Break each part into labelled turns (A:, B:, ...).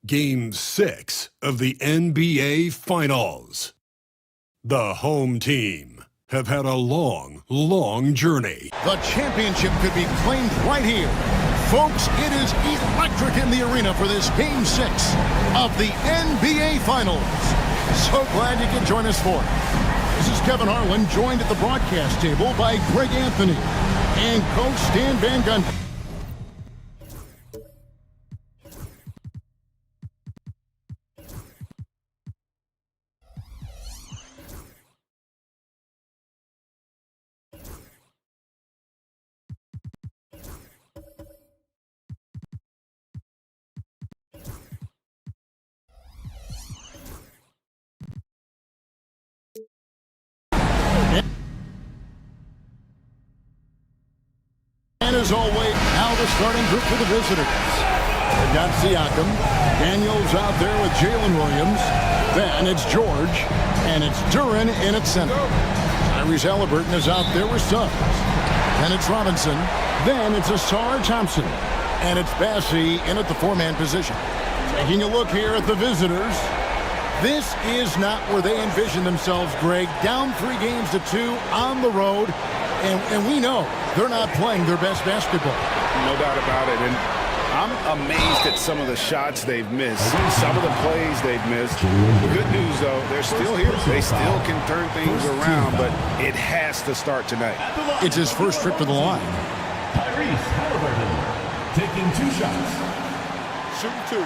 A: Game 6 of the NBA Finals. The home team have had a long, long journey.
B: The championship could be claimed right here. Folks, it is electric in the arena for this Game 6 of the NBA Finals. So glad you could join us for it. This is Kevin Harlan, joined at the broadcast table by Greg Anthony and Coach Stan Van Gundy. And as always, now the starting group for the visitors. They've got Siakam. Daniels out there with Jalen Williams. Then it's George. And it's Duren in at center. Tyrese Halliburton is out there with Suggs. Then it's Robinson. Then it's Asar Thompson. And it's Bassey in at the four-man position. Taking a look here at the visitors. This is not where they envision themselves, Greg. Down 3 games to 2 on the road. And we know they're not playing their best basketball.
C: No doubt about it. And I'm amazed at some of the shots they've missed, some of the plays they've missed. The good news, though, they're still here. They still can turn things around, but it has to start tonight.
B: It's his first trip to the line.
D: Tyrese Halliburton taking 2 shots.
C: Shooting 2.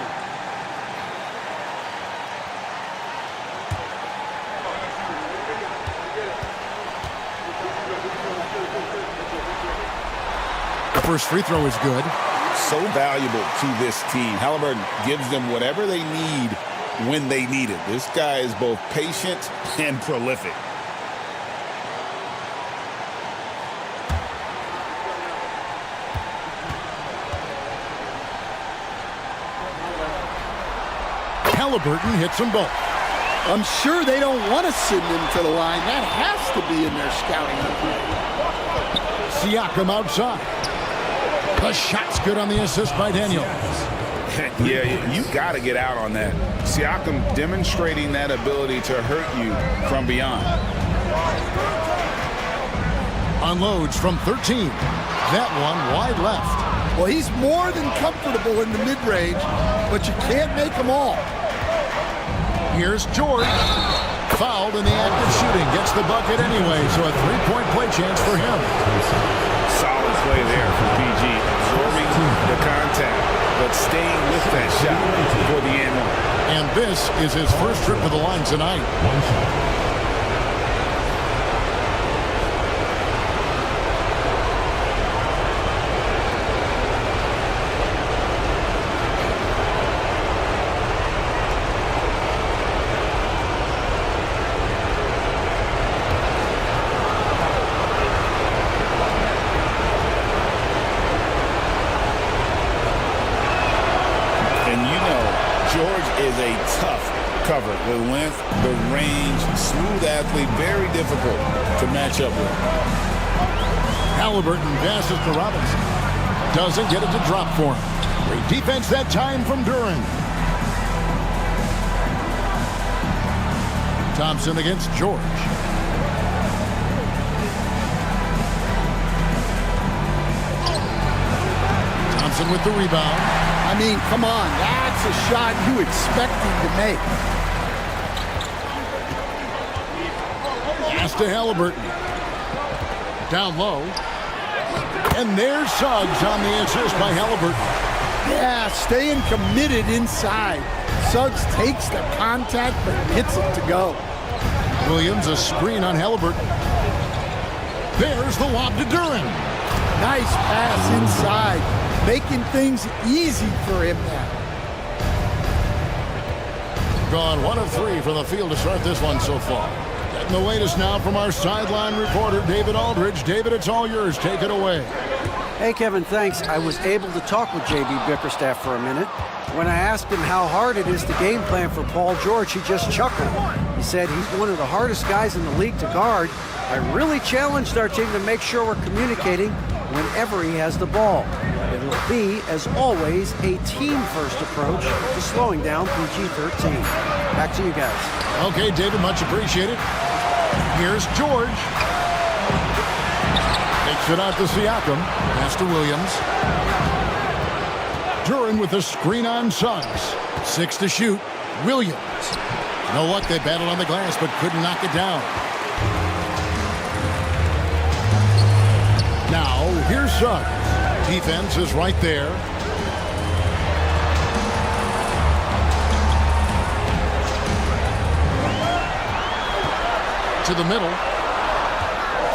B: The first free throw is good.
C: So valuable to this team. Halliburton gives them whatever they need when they need it. This guy is both patient and prolific.
B: Halliburton hits them both.
E: I'm sure they don't want to send him to the line. That has to be in their scouting report.
B: Siakam outside. The shot's good on the assist by Daniels.
C: Yeah, you got to get out on that. Siakam demonstrating that ability to hurt you from beyond.
B: Unloads from 13. That one wide left.
E: Well, he's more than comfortable in the mid-range, but you can't make them all.
B: Here's George. Fouled in the act of shooting. Gets the bucket anyway, so a 3-point play chance for him.
C: Solid play there for PG. Absorbing the contact, but staying with that shot for the end one.
B: And this is his first trip to the line tonight.
D: 1 shot.
C: Is a tough cover. The length, the range, smooth athlete, very difficult to match up with.
B: Halliburton passes to Robinson. Doesn't get it to drop for him. Great defense that time from Duren. Thompson against George. Thompson with the rebound.
E: I mean, come on, that's a shot you expect him to make.
B: Pass to Halliburton. Down low. And there's Suggs on the assist by Halliburton.
E: Yeah, staying committed inside. Suggs takes the contact, but hits it to go.
B: Williams, a screen on Halliburton. There's the lob to Duren.
E: Nice pass inside. Making things easy for him now.
B: Gone 1 of 3 from the field to start this one so far. Getting the latest now from our sideline reporter, David Aldridge. David, it's all yours. Take it away.
F: Hey, Kevin, thanks. I was able to talk with J.B. Bickerstaff for a minute. When I asked him how hard it is to game plan for Paul George, he just chuckled. He said he's one of the hardest guys in the league to guard. I really challenged our team to make sure we're communicating whenever he has the ball. It will be, as always, a team-first approach to slowing down PG-13. Back to you guys.
B: Okay, David, much appreciated. Here's George. Takes it out to Siakam. Pass to Williams. Duran with a screen on Suggs. 6 to shoot. Williams. No luck, they battled on the glass, but couldn't knock it down. Now, here's Suggs. Defense is right there. To the middle.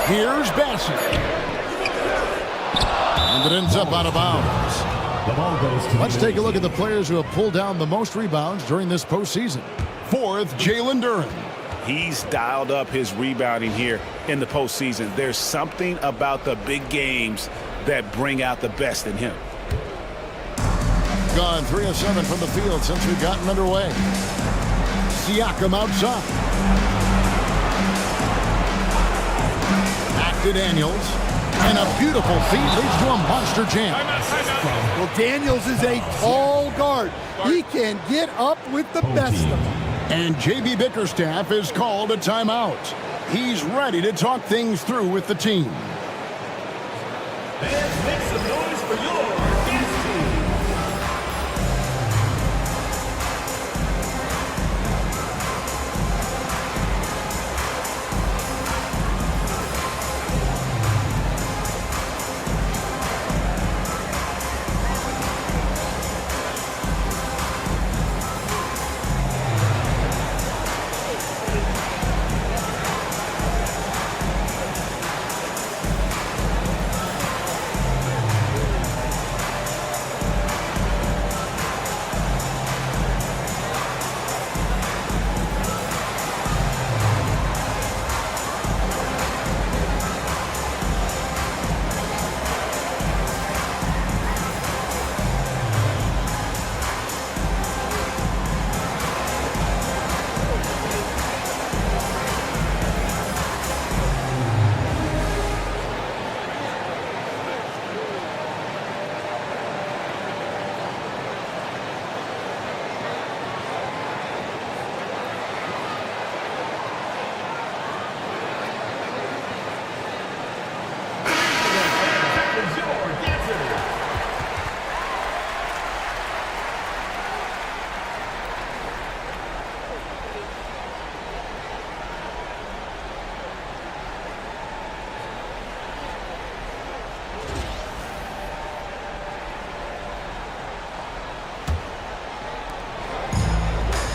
B: Here's Bassett. And it ends up out of bounds.
D: The ball goes to
B: Let's take a look at the players who have pulled down the most rebounds during this postseason. Fourth, Jalen Duran.
C: He's dialed up his rebounding here in the postseason. There's something about the big games that bring out the best in him.
B: Gone 3 of 7 from the field since we've gotten underway. Siakam outside. Back to Daniels. And a beautiful feed leads to a monster jam.
E: Well, Daniels is a tall guard. He can get up with the best of them.
B: And J.B. Bickerstaff is called a timeout. He's ready to talk things through with the team.
D: Fans, make some noise for your dance team.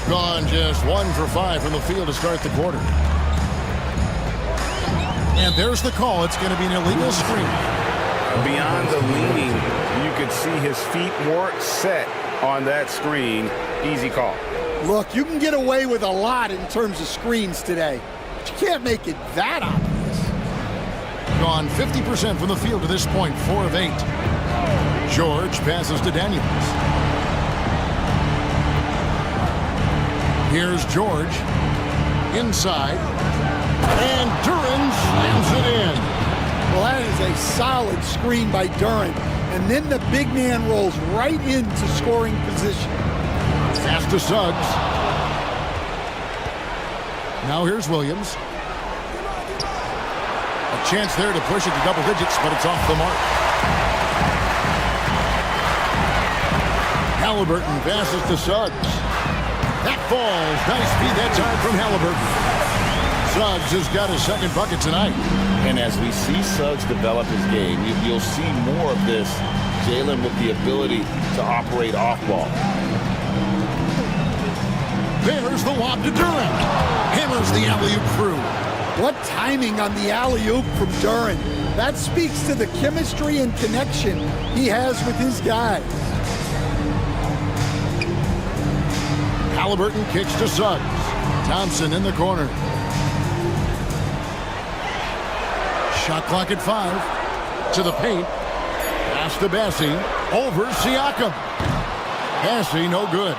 B: Gone just 1 for 5 from the field to start the quarter. And there's the call. It's going to be an illegal screen.
C: Beyond the leaning, you could see his feet weren't set on that screen. Easy call.
E: Look, you can get away with a lot in terms of screens today, but you can't make it that obvious.
B: Gone 50% from the field to this point, 4 of 8. George passes to Daniels. Here's George. Inside. And Duran slams it in.
E: Well, that is a solid screen by Duran. And then the big man rolls right into scoring position.
B: Pass to Suggs. Now here's Williams. A chance there to push it to double digits, but it's off the mark. Halliburton passes to Suggs. That falls. Nice feed that time from Halliburton. Suggs has got his second bucket tonight.
G: And as we see Suggs develop his game, you'll see more of this. Jalen with the ability to operate off ball.
B: There's the lob to Duran. Hammers the alley-oop through.
E: What timing on the alley-oop from Duran. That speaks to the chemistry and connection he has with his guys.
B: Halliburton kicks to Suggs. Thompson in the corner. Shot clock at 5. To the paint. Pass to Bassie. Over Siakam. Bassie no good.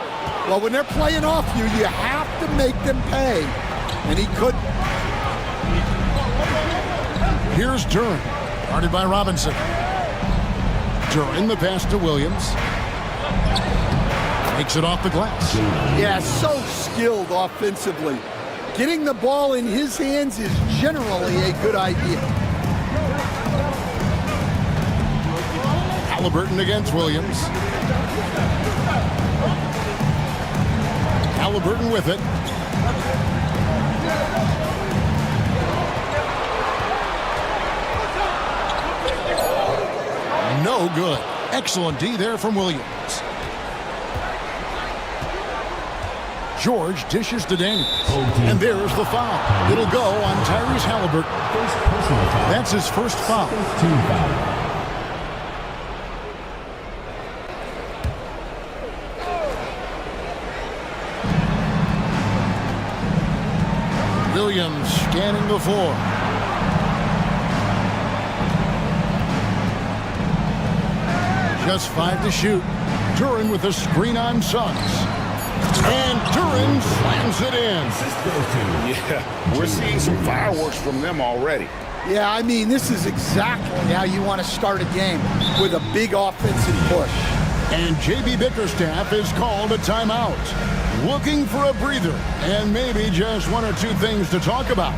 E: Well, when they're playing off you, you have to make them pay. And he couldn't.
B: Here's Duran. Guarded by Robinson. During the pass to Williams. Takes it off the glass.
E: Yeah, so skilled offensively. Getting the ball in his hands is generally a good idea.
B: Halliburton against Williams. Halliburton with it. No good. Excellent D there from Williams. George dishes to Daniels. And there's the foul. It'll go on Tyrese Halliburton. That's his first foul. Williams scanning the floor. Just 5 to shoot. Duran with a screen on Suggs. And Duran slams it in.
C: Yeah, we're seeing some fireworks from them already.
E: Yeah, I mean, this is exactly how you want to start a game, with a big offensive push.
B: And J.B. Bickerstaff is called a timeout. Looking for a breather and maybe just 1 or 2 things to talk about.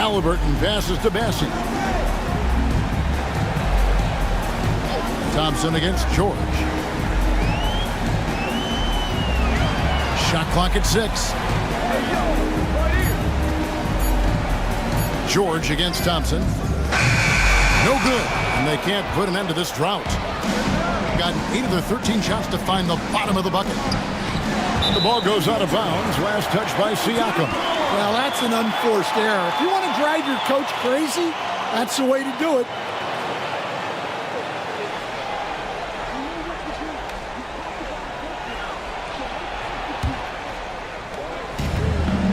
B: Halliburton passes to Bassey. Thompson against George. Shot clock at 6. George against Thompson. No good. And they can't put an end to this drought. Got 8 of their 13 shots to find the bottom of the bucket. The ball goes out of bounds. Last touch by Siakam.
E: Well, that's an unforced error. If you want to drive your coach crazy, that's the way to do it.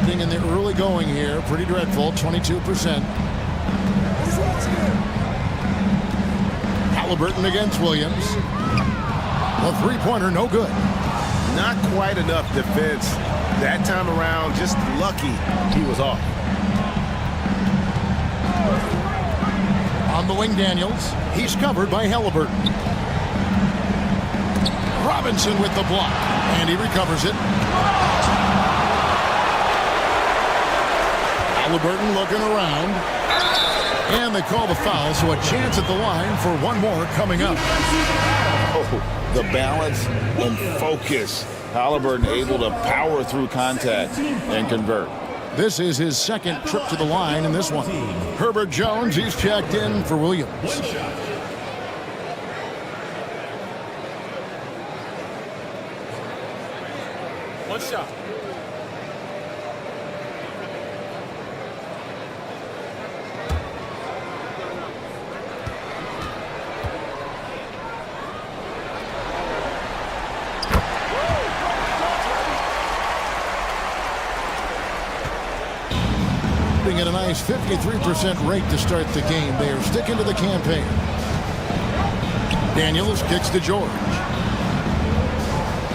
B: Thing in the early going here, pretty dreadful, 22%. Halliburton against Williams. A three-pointer, no good.
C: Not quite enough defense that time around. Just lucky he was off.
B: On the wing, Daniels. He's covered by Halliburton. Robinson with the block, and he recovers it. Halliburton looking around. And they call the foul, so a chance at the line for one more coming up.
G: Oh, the balance and focus. Halliburton able to power through contact and convert.
B: This is his second trip to the line in this one. Herbert Jones, he's checked in for Williams.
D: One shot.
B: at a nice 53% rate to start the game. They are sticking to the campaign. Daniels kicks to George.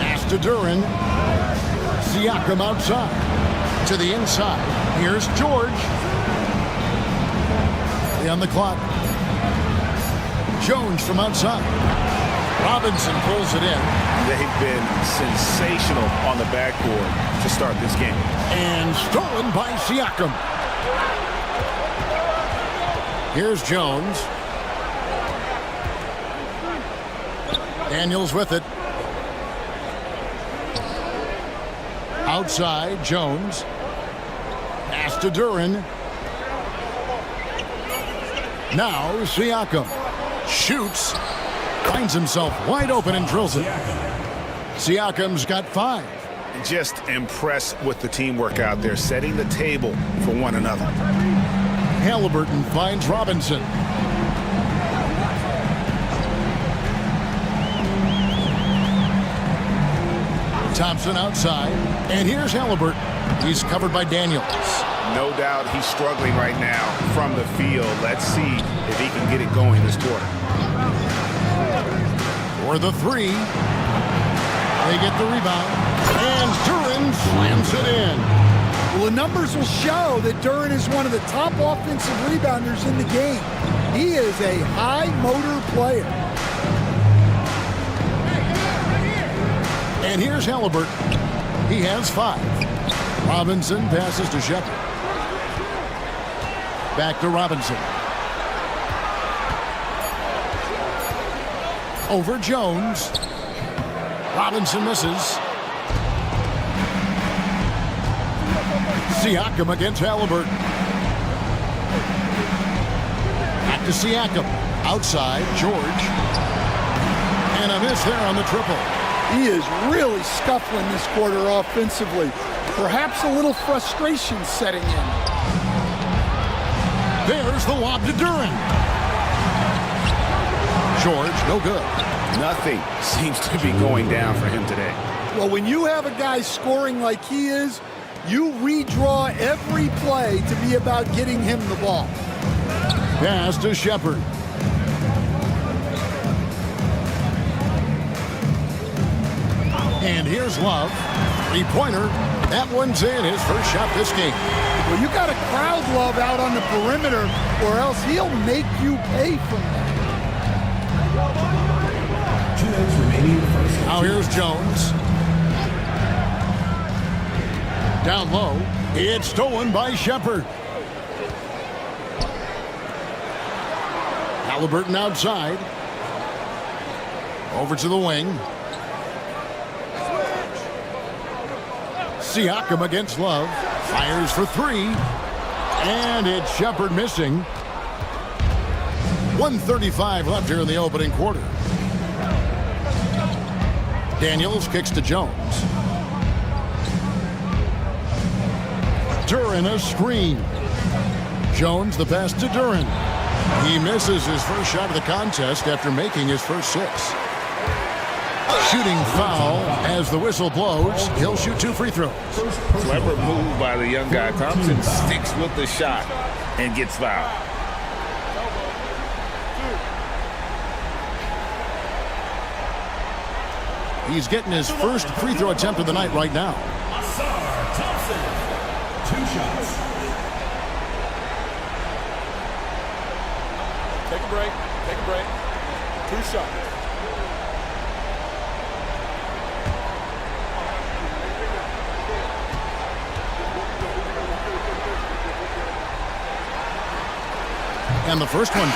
B: Pass to Duran. Siakam outside. To the inside. Here's George. On the clock. Jones from outside. Robinson pulls it in.
C: They've been sensational on the backboard to start this game.
B: And stolen by Siakam. Here's Jones. Daniels with it. Outside, Jones. Pass to Duran. Now Siakam shoots, finds himself wide open and drills it. Siakam's got 5.
C: Just impressed with the teamwork out there, setting the table for one another.
B: Halliburton finds Robinson. Thompson outside, and here's Halliburton. He's covered by Daniels.
C: No doubt he's struggling right now from the field. Let's see if he can get it going this quarter.
B: For the 3. They get the rebound. And Duran slams it in.
E: Well, the numbers will show that Duran is one of the top offensive rebounders in the game. He is a high-motor player.
B: And here's Halliburton. He has 5. Robinson passes to Shepard. Back to Robinson. Over Jones. Robinson misses. Siakam against Halliburton. Back to Siakam. Outside, George. And a miss there on the triple.
E: He is really scuffling this quarter offensively. Perhaps a little frustration setting in.
B: There's the lob to Duran. George, no good.
C: Nothing seems to be going down for him today.
E: Well, when you have a guy scoring like he is, you redraw every play to be about getting him the ball.
B: Pass to Shepard. And here's Love. 3-pointer. That one's in. His first shot this game.
E: Well, you got to crowd Love out on the perimeter, or else he'll make you pay from that.
B: Now here's Jones. Down low. It's stolen by Shepard. Halliburton outside. Over to the wing. Siakam against Love. Fires for 3. And it's Shepard missing. 1:35 left here in the opening quarter. Daniels kicks to Jones. Duran a screen. Jones the pass to Duran. He misses his first shot of the contest after making his first 6. Shooting foul as the whistle blows. He'll shoot 2 free throws.
G: Clever move by the young guy. Thompson sticks with the shot and gets fouled.
B: He's getting his first free throw attempt of the night right now.
H: Thompson, 2 shots.
D: Take a break. Take a break. 2 shots.
B: And the first one goes.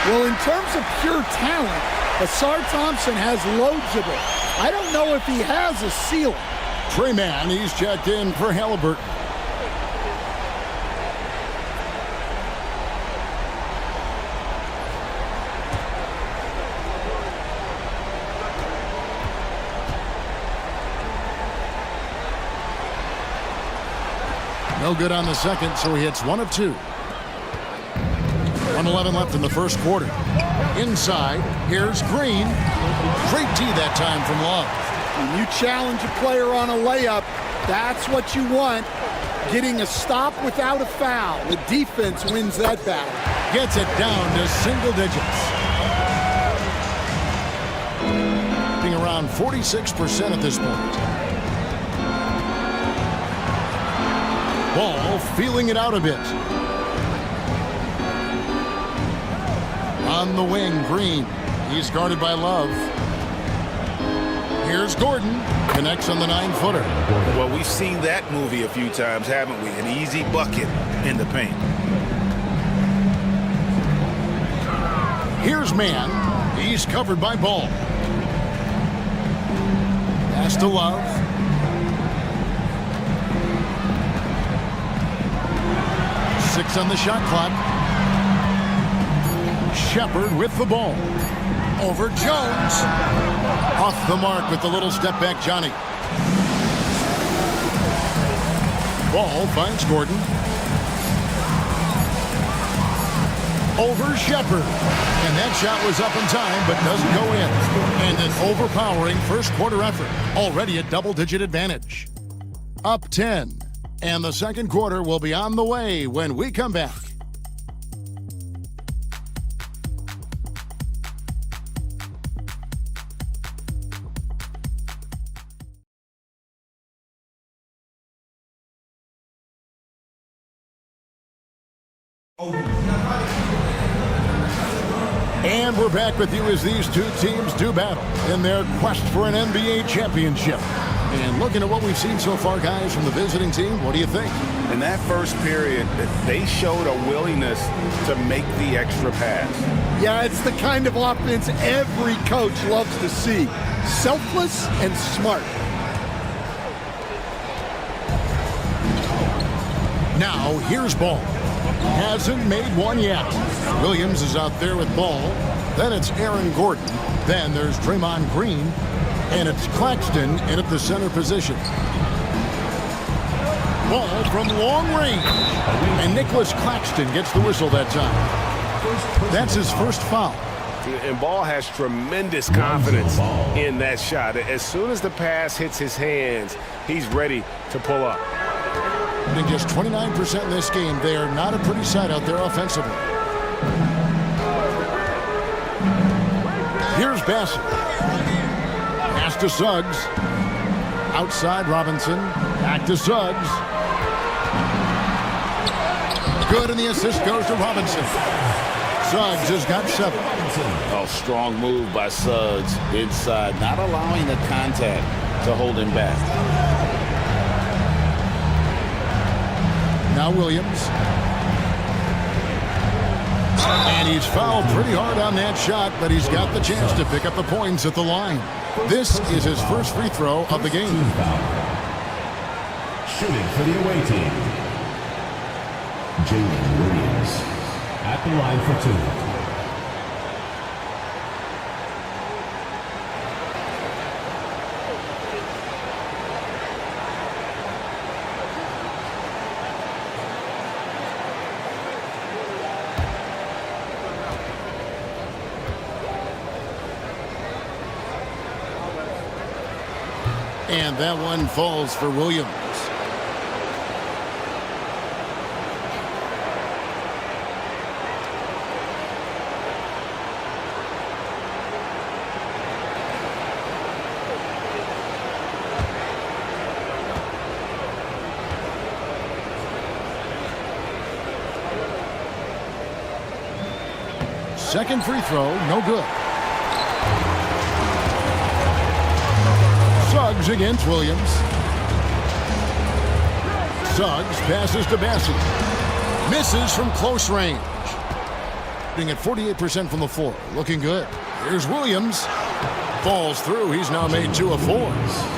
E: Well, in terms of pure talent, Asar Thompson has loads of it. I don't know if he has a ceiling.
B: Trey Mann, he's checked in for Halliburton. No good on the second, so he hits 1 of 2. 1:11 left in the first quarter. Inside, here's Green. Great D that time from Love.
E: When you challenge a player on a layup, that's what you want. getting a stop without a foul. The defense wins that battle.
B: Gets it down to single digits. Being around 46% at this point. Ball feeling it out a bit. On the wing, Green. He's guarded by Love. Here's Gordon. Connects on the 9-footer.
C: Well, we've seen that movie a few times, haven't we? An easy bucket in the paint.
B: Here's Man. He's covered by Ball. Pass to Love. Six on the shot clock. Shepard with the ball. Over Jones. Off the mark with the little step back, Johnny. Ball finds Gordon. Over Shepard. And that shot was up in time, but doesn't go in. And an overpowering first quarter effort. Already a double-digit advantage. Up 10. And the second quarter will be on the way when we come back. And we're back with you as these two teams do battle in their quest for an NBA championship. And looking at what we've seen so far, guys, from the visiting team, what do you think?
C: In that first period, they showed a willingness to make the extra pass.
E: Yeah, it's the kind of offense every coach loves to see. Selfless and smart.
B: Now, here's Ball. Hasn't made one yet. Williams is out there with Ball. Then it's Aaron Gordon. Then there's Draymond Green. And it's Claxton in at the center position. Ball from long range. And Nicholas Claxton gets the whistle that time. That's his first foul.
C: And Ball has tremendous confidence in that shot. As soon as the pass hits his hands, he's ready to pull up.
B: Shooting just 29% in this game. They are not a pretty sight out there offensively. Here's Bassett. Pass to Suggs. Outside Robinson. Back to Suggs. Good, and the assist goes to Robinson. Suggs has got 7.
G: Oh, strong move by Suggs inside, not allowing the contact to hold him back.
B: Now Williams. And he's fouled pretty hard on that shot, but he's got the chance to pick up the points at the line. This is his first free throw of the game.
H: Shooting for the away team, Jalen Williams at the line for 2.
B: And that one falls for Williams. Second free throw, no good. Suggs against Williams. Suggs passes to Bassett. Misses from close range. Shooting at 48% from the floor. Looking good. Here's Williams. Falls through. He's now made 2 of 4.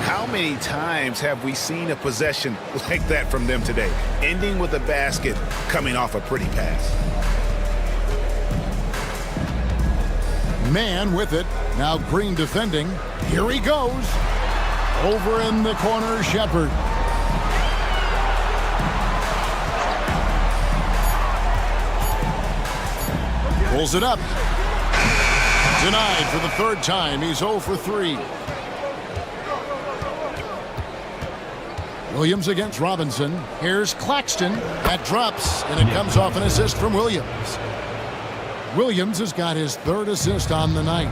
C: How many times have we seen a possession like that from them today? Ending with a basket, coming off a pretty pass.
B: Man with it. Now Green defending. Here he goes. Over in the corner, Shepard. Pulls it up. Denied for the third time. He's 0 for 3. Williams against Robinson. Here's Claxton. That drops, and it comes off an assist from Williams. Williams has got his 3rd assist on the night.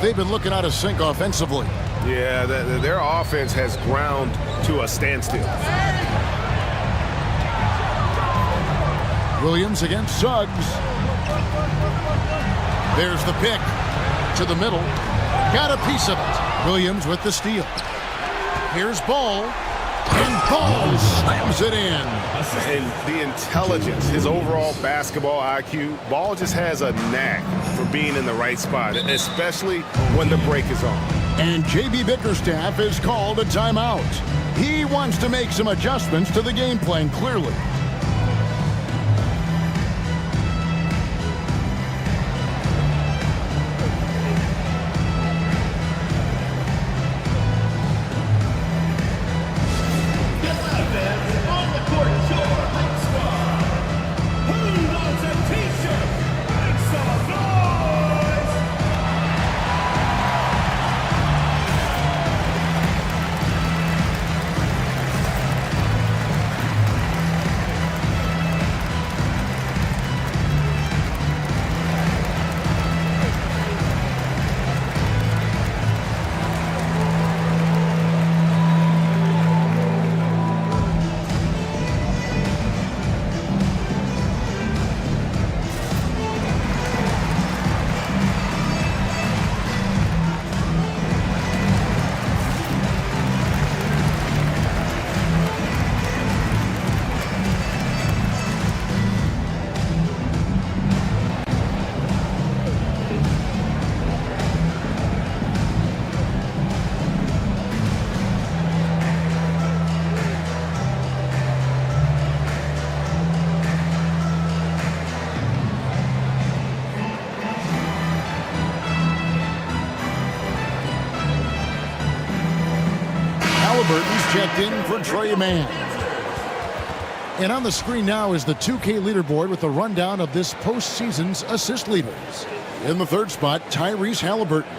B: They've been looking out of sync offensively.
C: Yeah, their offense has ground to a standstill.
B: Williams against Suggs. There's the pick to the middle. Got a piece of it. Williams with the steal. Here's Ball. And Ball slams it in.
C: And the intelligence, his overall basketball IQ, Ball just has a knack for being in the right spot, especially when the break is on.
B: And J.B. Bickerstaff has called a timeout. He wants to make some adjustments to the game plan, clearly. Halliburton's checked in for Trey Mann. And on the screen now is the 2K leaderboard with a rundown of this postseason's assist leaders. In the 3rd spot, Tyrese Halliburton.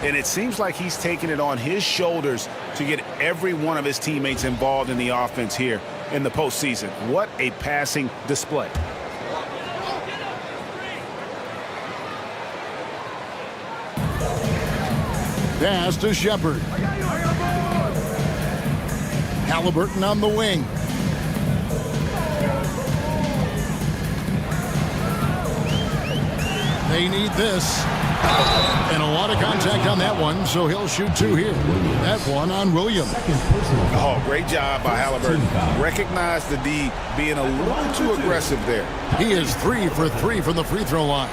C: And it seems like he's taking it on his shoulders to get every one of his teammates involved in the offense here in the postseason. What a passing display.
B: Pass to Shepard. Halliburton on the wing. They need this. And a lot of contact on that one, so he'll shoot 2 here. That one on Williams.
C: Oh, great job by Halliburton. Recognize the D being a little too aggressive there.
B: He is 3 for 3 from the free throw line.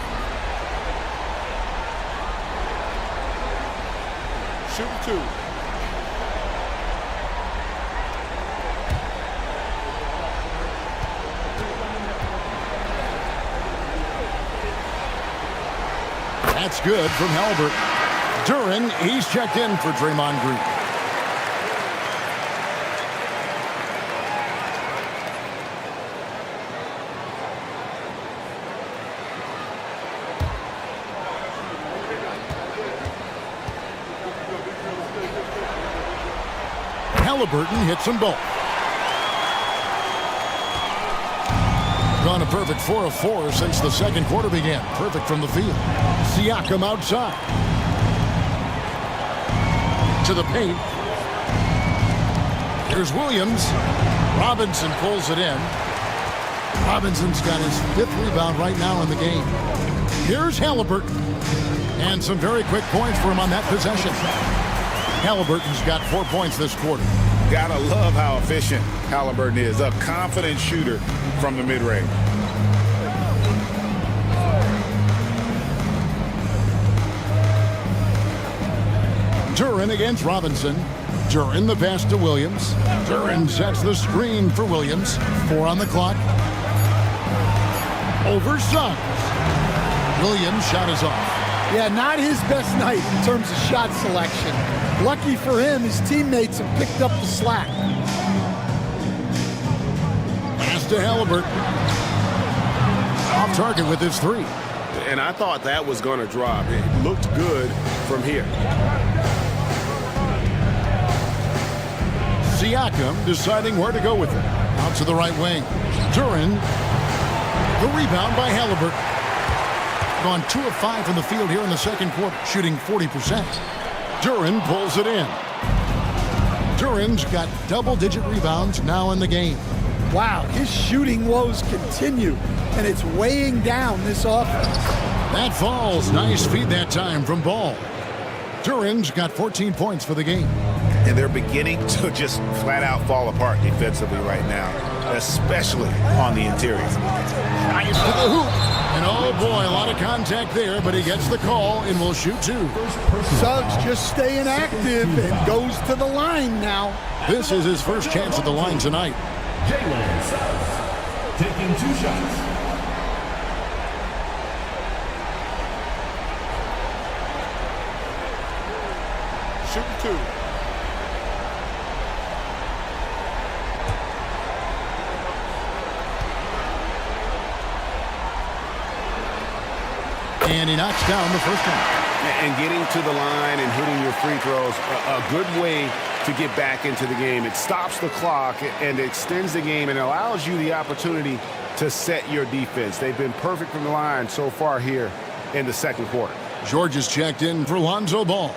D: Shooting 2.
B: That's good from Halliburton. Duren, he's checked in for Draymond Green. Halliburton hits them both. Gone a perfect 4 of 4 since the 2nd quarter began. Perfect from the field. Siakam outside. To the paint. Here's Williams. Robinson pulls it in. Robinson's got his 5th rebound right now in the game. Here's Halliburton. And some very quick points for him on that possession. Halliburton's got 4 points this quarter.
C: Gotta love how efficient Halliburton is. A confident shooter from the mid-range.
B: Duren against Robinson. Duren the pass to Williams. Duren sets the screen for Williams. 4 on the clock. Over Suggs. Williams' shot is off.
E: Yeah, not his best night in terms of shot selection. Lucky for him, his teammates have picked up the slack.
B: Pass to Halliburton. Off target with his 3.
C: And I thought that was going to drop. It looked good from here.
B: Siakam deciding where to go with it. Out to the right wing. Duren. The rebound by Halliburton. Gone 2 of 5 from the field here in the second quarter, shooting 40%. Duren pulls it in. Duren's got double-digit rebounds now in the game.
E: Wow, his shooting woes continue, and it's weighing down this offense.
B: That falls. Nice feed that time from Ball. Duren's got 14 points for the game.
C: And they're beginning to just flat out fall apart defensively right now, especially on the interior.
B: Nice to the hoop. And oh boy, a lot of contact there, but he gets the call and will shoot 2.
E: Suggs just staying active and goes to the line now.
B: This is his first chance at the line tonight.
H: Jalen Suggs taking 2 shots.
D: Shooting 2.
B: And he knocks down the first one.
C: And getting to the line and hitting your free throws, a good way to get back into the game. It stops the clock and extends the game and allows you the opportunity to set your defense. They've been perfect from the line so far here in the second quarter.
B: George is checked in for Lonzo Ball.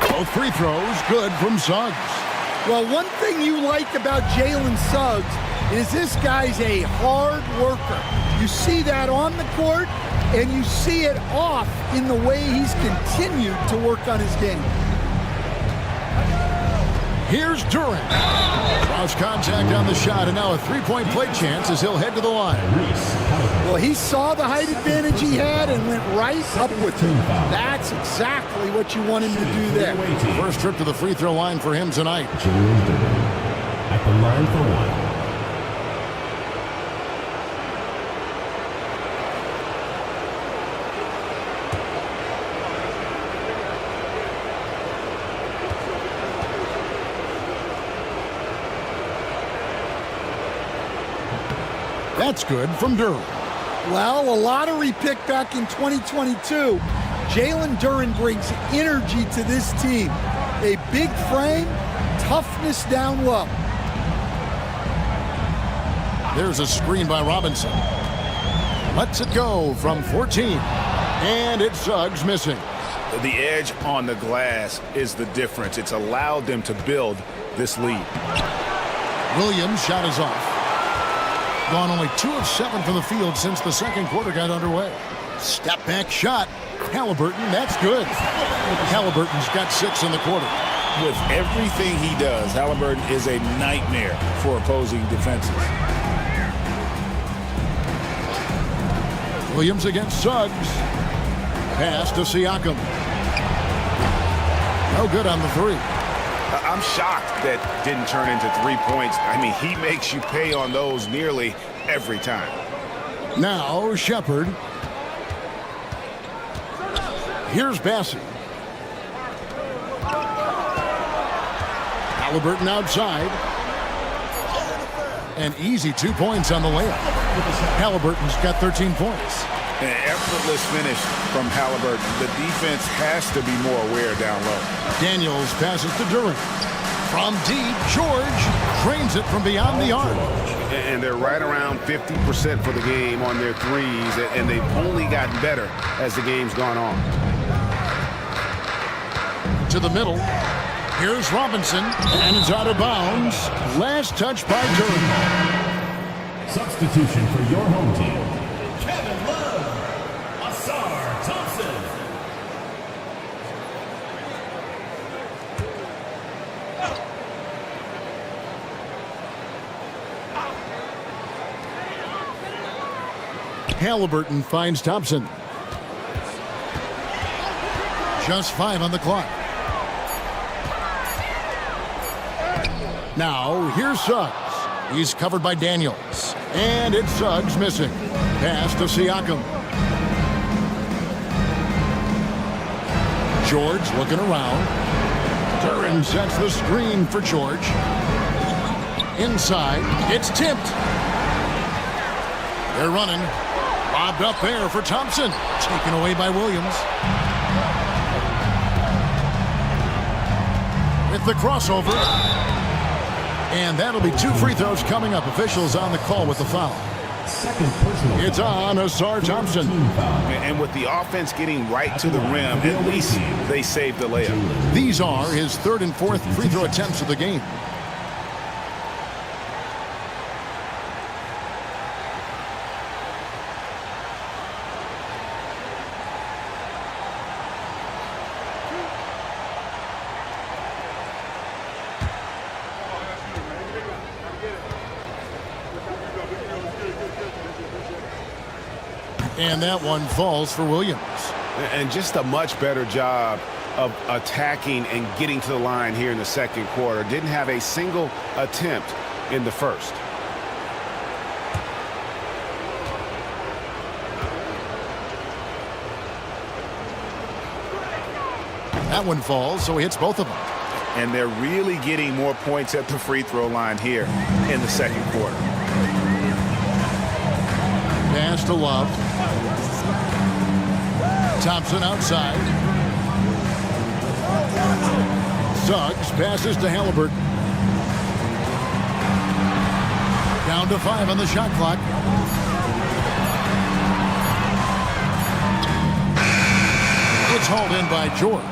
B: Both free throws good from Suggs.
E: Well, one thing you like about Jalen Suggs is this guy's a hard worker. You see that on the court, and you see it off in the way he's continued to work on his game.
B: Here's Duren. Cross contact on the shot, and now a three-point play chance as he'll head to the line.
E: Well, he saw the height advantage he had and went right up with it. That's exactly what you want him to do there.
B: First trip to the free throw line for him tonight.
H: At the line for 1.
B: That's good from Duren.
E: Well, a lottery pick back in 2022. Jalen Duren brings energy to this team. A big frame, toughness down low.
B: There's a screen by Robinson. Lets it go from 14. And it's Suggs missing.
C: The edge on the glass is the difference. It's allowed them to build this lead.
B: Williams' shot is off. Gone only 2 of 7 from the field since the second quarter got underway. Step back shot. Halliburton, that's good. Halliburton's got 6 in the quarter.
C: With everything he does, Halliburton is a nightmare for opposing defenses.
B: Williams against Suggs. Pass to Siakam. No good on the 3.
C: I'm shocked that didn't turn into 3 points. I mean, he makes you pay on those nearly every time.
B: Now Shepard. Here's Bassey. Halliburton outside. An easy 2 points on the layup. Halliburton's got 13 points.
C: An effortless finish from Halliburton. The defense has to be more aware down low.
B: Daniels passes to Duren. From deep, George drains it from beyond the arc.
C: And they're right around 50% for the game on their threes, and they've only gotten better as the game's gone on.
B: To the middle. Here's Robinson, and it's out of bounds. Last touch by Duren.
H: Substitution for your home team. Kevin Love. Asar Thompson.
B: Halliburton finds Thompson. Just 5 on the clock. Now, here's Suggs. He's covered by Daniels. And it's Suggs missing. Pass to Siakam. George looking around. Duren sets the screen for George. Inside, it's tipped. They're running. Lobbed up there for Thompson. Taken away by Williams. With the crossover. And that'll be 2 free throws coming up. Officials on the call with the foul. It's on Asar Thompson.
C: And with the offense getting right to the rim, at least they saved the layup.
B: These are his 3rd and 4th free throw attempts of the game. And that one falls for Williams.
C: And just a much better job of attacking and getting to the line here in the second quarter. Didn't have a single attempt in the first.
B: That one falls, so he hits both of them.
C: And they're really getting more points at the free throw line here in the second quarter.
B: Pass to Love. Thompson outside. Suggs passes to Halliburton. Down to 5 on the shot clock. It's hauled in by George.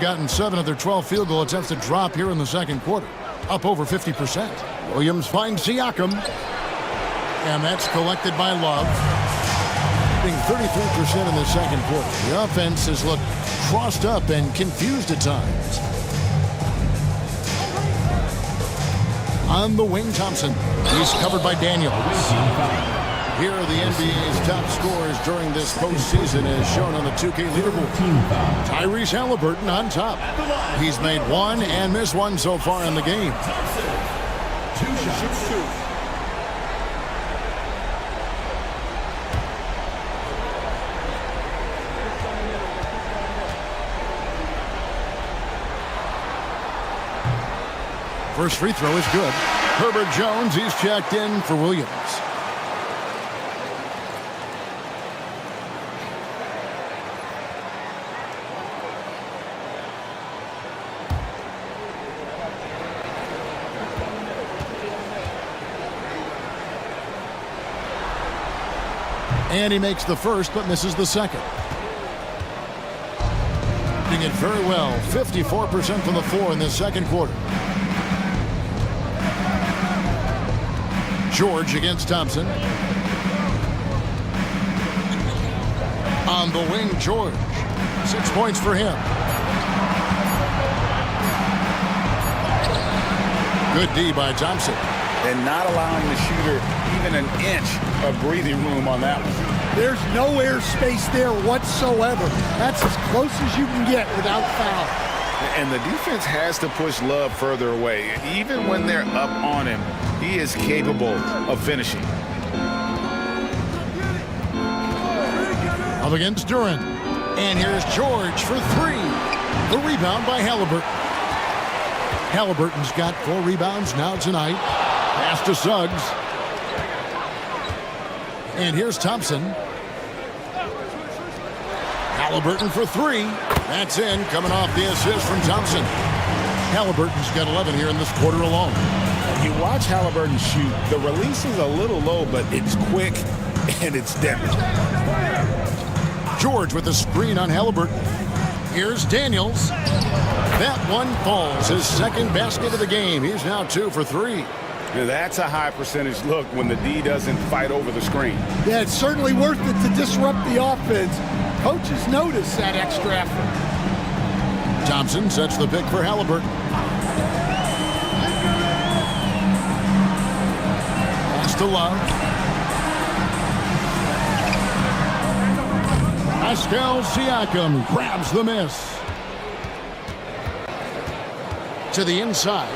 B: Gotten 7 of their 12 field goal attempts to drop here in the second quarter. Up over 50%. Williams finds Siakam. And that's collected by Love. Being 33% in the second quarter. The offense has looked crossed up and confused at times. On the wing, Thompson. He's covered by Daniels. Here are the NBA's top scorers during this postseason as shown on the 2K leaderboard. Tyrese Halliburton on top. He's made 1 and missed 1 so far in the game.
H: 2 shots.
B: First free throw is good. Herbert Jones, he's checked in for Williams. And he makes the first, but misses the second. Doing it very well. 54% from the floor in this second quarter. George against Thompson. On the wing, George. 6 points for him. Good D by Thompson.
C: And not allowing the shooter even an inch of breathing room on that one.
E: There's no air space there whatsoever. That's as close as you can get without foul.
C: And the defense has to push Love further away. Even when they're up on him, he is capable of finishing.
B: Up against Durant. And here's George for 3. The rebound by Halliburton. Halliburton's got 4 rebounds now tonight. Pass to Suggs. And here's Thompson. Halliburton for 3. That's in, coming off the assist from Thompson. Halliburton's got 11 here in this quarter alone.
C: You watch Halliburton shoot. The release is a little low, but it's quick and it's deadly.
B: George with a screen on Halliburton. Here's Daniels. That one falls. His second basket of the game. He's now 2 for 3.
C: That's a high percentage look when the D doesn't fight over the screen.
E: Yeah, it's certainly worth it to disrupt the offense. Coaches notice that extra effort.
B: Thompson sets the pick for Halliburton. Pass to Love. Pascal Siakam grabs the miss. To the inside.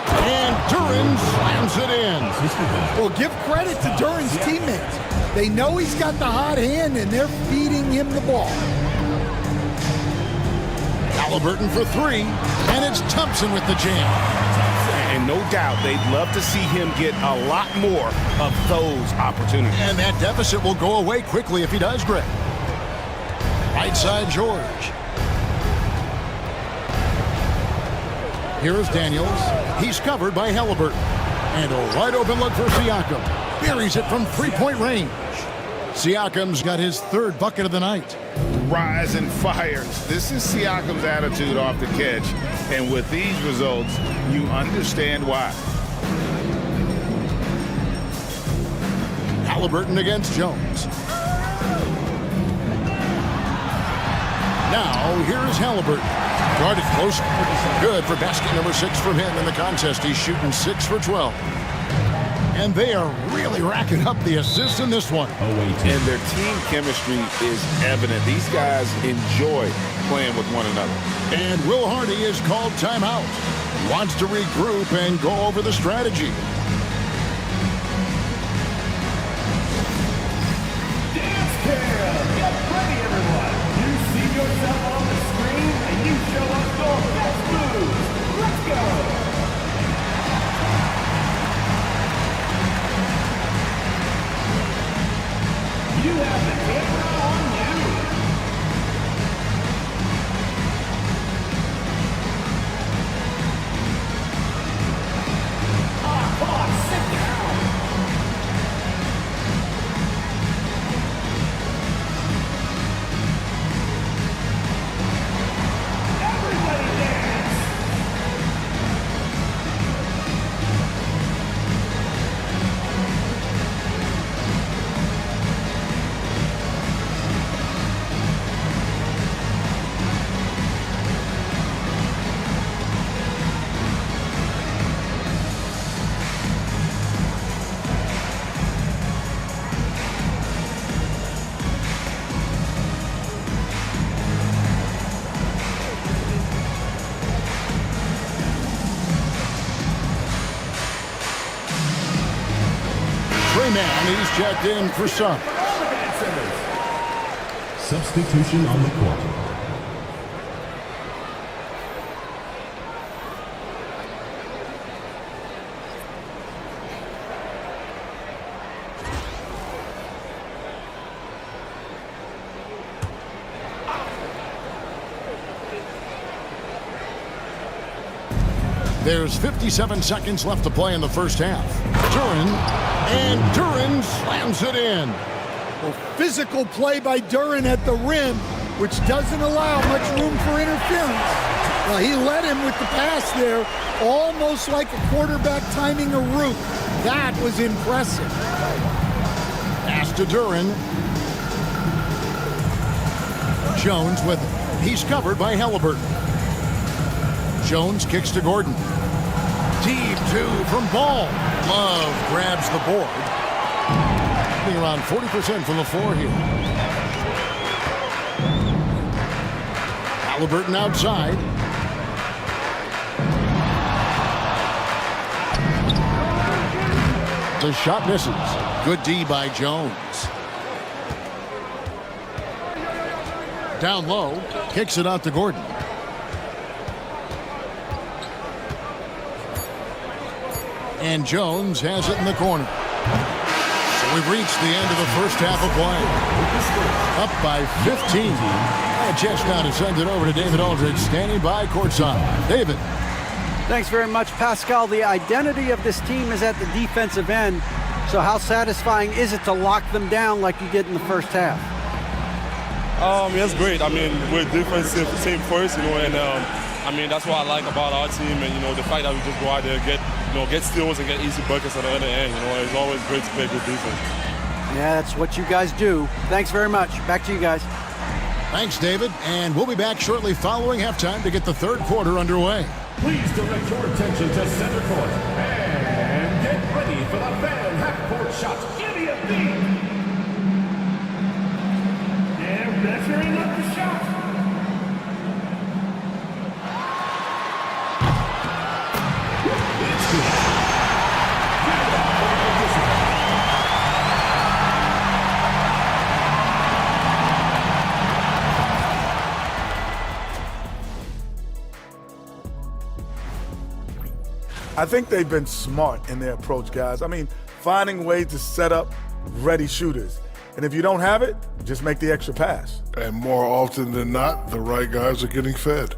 B: And Duran slams it in.
E: Well, give credit to Duran's teammates. They know he's got the hot hand, and they're feeding him the ball.
B: Halliburton for 3, and it's Thompson with the jam.
C: And no doubt they'd love to see him get a lot more of those opportunities.
B: And that deficit will go away quickly if he does, Greg. Right side, George. Here's Daniels. He's covered by Halliburton. And a wide open look for Siakam. Buries it from three-point range. Siakam's got his third bucket of the night.
C: Rise and fires. This is Siakam's attitude off the catch. And with these results, you understand why.
B: Halliburton against Jones. Now, here's Halliburton. Guarded close. Good for basket number 6 from him in the contest. He's shooting 6 for 12. And they are really racking up the assists in this one.
C: And their team chemistry is evident. These guys enjoy playing with one another.
B: And Will Hardy is called timeout. Wants to regroup and go over the strategy.
H: Dance Cam! Get ready, everyone! You see yourself on the screen, and you show us your best moves. Let's go! You have the camera on you. Come on, sit down. Everybody dance.
B: Trey Mann, he's checked in for some.
H: Substitution on the court.
B: There's 57 seconds left to play in the first half. Duren slams it in.
E: Well, physical play by Duren at the rim, which doesn't allow much room for interference. Well, he led him with the pass there, almost like a quarterback timing a route. That was impressive.
B: Pass to Duren. Jones with it. He's covered by Halliburton. Jones kicks to Gordon. Deep 2 from Ball. Love grabs the board. Shooting around 40% from the floor here. Halliburton outside. The shot misses. Good D by Jones. Down low. Kicks it out to Gordon. And Jones has it in the corner. So we've reached the end of the first half of play. Up by 15. A chance now to send it over to David Aldridge, standing by courtside. David.
F: Thanks very much, Pascal. The identity of this team is at the defensive end. So how satisfying is it to lock them down like you did in the first half?
I: It's great. I mean, we're defensive team first, and I mean, that's what I like about our team, and the fact that we just go out there and get steals and get easy buckets on the other end. It's always great to play good defense.
F: Yeah, that's what you guys do. Thanks very much. Back to you guys.
B: Thanks, David. And we'll be back shortly following halftime to get the third quarter underway.
H: Please direct your attention to center court and get ready for the fan half-court shot. Give me a beat. They're measuring up the shot. It's good.
D: I think they've been smart in their approach, guys. I mean, finding ways to set up ready shooters. And if you don't have it, just make the extra pass.
J: And more often than not, the right guys are getting fed.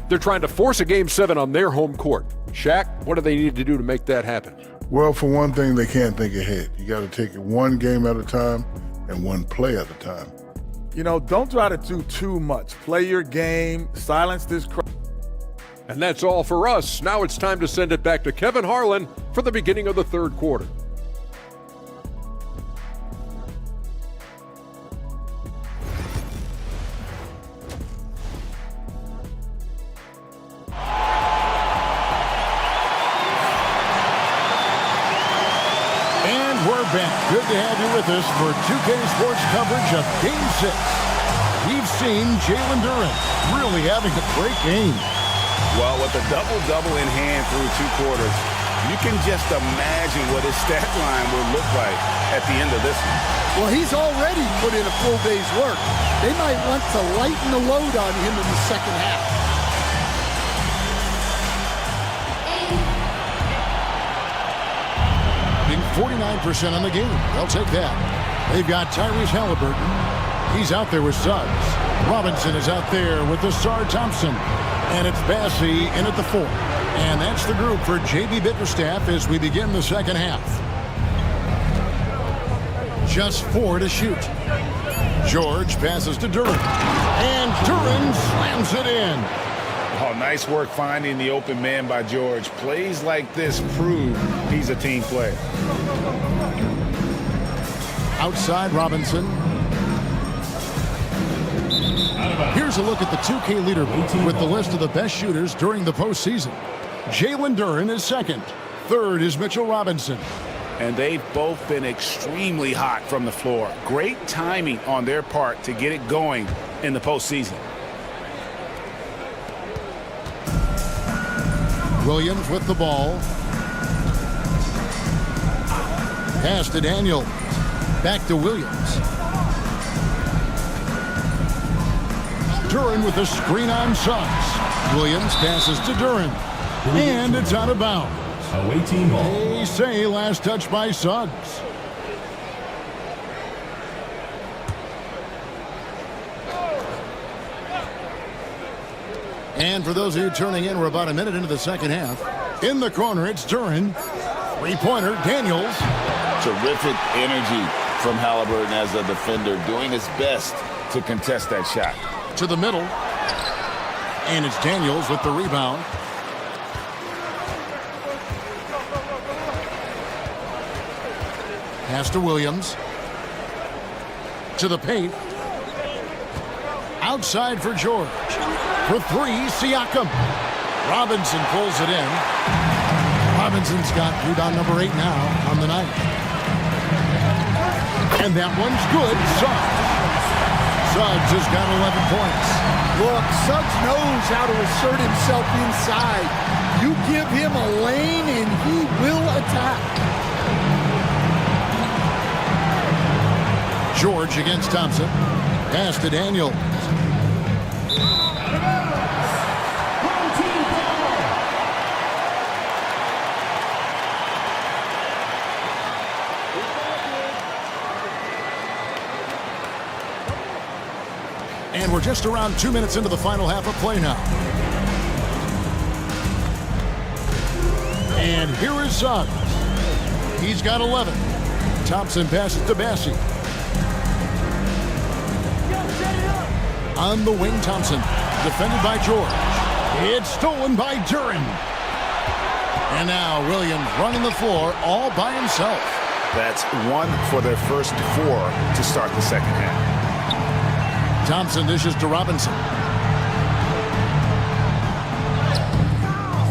K: They're trying to force a Game 7 on their home court. Shaq, what do they need to do to make that happen?
J: Well, for one thing, they can't think ahead. You got to take it one game at a time and one play at a time.
D: You know, don't try to do too much. Play your game, silence this crowd.
K: And that's all for us. Now it's time to send it back to Kevin Harlan for the beginning of the third quarter.
B: We're back. Good to have you with us for 2K Sports coverage of Game 6. We've seen Jalen Duren really having a great game.
C: Well, with a double-double in hand through 2 quarters, you can just imagine what his stat line will look like at the end of this one.
E: Well, he's already put in a full day's work. They might want to lighten the load on him in the second half.
B: 49% on the game. They'll take that. They've got Tyrese Halliburton. He's out there with Suggs. Robinson is out there with Asar Thompson. And it's Bassey in at the 4. And that's the group for J.B. Bickerstaff as we begin the second half. Just 4 to shoot. George passes to Duren. And Duren slams it in.
C: Oh, nice work finding the open man by George. Plays like this prove he's a team player.
B: Outside Robinson. Here's a look at the 2K leaderboard with the list of the best shooters during the postseason. Jalen Duren is second. Third is Mitchell Robinson.
C: And they've both been extremely hot from the floor. Great timing on their part to get it going in the postseason.
B: Williams with the ball. Pass to Daniel. Back to Williams. Duren with a screen on Suggs. Williams passes to Duren. And it's out of bounds.
H: Away team ball.
B: They say last touch by Suggs. And for those of you turning in, we're about a minute into the second half. In the corner, it's Duren. Three-pointer, Daniels.
G: Terrific energy from Halliburton as a defender, doing his best to contest that shot.
B: To the middle. And it's Daniels with the rebound. Pass to Williams. To the paint. Outside for George. For 3, Siakam. Robinson pulls it in. Robinson's got rebound number 8 now on the night. And that one's good. Suggs has got 11 points.
E: Look, Suggs knows how to assert himself inside. You give him a lane and he will attack.
B: George against Thompson. Pass to Daniel. And we're just around 2 minutes into the final half of play now. And here is Suggs. He's got 11. Thompson passes to Bassey. On the wing, Thompson. Defended by George. It's stolen by Duren. And now Williams running the floor all by himself.
C: That's 1 for their first 4 to start the second half.
B: Thompson dishes to Robinson.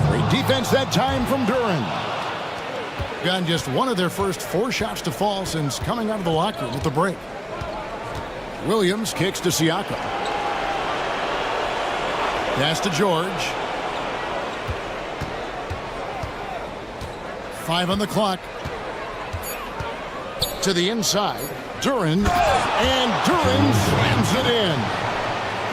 B: Great defense that time from Duren. Gotten just 1 of their first 4 shots to fall since coming out of the locker room with the break. Williams kicks to Siakam. Pass to George. 5 on the clock. To the inside. Duren. And Duren slams it in.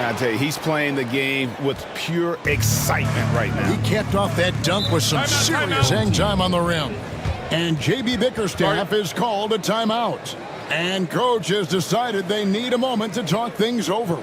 C: I tell you, he's playing the game with pure excitement right now.
B: He capped off that dunk with some serious hang time on the rim. And J.B. Bickerstaff is called a timeout. And coach has decided they need a moment to talk things over.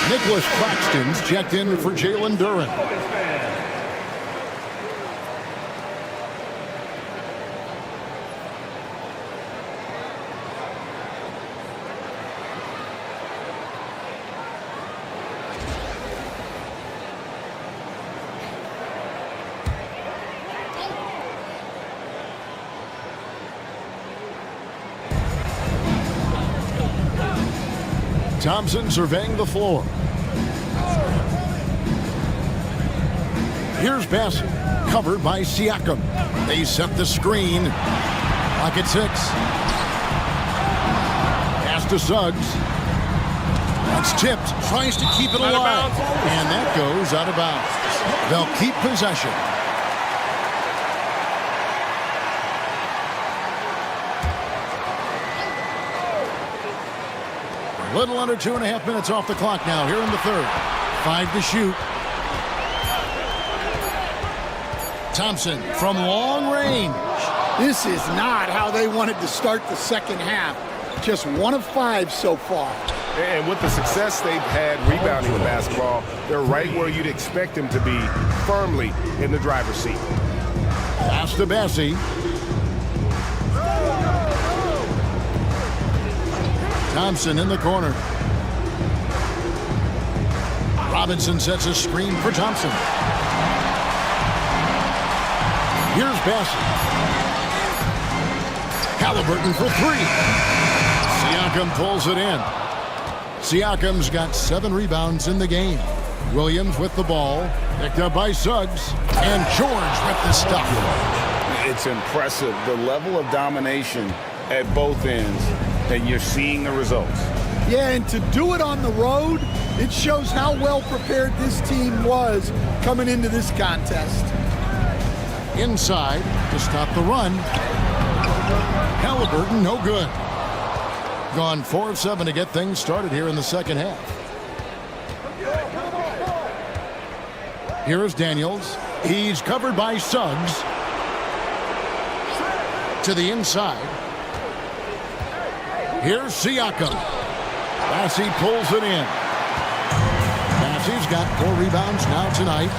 B: Nicholas Claxton's checked in for Jalen Duren. Thompson surveying the floor. Here's Bassett, covered by Siakam. They set the screen. Pocket 6. Pass to Suggs. That's tipped. Tries to keep it alive. And that goes out of bounds. They'll keep possession. A little under 2.5 minutes off the clock now here in the third. 5 to shoot. Thompson from long range.
E: This is not how they wanted to start the second half. Just 1 of 5 so far.
C: And with the success they've had rebounding the basketball, they're right where you'd expect them to be, firmly in the driver's seat.
B: Pass to Bassey. Thompson in the corner. Robinson sets a screen for Thompson. Here's Bassett. Halliburton for 3. Siakam pulls it in. Siakam's got 7 rebounds in the game. Williams with the ball. Picked up by Suggs. And George with the stuff.
C: It's impressive, the level of domination at both ends, and you're seeing the results.
E: Yeah, and to do it on the road, it shows how well prepared this team was coming into this contest.
B: Inside to stop the run. Halliburton, no good. Gone 4 of 7 to get things started here in the second half. Here is Daniels. He's covered by Suggs. To the inside. Here's Siakam. Bassey pulls it in. Bassey's got 4 rebounds now tonight.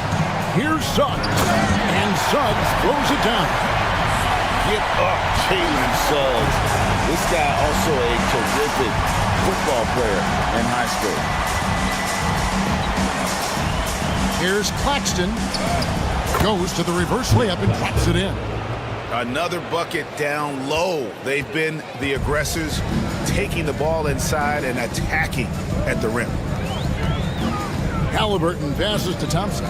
B: Here's Suggs. And Suggs throws it down.
G: Get up, Jalen Suggs. This guy also a terrific football player in high school.
B: Here's Claxton. Goes to the reverse layup and drops it in.
C: Another bucket down low. They've been the aggressors, taking the ball inside and attacking at the rim.
B: Halliburton passes to Thompson.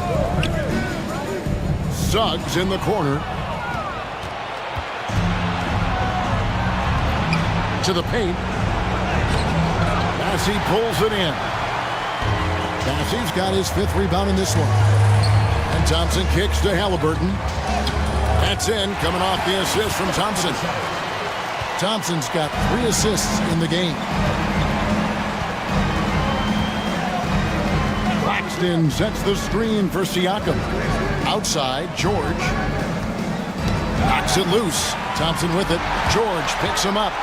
B: Suggs in the corner. To the paint. Bassey pulls it in. Bassey's got his 5th rebound in this one. And Thompson kicks to Halliburton. That's in, coming off the assist from Thompson. Thompson's got 3 assists in the game. Claxton sets the screen for Siakam. Outside, George. Knocks it loose. Thompson with it. George picks him up.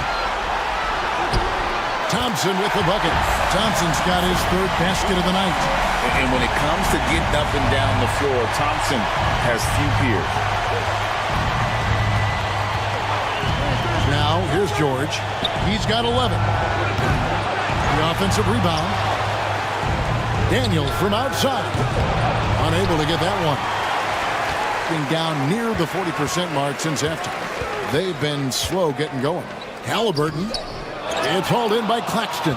B: Thompson with the bucket. Thompson's got his 3rd basket of the night.
G: And when it comes to getting up and down the floor, Thompson has few peers.
B: Now, here's George. He's got 11. The offensive rebound. Daniel from outside. Unable to get that one. Being down near the 40% mark since halftime. They've been slow getting going. Halliburton. It's hauled in by Claxton.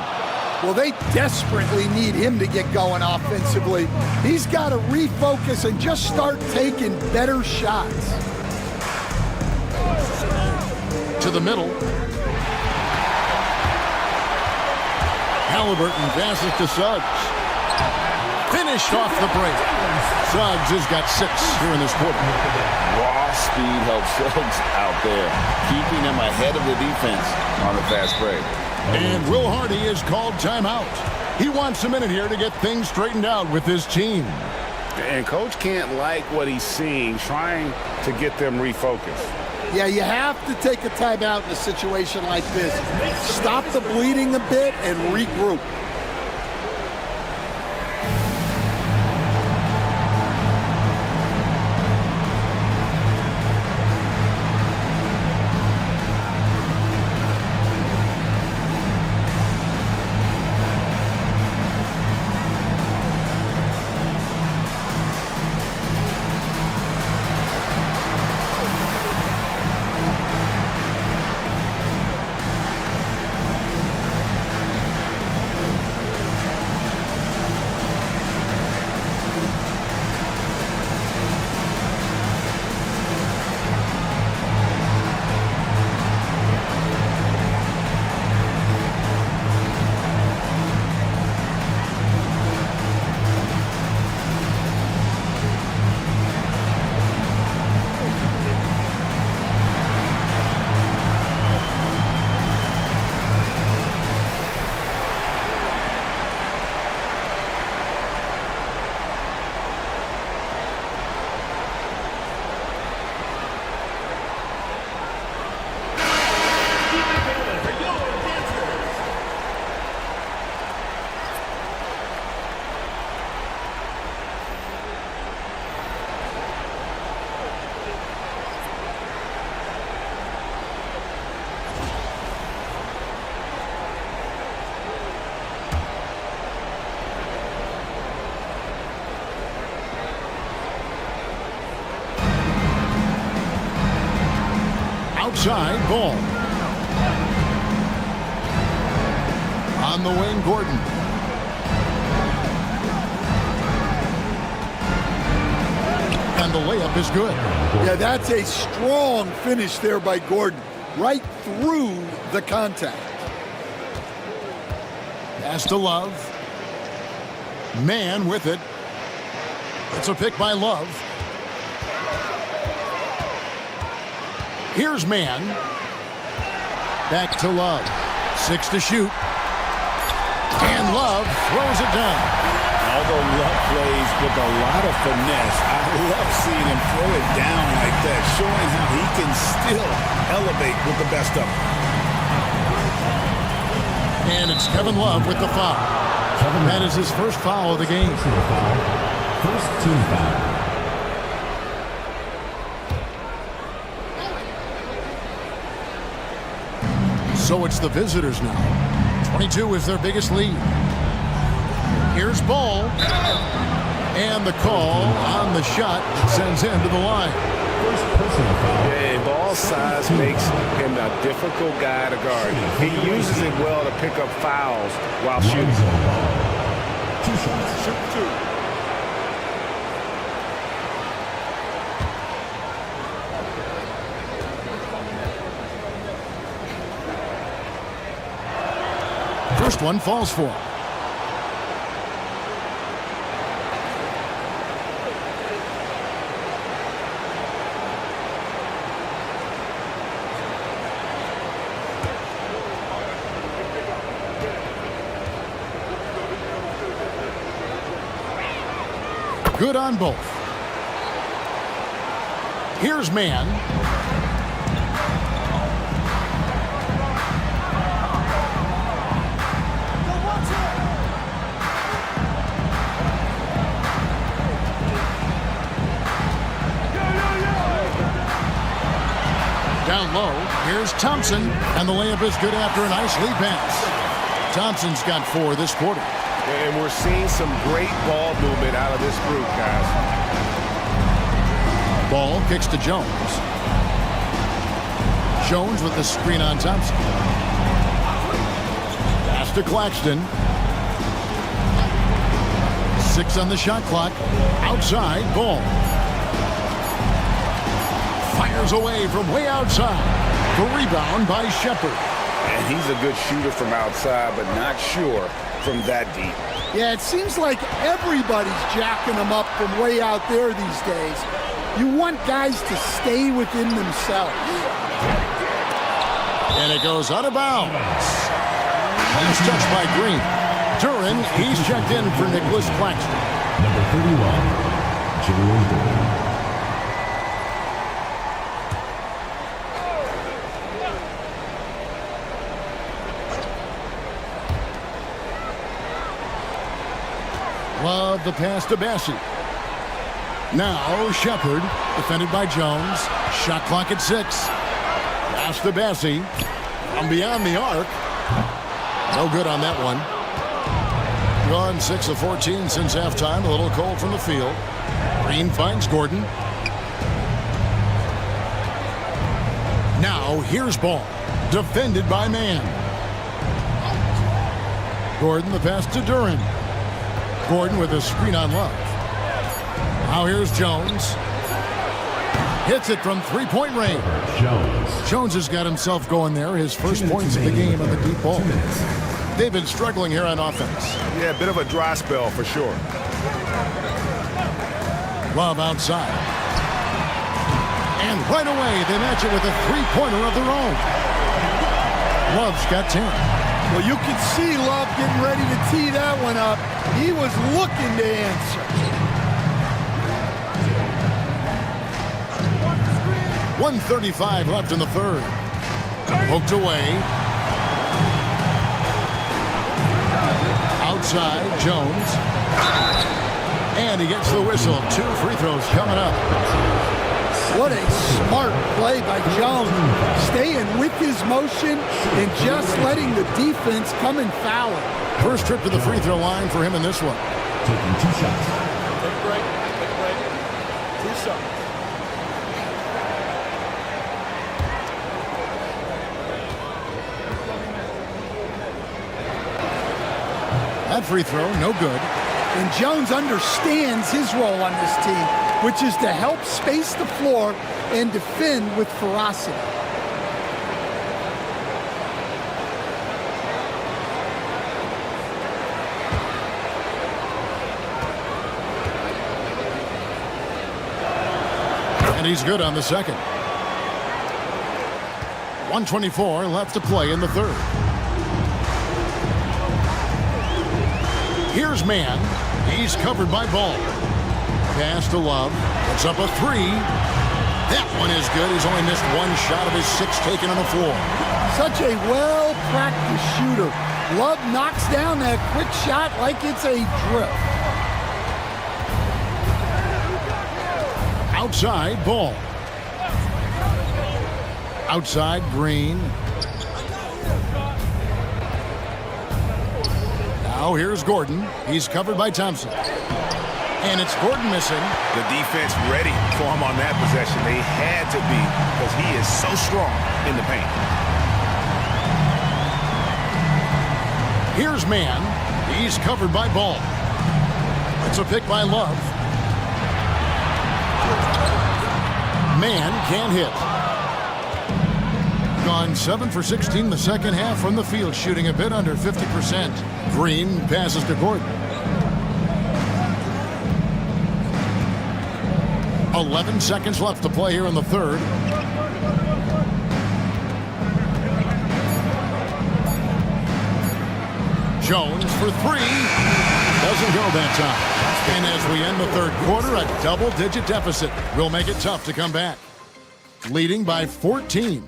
E: Well, they desperately need him to get going offensively. He's got to refocus and just start taking better shots.
B: To the middle. Halliburton passes to Suggs. Finished off the break. Suggs has got 6 here in this quarter.
G: Raw speed helps Suggs out there, keeping him ahead of the defense on the fast break.
B: And Will Hardy is called timeout. He wants a minute here to get things straightened out with his team.
C: And Coach can't like what he's seeing, trying to get them refocused.
E: Yeah, you have to take a timeout in a situation like this. Stop the bleeding a bit and regroup.
B: Outside ball. On the wing, Gordon. And the layup is good.
E: Yeah, that's a strong finish there by Gordon. Right through the contact.
B: Pass to Love. Man with it. It's a pick by Love. Here's Man. Back to Love. 6 to shoot. And Love throws it down.
C: Although Love plays with a lot of finesse, I love seeing him throw it down like that, showing how he can still elevate with the best of them.
B: And it's Kevin Love with the foul. That is his first foul of the game.
H: First team foul.
B: So it's the visitors now. 22 is their biggest lead. Here's Ball. And the call on the shot sends him to the line.
C: Yeah, Ball's size makes him a difficult guy to guard. He uses it well to pick up fouls while shooting.
H: 2 shots.
C: Shoot 2.
B: First one falls for him. Good on both. Here's man. Down low, here's Thompson, and the layup is good after a nice lead pass. Thompson's got 4 this quarter.
C: And we're seeing some great ball movement out of this group, guys.
B: Ball kicks to Jones. Jones with the screen on Thompson. Pass to Claxton. 6 on the shot clock. Outside, Ball. Fires away from way outside. The rebound by Shepard.
C: And he's a good shooter from outside, but not sure from that deep.
E: Yeah, it seems like everybody's jacking them up from way out there these days. You want guys to stay within themselves.
B: And it goes out of bounds. Nice touch by Green. Duran, he's checked in for Nicholas Claxton.
H: Number 31, Julian.
B: Love the pass to Bassie. Now Shepard, defended by Jones. Shot clock at 6. Pass to Bassie. From beyond the arc. No good on that one. Gone 6 of 14 since halftime. A little cold from the field. Green finds Gordon. Now here's Ball. Defended by Man. Gordon the pass to Duran. Gordon with a screen on Love. Now here's Jones. Hits it from three-point range. Jones has got himself going there. His first points of the game on the deep ball. They've been struggling here on offense.
C: Yeah, a bit of a dry spell for sure.
B: Love outside. And right away, they match it with a three-pointer of their own. Love's got 10.
E: Well, you can see Love getting ready to tee that one up. He was looking to answer.
B: 1:35 left in the third. Poked away. Outside, Jones. And he gets the whistle. 2 free throws coming up.
E: What a smart play by Jones. Staying with his motion and just letting the defense come and foul him.
B: First trip to the free throw line for him in this one.
H: Taking 2 shots.
E: Take a break. Take a break. Do something.
B: That free throw, no good.
E: And Jones understands his role on this team, which is to help space the floor and defend with ferocity.
B: And he's good on the second. 1:24 left to play in the third. Here's Man. He's covered by Ball. Pass to Love. Puts up a 3. That one is good. He's only missed 1 shot of his 6 taken on the floor.
E: Such a well-practiced shooter. Love knocks down that quick shot like it's a drill.
B: Outside, Ball. Outside, Green. Now here's Gordon. He's covered by Thompson. And it's Gordon missing.
C: The defense ready for him on that possession. They had to be because he is so strong in the paint.
B: Here's Man. He's covered by Ball. It's a pick by Love. Man can't hit. Gone 7 for 16 the second half from the field, shooting a bit under 50%. Green passes to Gordon. 11 seconds left to play here in the third. Jones for 3. Doesn't go that time. And as we end the third quarter, a double-digit deficit will make it tough to come back. Leading by 14.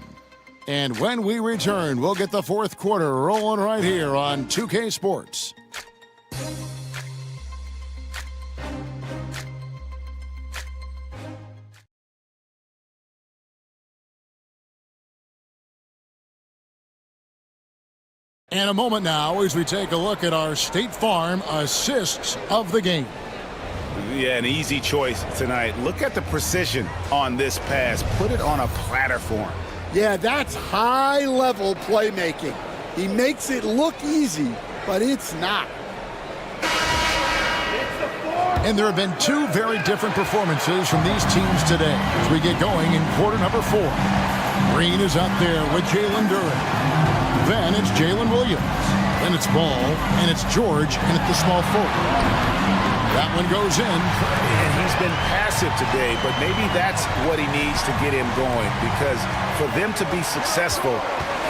B: And when we return, we'll get the fourth quarter rolling right here on 2K Sports. And a moment now as we take a look at our State Farm assists of the game.
C: Yeah, an easy choice tonight. Look at the precision on this pass. Put it on a platter for him.
E: Yeah, that's high-level playmaking. He makes it look easy, but it's not.
B: And there have been two very different performances from these teams today as we get going in quarter number 4. Green is out there with Jalen Duren. Then it's Jalen Williams. Then it's Ball, and it's George, and it's the small forward. That one goes in.
C: And he's been passive today, but maybe that's what he needs to get him going, because for them to be successful,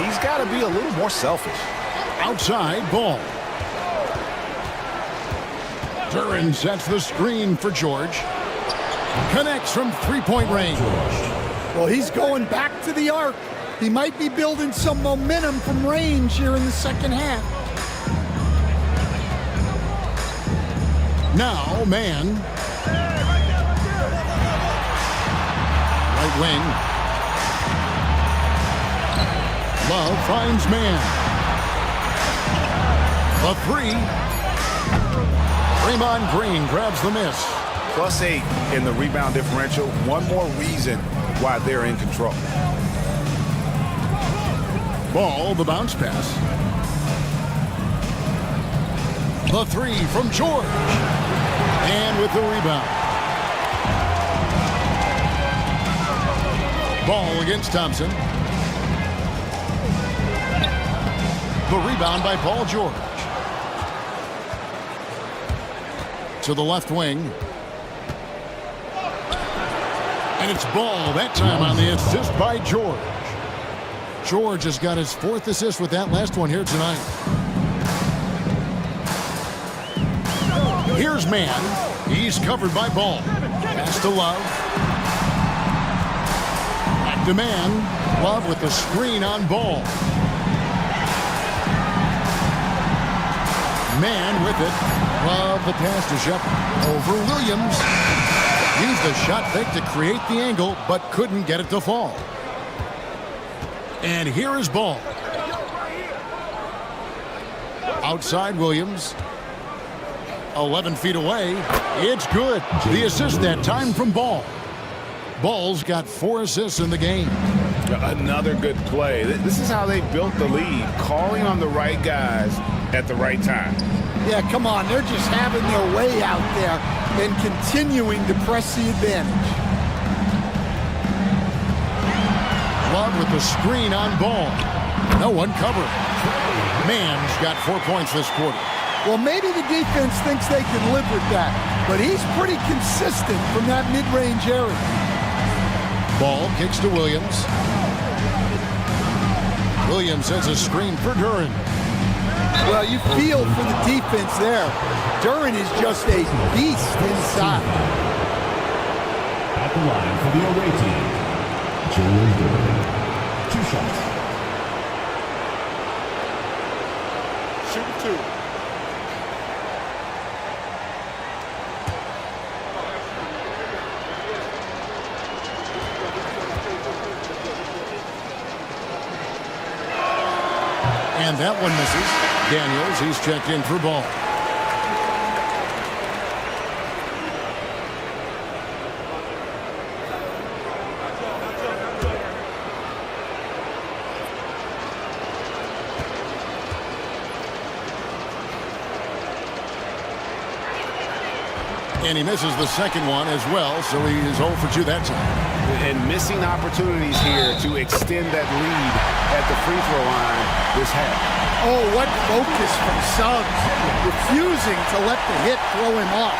C: he's got to be a little more selfish.
B: Outside, Ball. Duren sets the screen for George. Connects from three-point range.
E: Well, he's going back to the arc. He might be building some momentum from range here in the second half.
B: Now, man. Right wing. Love finds man. A three. Draymond Green grabs the miss.
C: +8 in the rebound differential. One more reason why they're in control.
B: Ball, the bounce pass. The three from George. And with the rebound. Ball against Thompson. The rebound by Paul George. To the left wing. And it's Ball that time on the assist by George. George has got his 4th assist with that last one here tonight. Here's man. He's covered by Ball. Pass to Love. Back to man. Love with the screen on Ball. Man with it. Love the pass to Shepard. Over Williams. Used the shot fake to create the angle, but couldn't get it to fall. And here is Ball. Outside Williams. 11 feet away. It's good. The assist that time from Ball. Ball's got 4 assists in the game.
C: Another good play. This is how they built the lead. Calling on the right guys at the right time.
E: Yeah, come on. They're just having their way out there and continuing to press the advantage.
B: Love with the screen on Ball. No one covered. Man's got 4 points this quarter.
E: Well, maybe the defense thinks they can live with that, but he's pretty consistent from that mid-range area.
B: Ball kicks to Williams. Williams has a screen for Duren.
E: Well, you feel for the defense there. Duren is just a beast inside.
H: At the line for the away team, Jalen Duren. 2 shots.
I: Shoot 2.
B: And that one misses. Daniels, he's checked in for Ball. And he misses the second one as well, so he is 0 for 2 that time.
C: And missing opportunities here to extend that lead at the free throw line this half.
E: Oh, what focus from Suggs. Refusing to let the hit throw him off.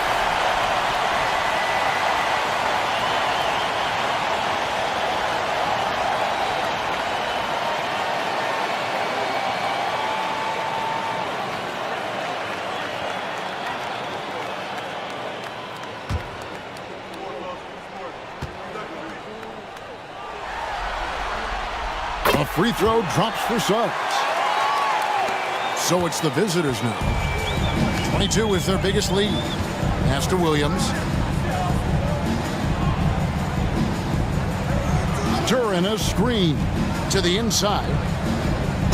B: free throw drops for Suggs. So it's the visitors now. 22 is their biggest lead. Pass to Williams. Duren a screen to the inside.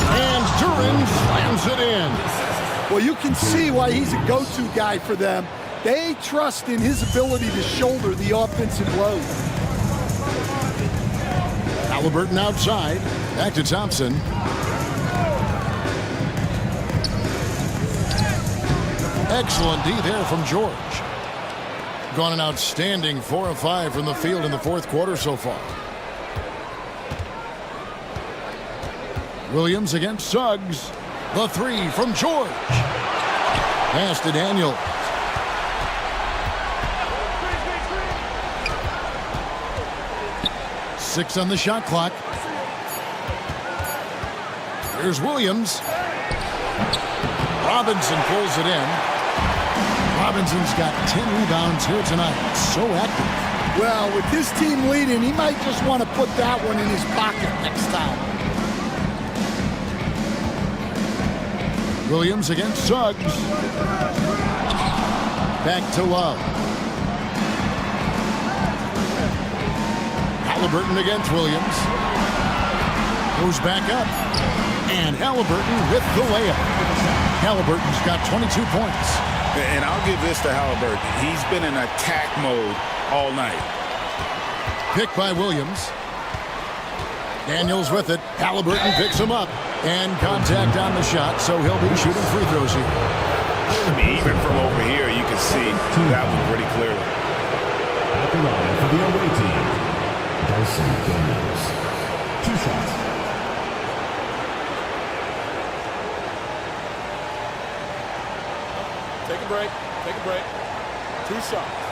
B: And Duren slams it in.
E: Well, you can see why he's a go-to guy for them. They trust in his ability to shoulder the offensive load.
B: Halliburton outside. Back to Thompson. Excellent D there from George. Gone an outstanding 4 of 5 from the field in the fourth quarter so far. Williams against Suggs. The three from George. Pass to Daniels. Six on the shot clock. Here's Williams. Robinson pulls it in. Robinson's got 10 rebounds here tonight. So active.
E: Well, with his team leading, he might just want to put that one in his pocket next time.
B: Williams against Suggs. Back to Love. Halliburton against Williams. Goes back up. And Halliburton with the layup. Halliburton's got 22 points.
C: And I'll give this to Halliburton. He's been in attack mode all night.
B: Picked by Williams. Daniels with it. Halliburton picks him up. And contact on the shot, so he'll be shooting free throws here.
C: I mean, even from over here, you can see that one pretty clearly.
H: At the line for the away team, Dyson Daniels. 2 shots.
K: Take a break. Take a break. 2 shots.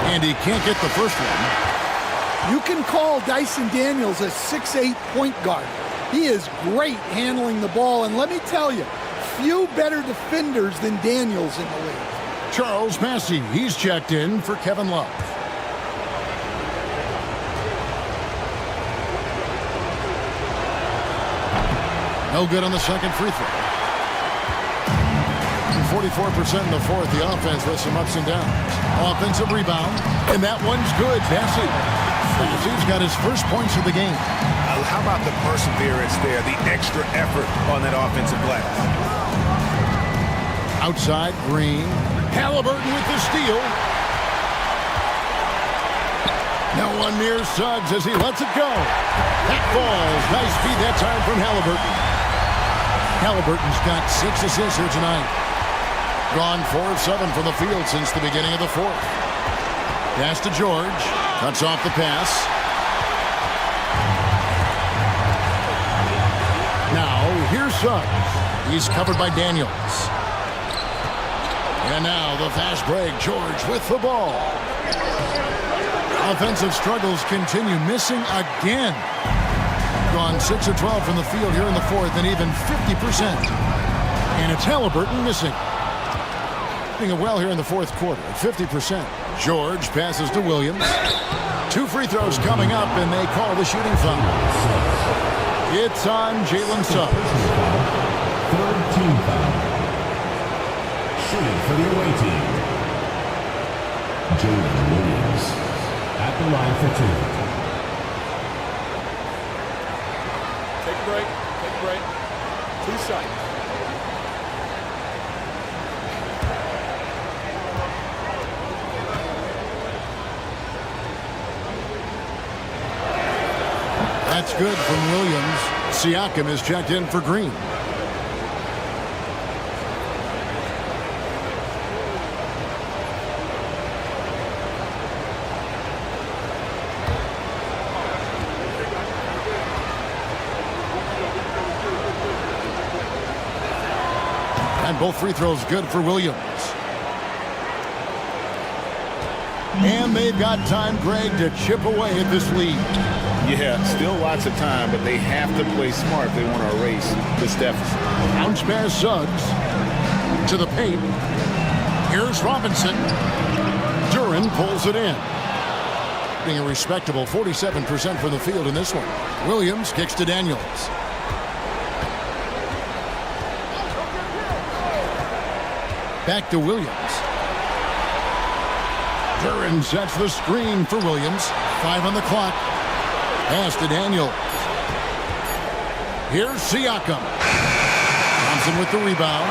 B: And he can't get the first one.
E: You can call Dyson Daniels a 6'8" point guard. He is great handling the ball, and let me tell you, few better defenders than Daniels in the league.
B: Charles Massey, he's checked in for Kevin Love. No good on the second free throw. 44% in the fourth. The offense with some ups and downs. Offensive rebound, and that one's good. Massey's got his first points of the game.
C: How about the perseverance there, the extra effort on that offensive glass?
B: Outside, Green. Halliburton with the steal. No one near Suggs as he lets it go. That falls. Nice feed that time from Halliburton. Halliburton's got 6 assists here tonight. Gone 4 of 7 from the field since the beginning of the fourth. Pass to George. Cuts off the pass. Now, here's Suggs. He's covered by Daniels. And now the fast break. George with the ball. Offensive struggles continue. Missing again. Gone 6 of 12 from the field here in the fourth, and even 50%. And it's Halliburton missing. Well here in the fourth quarter at 50%. George passes to Williams. 2 free throws coming up, and they call the shooting foul. It's on Jalen Suggs.
H: 3rd team foul. Shooting for the away team, Jalen Williams at the line for 2.
K: Take a break. Take a break. 2 shots.
B: That's good from Williams. Siakam is checked in for Green. And both free throws good for Williams. And they've got time, Greg, to chip away at this lead.
C: Yeah, still lots of time, but they have to play smart if they want to erase this deficit.
B: Bounce pass Suggs to the paint. Here's Robinson. Duran pulls it in. Being a respectable 47% from the field in this one. Williams kicks to Daniels. Back to Williams. Duran sets the screen for Williams. 5 on the clock. Pass to Daniels. Here's Siakam. Thompson with the rebound.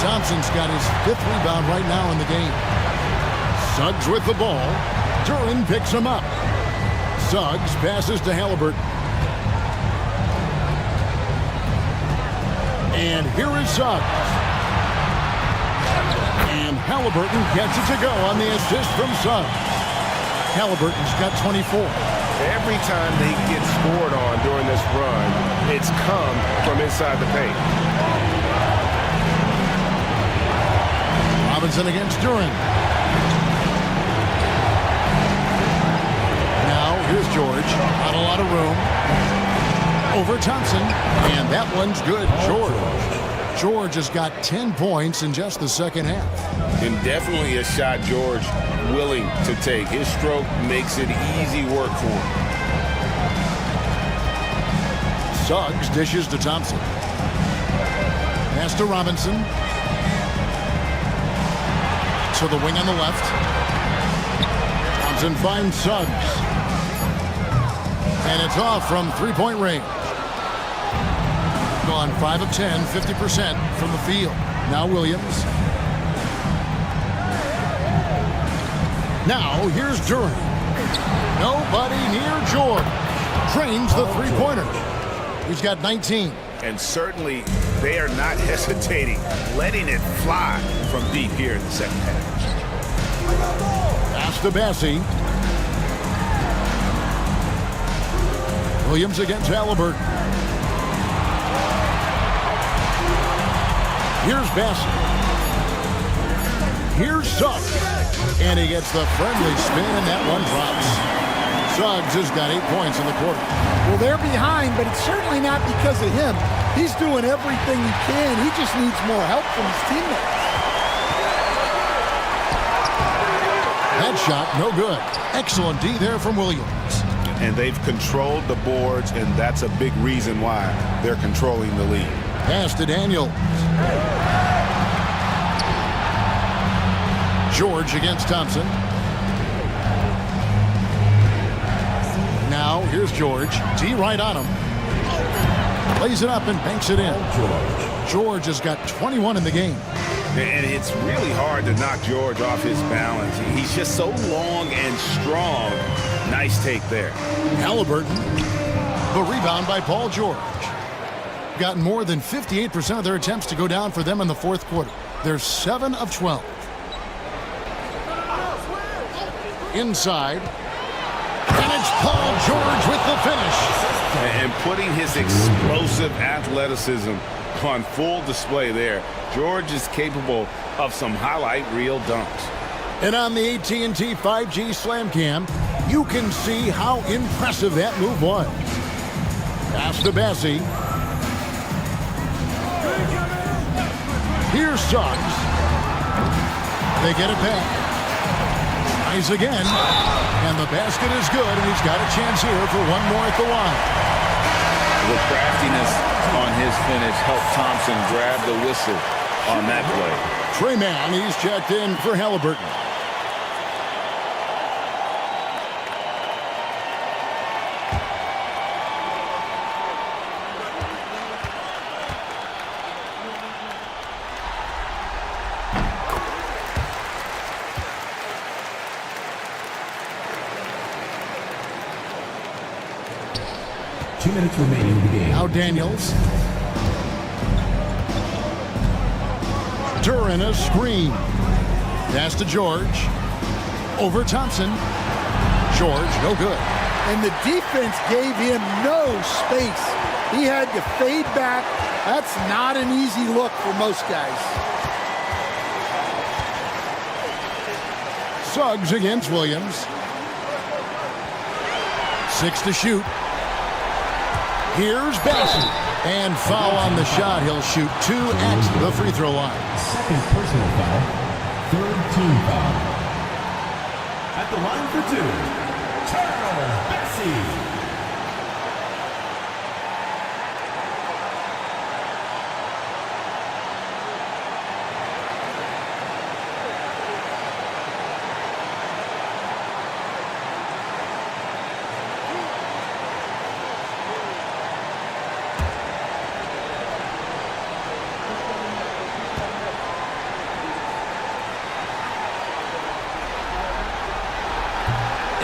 B: Thompson's got his 5th rebound right now in the game. Suggs with the ball. Duran picks him up. Suggs passes to Halliburton. And here is Suggs. And Halliburton gets it to go on the assist from Suggs. Halliburton's got 24.
C: Every time they get scored on during this run, it's come from inside the paint.
B: Robinson against Duran. Now here's George. Not a lot of room. Over Thompson. And that one's good. George has got 10 points in just the second half.
C: And definitely a shot George willing to take. His stroke makes it easy work for him.
B: Suggs dishes to Thompson. Pass to Robinson. To the wing on the left. Thompson finds Suggs. And it's off from three-point range. Gone 5 of 10, 50% from the field. Now Williams. Now here's Duran. Nobody near George. Drains the three-pointer. He's got 19.
C: And certainly they are not hesitating, letting it fly from deep here in the second half.
B: Pass to Bassie. Williams against Halliburton. Here's Bassie. Here's Suggs. And he gets the friendly spin, and that one drops. Suggs has got 8 points in the quarter.
E: Well, they're behind, but it's certainly not because of him. He's doing everything he can. He just needs more help from his teammates.
B: That shot, no good. Excellent D there from Williams.
C: And they've controlled the boards, and that's a big reason why they're controlling the lead.
B: Pass to Daniels. George against Thompson. Now here's George. D right on him. Plays it up and banks it in. George has got 21 in the game.
C: And it's really hard to knock George off his balance. He's just so long and strong. Nice take there.
B: Halliburton. The rebound by Paul George. Gotten more than 58% of their attempts to go down for them in the fourth quarter. They're 7 of 12. Inside. And it's Paul George with the finish.
C: And putting his explosive athleticism on full display there. George is capable of some highlight reel dunks.
B: And on the AT&T 5G Slam Cam, you can see how impressive that move was. Pass to Bassie. Here's Suggs. They get it back. Tries again. And the basket is good, and he's got a chance here for one more at the line.
G: The craftiness on his finish helped Thompson grab the whistle on that play.
B: Trey Mann, he's checked in for Halliburton.
H: Minutes remaining in the game.
B: Now Daniels. Duran a screen. Pass to George. Over Thompson. George, no good.
E: And the defense gave him no space. He had to fade back. That's not an easy look for most guys.
B: Suggs against Williams. 6 to shoot. Here's Bassie. And foul on the shot. He'll shoot 2 at the free throw line.
H: Second personal foul. team foul. At the line for two, Charles Bessie.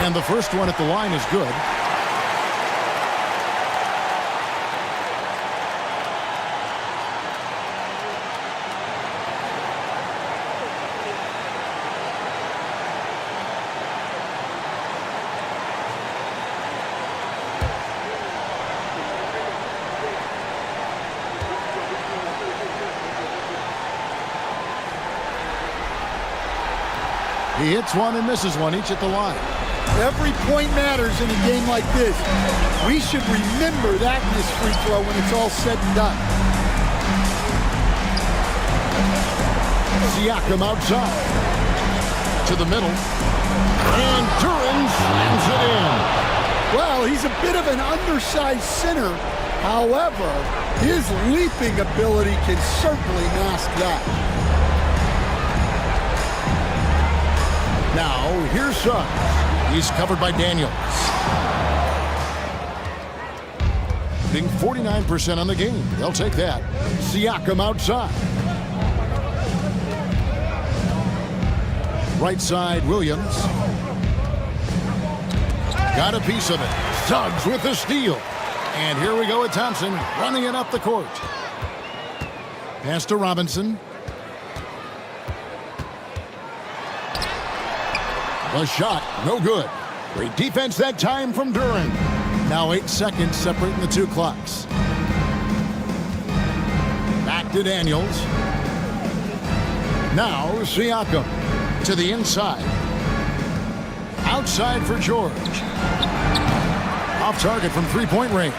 B: And the first one at the line is good. He hits one and misses one, each at the line.
E: Every point matters in a game like this. We should remember that in this free throw when it's all said and done.
B: Siakam outside. To the middle. And Duran slams it in.
E: Well, he's a bit of an undersized center. However, his leaping ability can certainly mask that.
B: Now, here's Suggs. He's covered by Daniels. Being 49% on the game. They'll take that. Siakam outside. Right side, Williams. Got a piece of it. Suggs with the steal. And here we go with Thompson running it up the court. Pass to Robinson. The shot, no good. Great defense that time from Duran. Now 8 seconds separating the two clocks. Back to Daniels. Now Siakam to the inside. Outside for George. Off target from three-point range.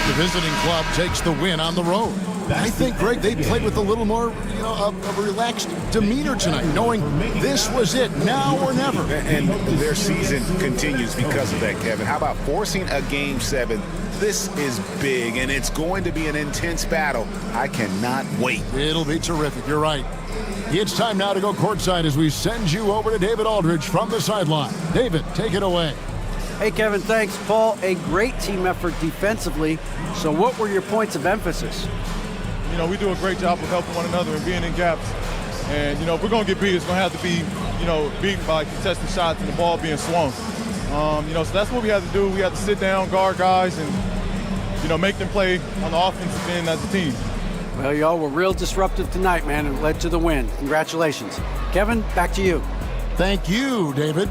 B: The visiting club takes the win on the road. I think, Greg, they played with a little more, a relaxed demeanor tonight, knowing this was it, now or never.
C: And their season continues because of that, Kevin. How about forcing a Game 7? This is big, and it's going to be an intense battle. I cannot wait.
B: It'll be terrific. You're right. It's time now to go courtside as we send you over to David Aldridge from the sideline. David, take it away.
F: Hey, Kevin, thanks. Paul, a great team effort defensively. So what were your points of emphasis?
L: We do a great job of helping one another and being in gaps. And, if we're going to get beat, it's going to have to be, beaten by contested shots and the ball being swung. So that's what we have to do. We have to sit down, guard guys, and, make them play on the offensive end as a team.
F: Well, y'all were real disruptive tonight, man, and led to the win. Congratulations. Kevin, back to you.
B: Thank you, David.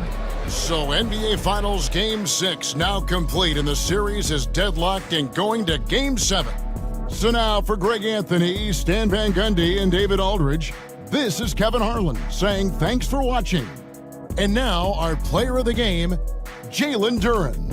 B: So NBA Finals Game 6 now complete, and the series is deadlocked and going to Game 7. So now for Greg Anthony, Stan Van Gundy, and David Aldridge, this is Kevin Harlan saying thanks for watching. And now our player of the game, Jalen Duran.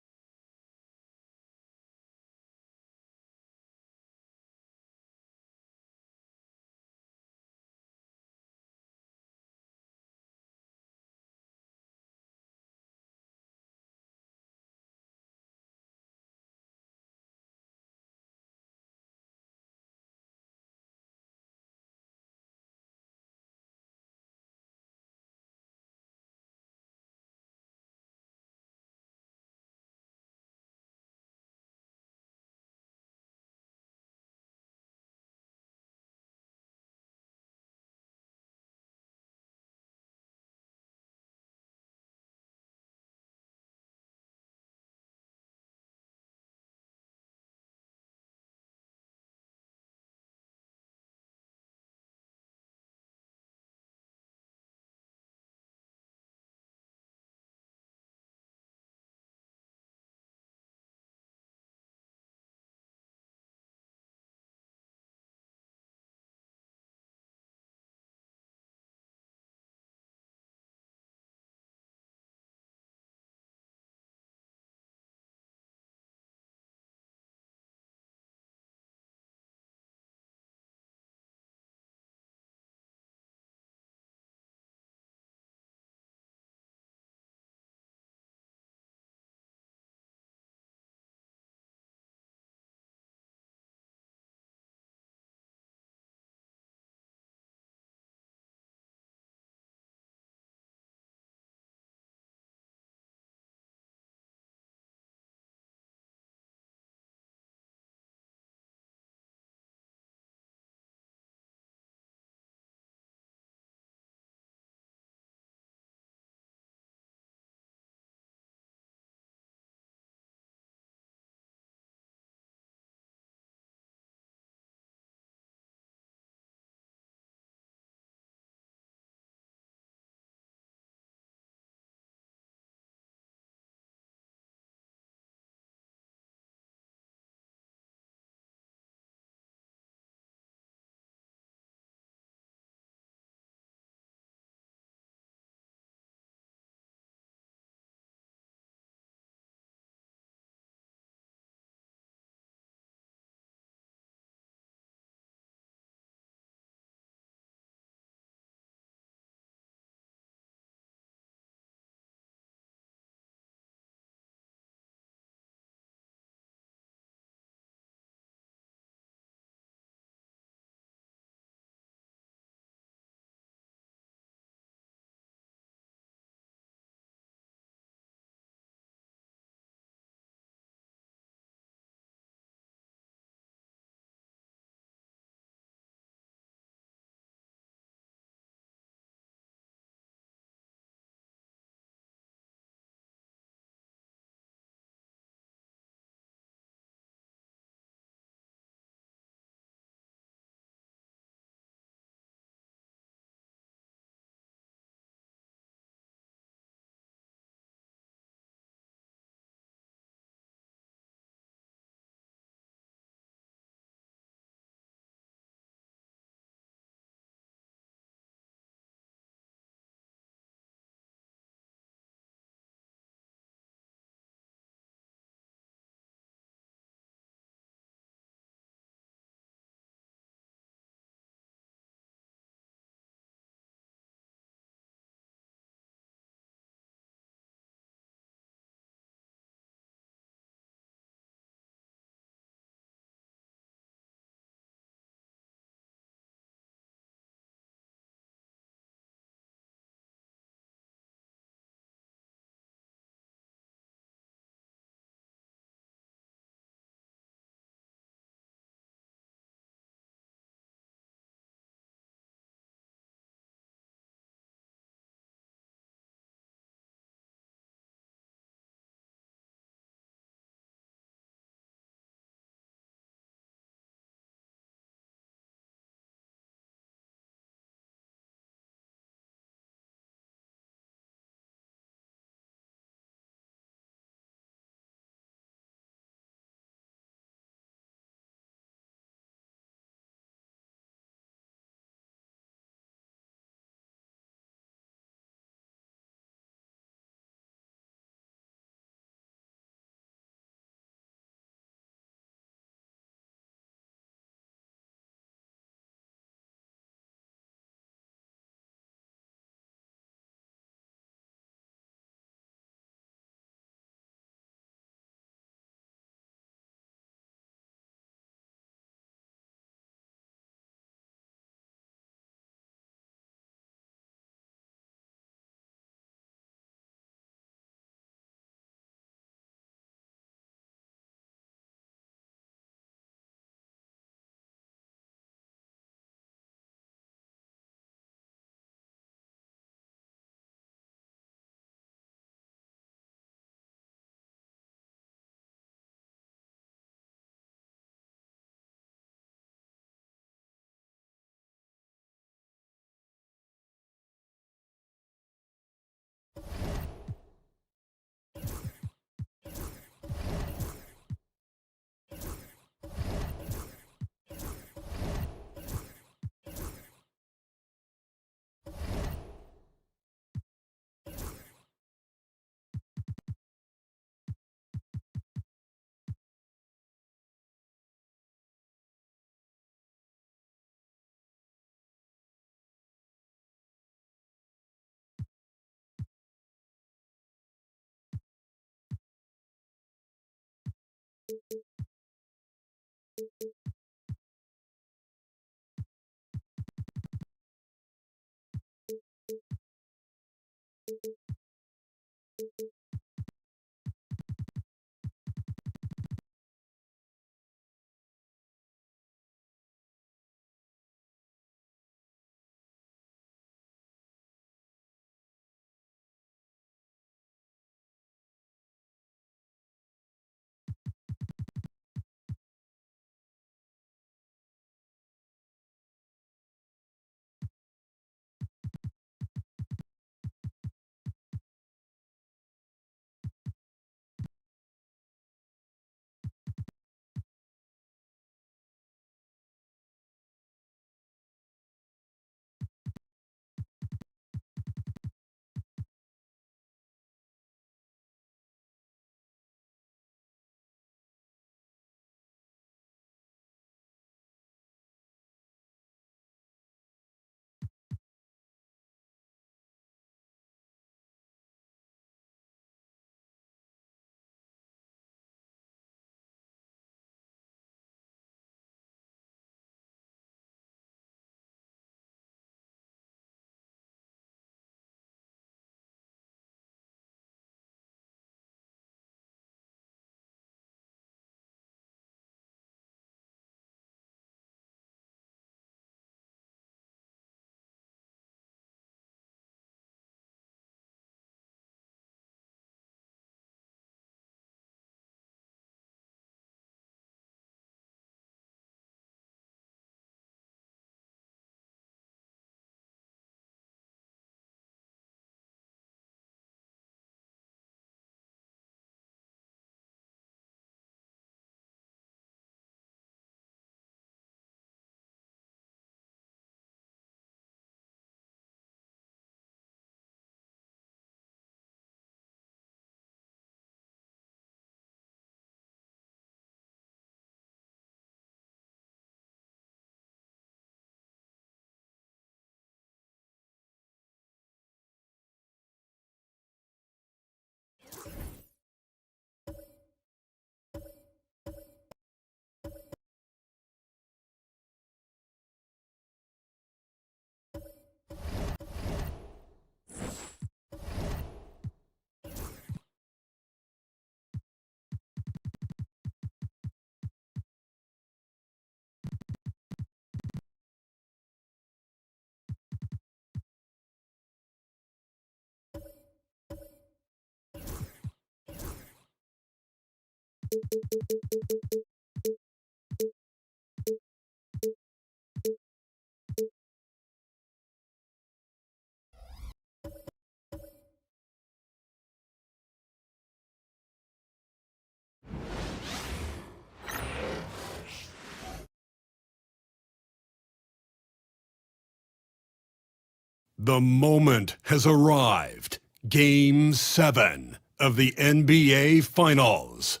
A: The moment has arrived. Game 7 of the NBA Finals.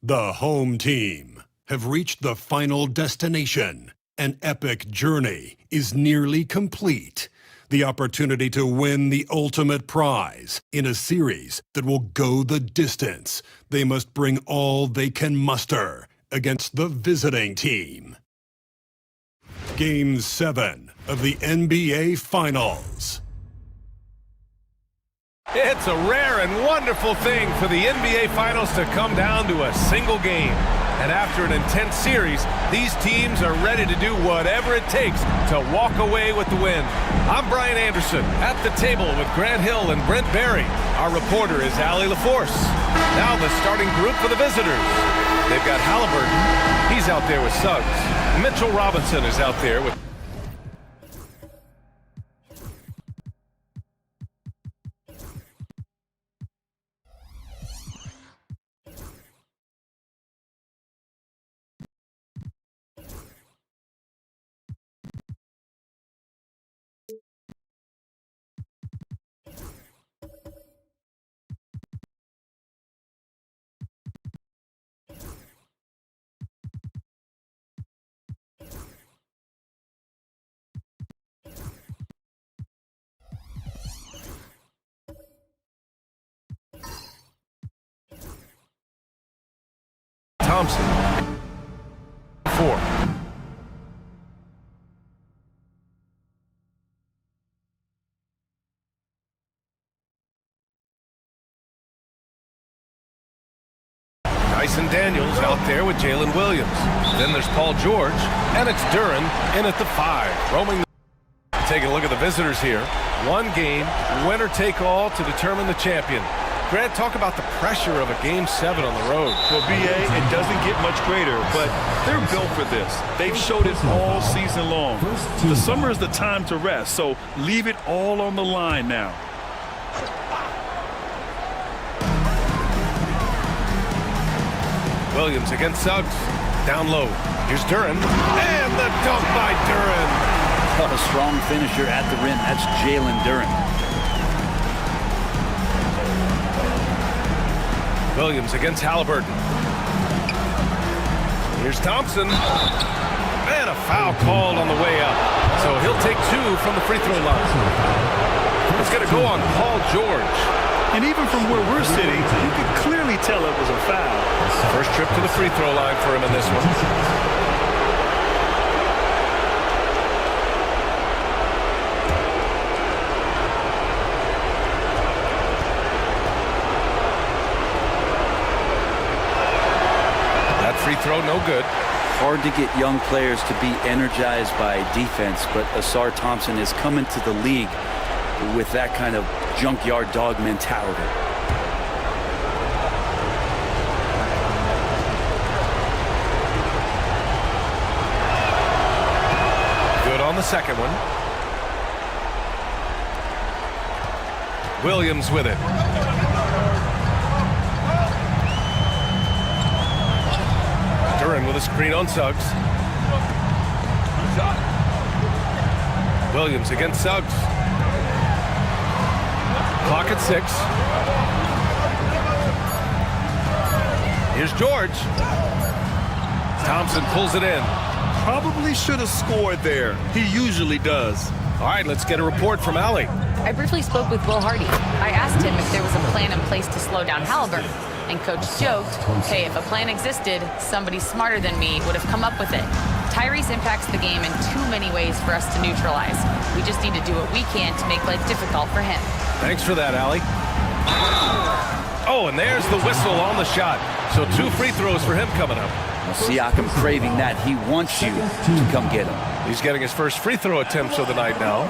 A: The home team have reached the final destination. An epic journey is nearly complete. The opportunity to win the ultimate prize in a series that will go the distance. They must bring all they can muster against the visiting team. Game 7 of the NBA Finals.
M: It's a rare and wonderful thing for the NBA Finals to come down to a single game. And after an intense series, these teams are ready to do whatever it takes to walk away with the win. I'm Brian Anderson, at the table with Grant Hill and Brent Barry. Our reporter is Allie LaForce. Now the starting group for the visitors. They've got Halliburton. He's out there with Suggs. Mitchell Robinson is out there with 4. Dyson Daniels out there with Jalen Williams. Then there's Paul George, and it's Duren in at the 5. Roaming. Taking a look at the visitors here. One game, winner take all to determine the champion. Grant, talk about the pressure of a Game 7 on the road.
N: Well, BA, it doesn't get much greater, but they're built for this. They've showed it all season long. The summer is the time to rest, so leave it all on the line now.
M: Williams against Suggs. Down low. Here's Duren. And the dunk by Duren.
O: A strong finisher at the rim. That's Jalen Duren.
M: Williams against Halliburton. Here's Thompson. And a foul called on the way up. So he'll take 2 from the free throw line. It's going to go on Paul George.
N: And even from where we're sitting, you can clearly tell it was a foul.
M: First trip to the free throw line for him in this one. That free throw, no good.
O: Hard to get young players to be energized by defense, but Asar Thompson has come into the league with that kind of junkyard dog mentality.
M: Good on the second one. Williams with it. Duren with a screen on Suggs. Williams against Suggs. Clock at 6. Here's George. Thompson pulls it in.
N: Probably should have scored there. He usually does.
M: All right, let's get a report from Allie.
P: I briefly spoke with Will Hardy. I asked him if there was a plan in place to slow down Halliburton. And Coach joked, hey, if a plan existed, somebody smarter than me would have come up with it. Tyrese impacts the game in too many ways for us to neutralize. We just need to do what we can to make life difficult for him.
M: Thanks for that, Allie. Oh, and there's the whistle on the shot. So 2 free throws for him coming up.
O: Well, Siakam craving that. He wants you to come get him.
M: He's getting his first free throw attempts of the night now.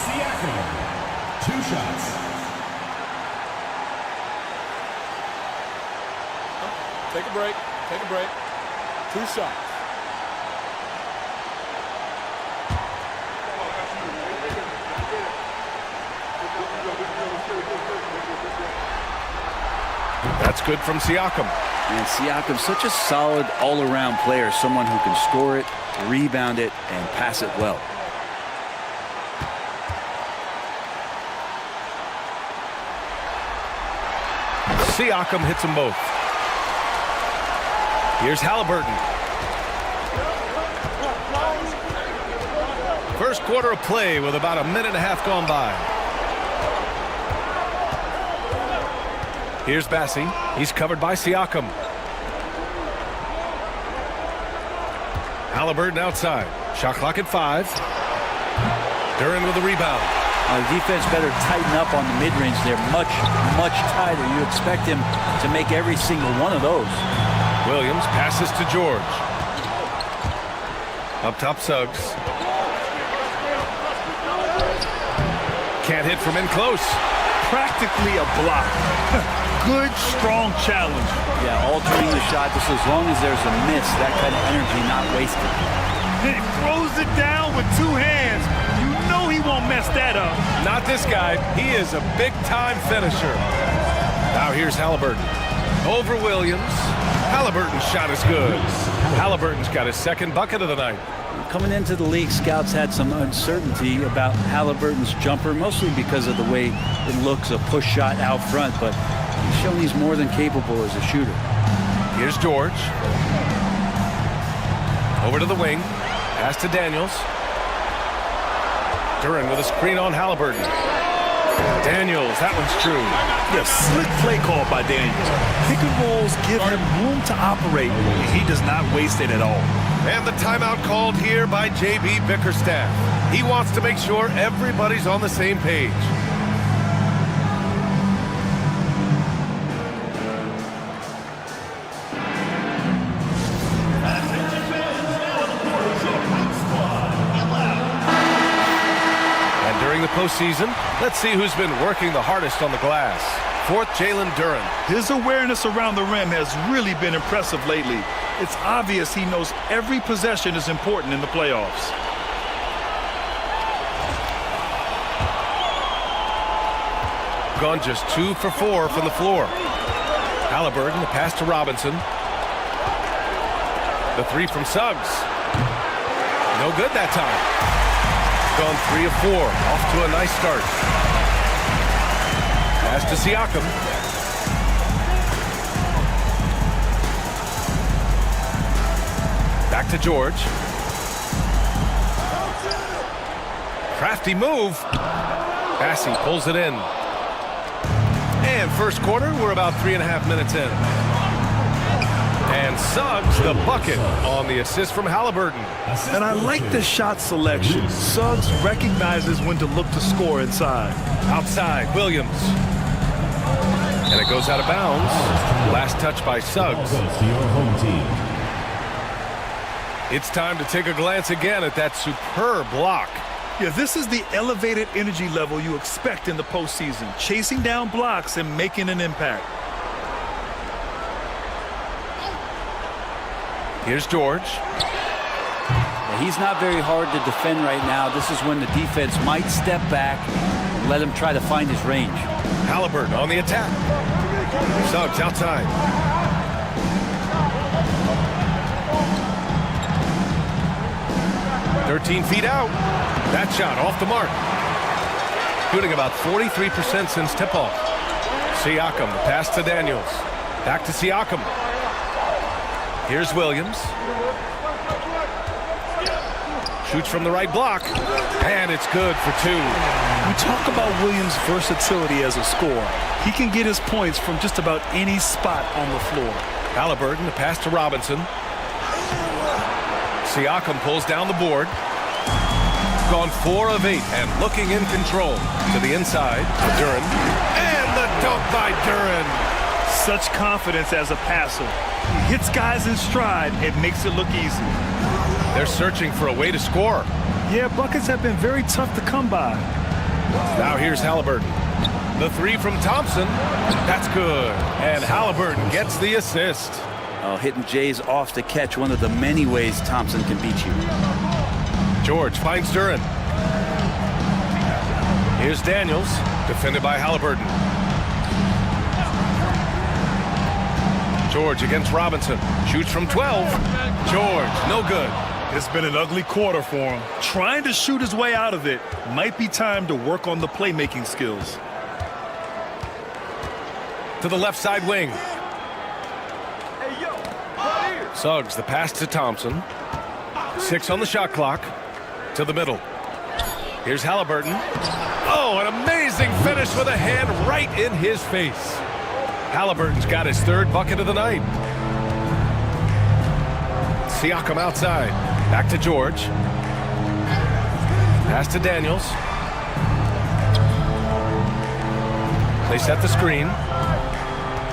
H: Siakam, 2 shots.
L: Take a break. Take a break. 2 shots.
M: That's good from Siakam.
O: And Siakam's such a solid all-around player, someone who can score it, rebound it, and pass it well.
M: Siakam hits them both. Here's Halliburton. First quarter of play with about a minute and a half gone by. Here's Bassi. He's covered by Siakam. Halliburton outside. Shot clock at 5. Duren with the rebound.
O: The defense better tighten up on the mid-range. They're much, much tighter. You expect him to make every single one of those.
M: Williams passes to George. Up top, Suggs. Can't hit from in close.
N: Practically a block. Good, strong challenge.
O: Yeah, altering the shot just as long as there's a miss, that kind of energy not wasted.
N: He throws it down with 2 hands. You know he won't mess that up.
M: Not this guy. He is a big-time finisher. Now here's Halliburton. Over Williams. Halliburton's shot is good. Halliburton's got his second bucket of the night.
O: Coming into the league, scouts had some uncertainty about Halliburton's jumper, mostly because of the way it looks, a push shot out front, but he's shown he's more than capable as a shooter.
M: Here's George. Over to the wing. Pass to Daniels. Duren with a screen on Halliburton. Daniels, that one's true.
N: Yeah, slick play call by Daniels. Pick and rolls give him room to operate, and he does not waste it at all.
M: And the timeout called here by J.B. Bickerstaff. He wants to make sure everybody's on the same page. The postseason, let's see who's been working the hardest on the glass. Fourth, Jalen Duren.
N: His awareness around the rim has really been impressive lately. It's obvious he knows every possession is important in the playoffs.
M: Gone just 2 for 4 from the floor. Halliburton, the pass to Robinson. The 3 from Suggs. No good that time. Gone 3 of 4. Off to a nice start. Pass to Siakam. Back to George. Crafty move. Bassey pulls it in. And first quarter, we're about 3.5 minutes in. And Suggs the bucket on the assist from Halliburton.
N: And I like the shot selection. Suggs recognizes when to look to score inside.
M: Outside, Williams. And it goes out of bounds. Last touch by Suggs. It's time to take a glance again at that superb block.
N: Yeah, this is the elevated energy level you expect in the postseason. Chasing down blocks and making an impact.
M: Here's George.
O: He's not very hard to defend right now. This is when the defense might step back and let him try to find his range.
M: Halliburton on the attack. Suggs outside. "13 feet out." That shot off the mark. Shooting about 43% since tip-off. Siakam, the pass to Daniels. Back to Siakam. Here's Williams. Shoots from the right block. And it's good for 2.
N: We talk about Williams' versatility as a scorer. He can get his points from just about any spot on the floor.
M: Halliburton, the pass to Robinson. Siakam pulls down the board. Gone 4 of 8 and looking in control. To the inside for Duren. And the dunk by Duren.
N: Such confidence as a passer. He hits guys in stride and makes it look easy.
M: They're searching for a way to score.
N: Yeah, buckets have been very tough to come by.
M: Now here's Halliburton. The 3 from Thompson. That's good. And Halliburton gets the assist.
O: Oh, hitting Jay's off the catch, one of the many ways Thompson can beat you.
M: George finds Duren. Here's Daniels, defended by Halliburton. George against Robinson. Shoots from 12. George, no good.
N: It's been an ugly quarter for him. Trying to shoot his way out of it. Might be time to work on the playmaking skills.
M: To the left side wing. Suggs, the pass to Thompson. 6 on the shot clock. To the middle. Here's Halliburton. Oh, an amazing finish with a hand right in his face. Halliburton's got his 3rd bucket of the night. Siakam outside. Back to George. Pass to Daniels. They set the screen.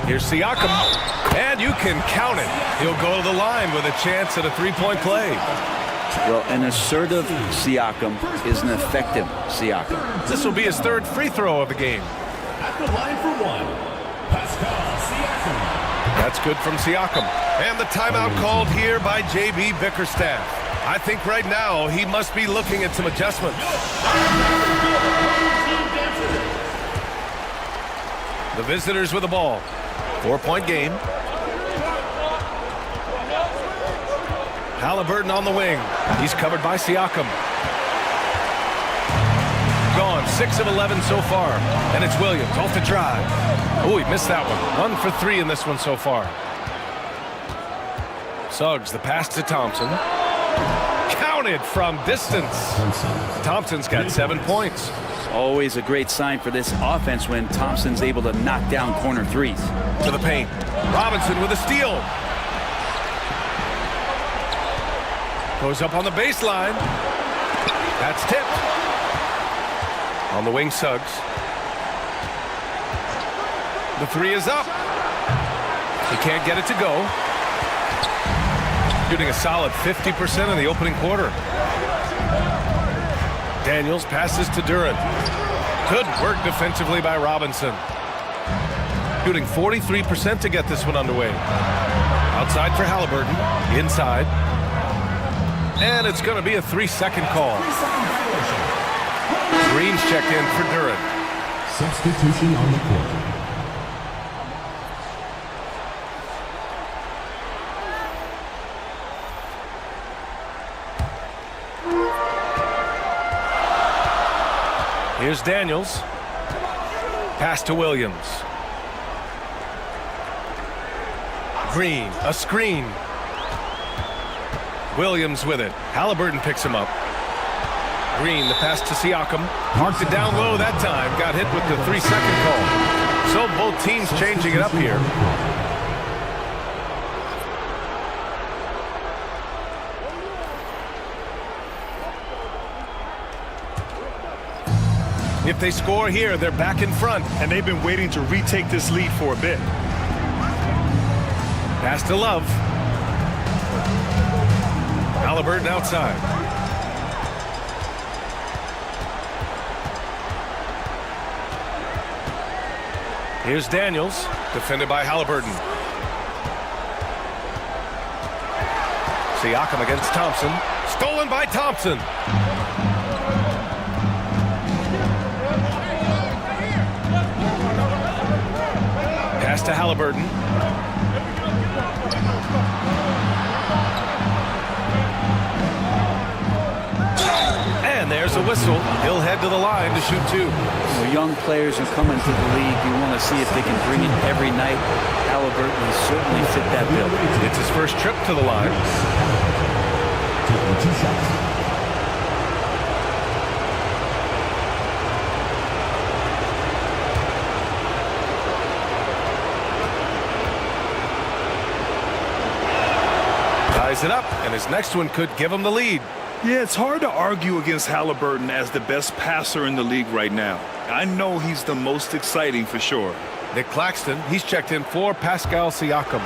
M: Here's Siakam. And you can count it. He'll go to the line with a chance at a 3-point play.
O: Well, an assertive Siakam is an effective Siakam.
M: This will be his 3rd free throw of the game.
H: At the line for 1.
M: That's good from Siakam. And the timeout called here by J.B. Bickerstaff. I think right now he must be looking at some adjustments. The visitors with the ball. 4-point game. Halliburton on the wing. He's covered by Siakam. Gone 6 of 11 so far. And it's Williams off the drive. Oh, he missed that one. 1 for 3 in this one so far. Suggs, the pass to Thompson. Counted from distance. Thompson's got 7 points.
O: Always a great sign for this offense when Thompson's able to knock down corner threes.
M: To the paint. Robinson with a steal. Goes up on the baseline. That's tipped. On the wing, Suggs. The three is up. He can't get it to go. Shooting a solid 50% in the opening quarter. Daniels passes to Duren. Good work defensively by Robinson. Shooting 43% to get this one underway. Outside for Halliburton. Inside. And it's going to be a 3-second call. Green's checked in for Duren.
H: Substitution on the court.
M: Here's Daniels. Pass to Williams. Green, a screen. Williams with it. Halliburton picks him up. Green, the pass to Siakam. Marked it down low that time. Got hit with the 3-second call. So both teams changing it up here. If they score here, they're back in front.
N: And they've been waiting to retake this lead for a bit.
M: Pass to Love. Halliburton outside. Here's Daniels, defended by Halliburton. Siakam against Thompson. Stolen by Thompson. Pass to Halliburton. And there's a whistle. He'll head to the line to shoot two.
O: Young players who come into the league, you want to see if they can bring it every night. Halliburton has certainly fit that bill.
M: It's his first trip to the line.
H: Taking 2 shots.
M: Ties it up, and his next one could give him the lead.
N: Yeah, it's hard to argue against Halliburton as the best passer in the league right now. I know he's the most exciting for sure.
M: Nick Claxton, he's checked in for Pascal Siakam.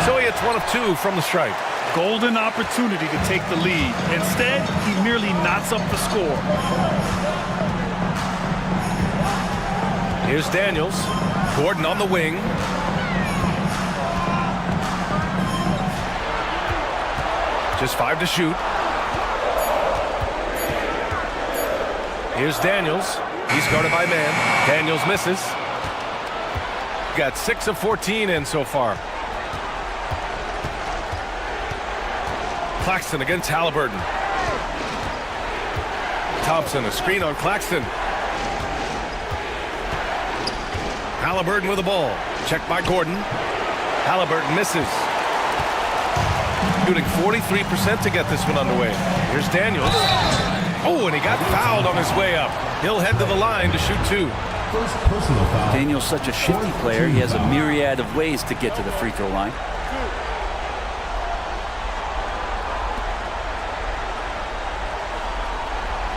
M: So he hits 1 of 2 from the stripe.
N: Golden opportunity to take the lead. Instead, he merely knots up the score.
M: Here's Daniels. Gordon on the wing. Just 5 to shoot. Here's Daniels. He's guarded by man. Daniels misses. Got 6 of 14 in so far. Claxton against Halliburton. Thompson, a screen on Claxton. Halliburton with the ball. Checked by Gordon. Halliburton misses. Shooting 43% to get this one underway. Here's Daniels. Oh, and he got fouled on his way up. He'll head to the line to shoot 2.
H: First personal foul.
O: Daniel's such a shifty player. He has a myriad of ways to get to the free throw line.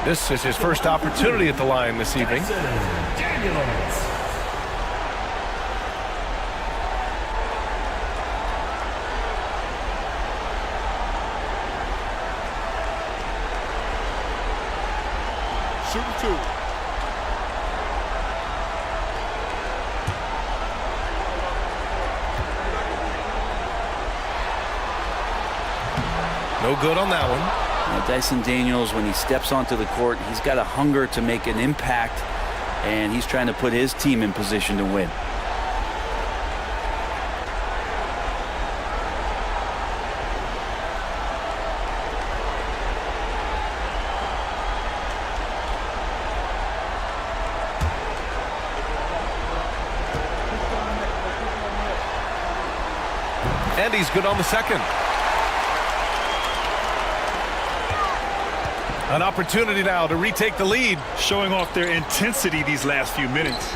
M: This is his first opportunity at the line this evening.
H: Daniels.
L: Shooting 2.
M: No good on that one.
O: Dyson Daniels, when he steps onto the court, he's got a hunger to make an impact, and he's trying to put his team in position to win.
M: And he's good on the second. An opportunity now to retake the lead.
Q: Showing off their intensity these last few minutes.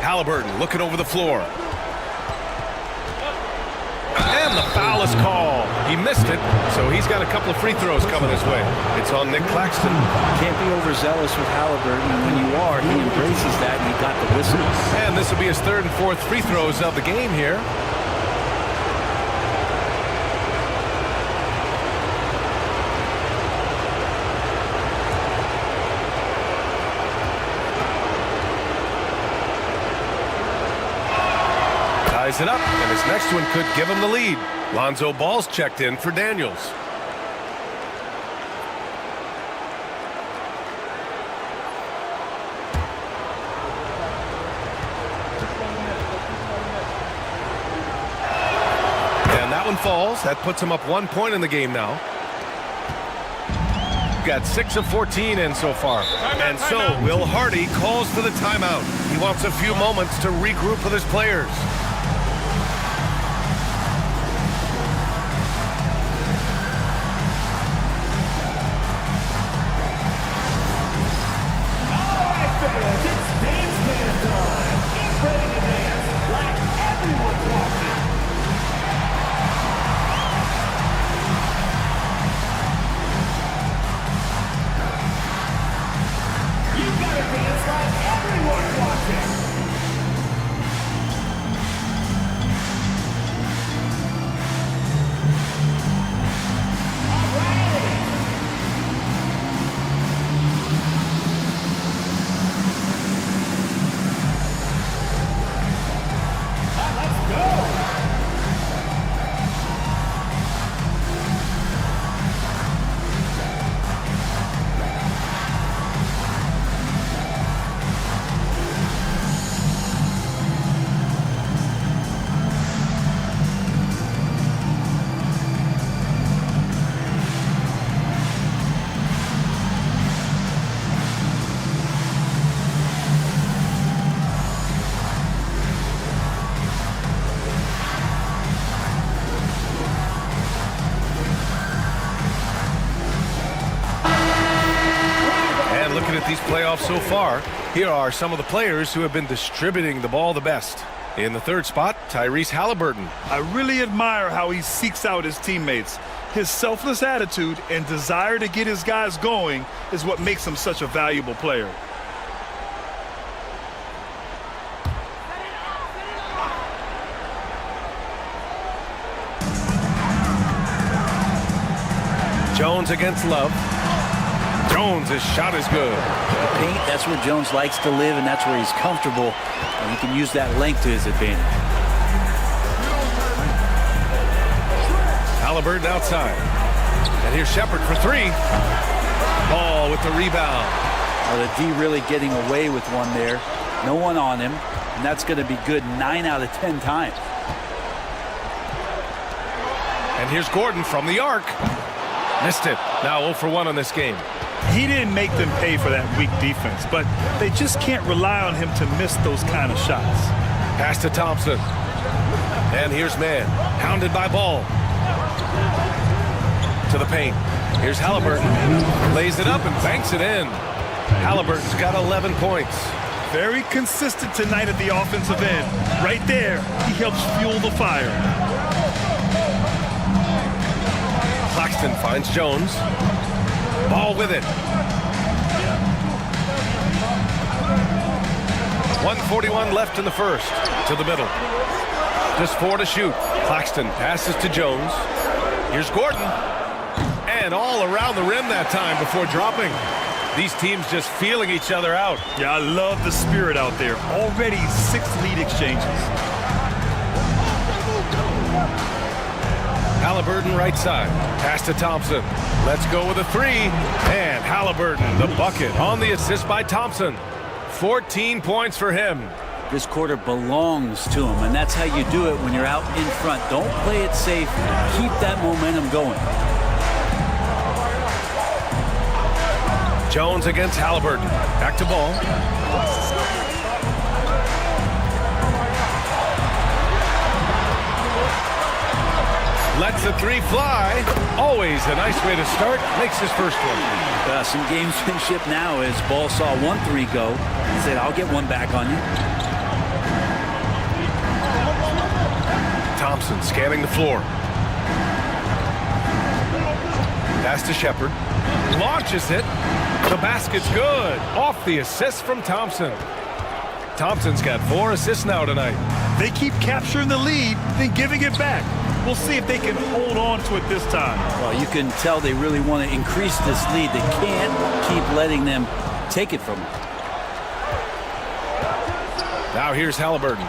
M: Halliburton looking over the floor. And the foul is called. He missed it, so he's got a couple of free throws coming his way. It's on Nick Claxton.
O: Can't be overzealous with Halliburton. And when you are, he embraces that, and he got the whistle.
M: And this will be his third and fourth free throws of the game here. Ties it up, and his next one could give him the lead. Lonzo Ball's checked in for Daniels. And that one falls. That puts him up 1 point in the game now. Got 6 of 14 in so far. And so Will Hardy calls for the timeout. He wants a few moments to regroup with his players. These playoffs so far, here are some of the players who have been distributing the ball the best. In the third spot, Tyrese Halliburton.
Q: I really admire how he seeks out his teammates. His selfless attitude and desire to get his guys going is what makes him such a valuable player.
M: Jones against Love. Jones, his shot is good.
O: The paint, that's where Jones likes to live, and that's where he's comfortable. And he can use that length to his advantage.
M: Halliburton outside. And here's Shepard for three. Ball with the rebound.
O: The D really getting away with one there. No one on him. And that's going to be good 9 out of 10 times.
M: And here's Gordon from the arc. Missed it. Now 0 for 1 on this game.
Q: He didn't make them pay for that weak defense, but they just can't rely on him to miss those kind of shots.
M: Pass to Thompson. And here's Mann. Hounded by Ball. To the paint. Here's Halliburton. Lays it up and banks it in. Halliburton's got 11 points.
Q: Very consistent tonight at the offensive end. Right there, he helps fuel the fire.
M: Claxton finds Jones. Ball with it. 1:41 left in the first. To the middle. Just 4 to shoot. Claxton passes to Jones. Here's Gordon. And all around the rim that time before dropping. These teams just feeling each other out.
Q: Yeah, I love the spirit out there. Already 6 lead exchanges.
M: Halliburton right side. Pass to Thompson. Let's go with a 3. And Halliburton, the bucket on the assist by Thompson. 14 points for him.
O: This quarter belongs to him, and that's how you do it when you're out in front. Don't play it safe. Keep that momentum going.
M: Jones against Halliburton. Back to Ball. Lets the three fly. Always a nice way to start. Makes his first one.
O: Some gamesmanship now as Ball saw 1-3 go. He said, I'll get one back on you.
M: Thompson scanning the floor. Pass to Shepard. Launches it. The basket's good. Off the assist from Thompson. Thompson's got 4 assists now tonight.
Q: They keep capturing the lead, then giving it back. We'll see if they can hold on to it this time.
O: Well, you can tell they really want to increase this lead. They can't keep letting them take it from them.
M: Now here's Halliburton.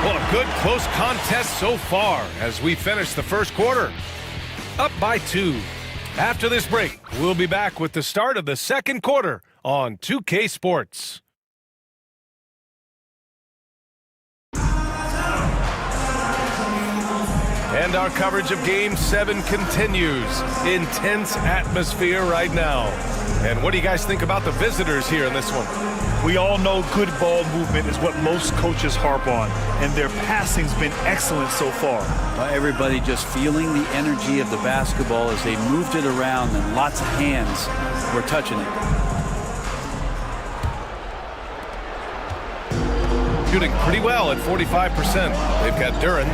M: Well, a good close contest so far as we finish the first quarter. Up by 2. After this break, we'll be back with the start of the second quarter on 2K Sports. And our coverage of Game 7 continues. Intense atmosphere right now. And what do you guys think about the visitors here in this one?
Q: We all know good ball movement is what most coaches harp on, and their passing's been excellent so far.
O: Everybody just feeling the energy of the basketball as they moved it around, and lots of hands were touching it.
M: Shooting pretty well at 45%. They've got Duren,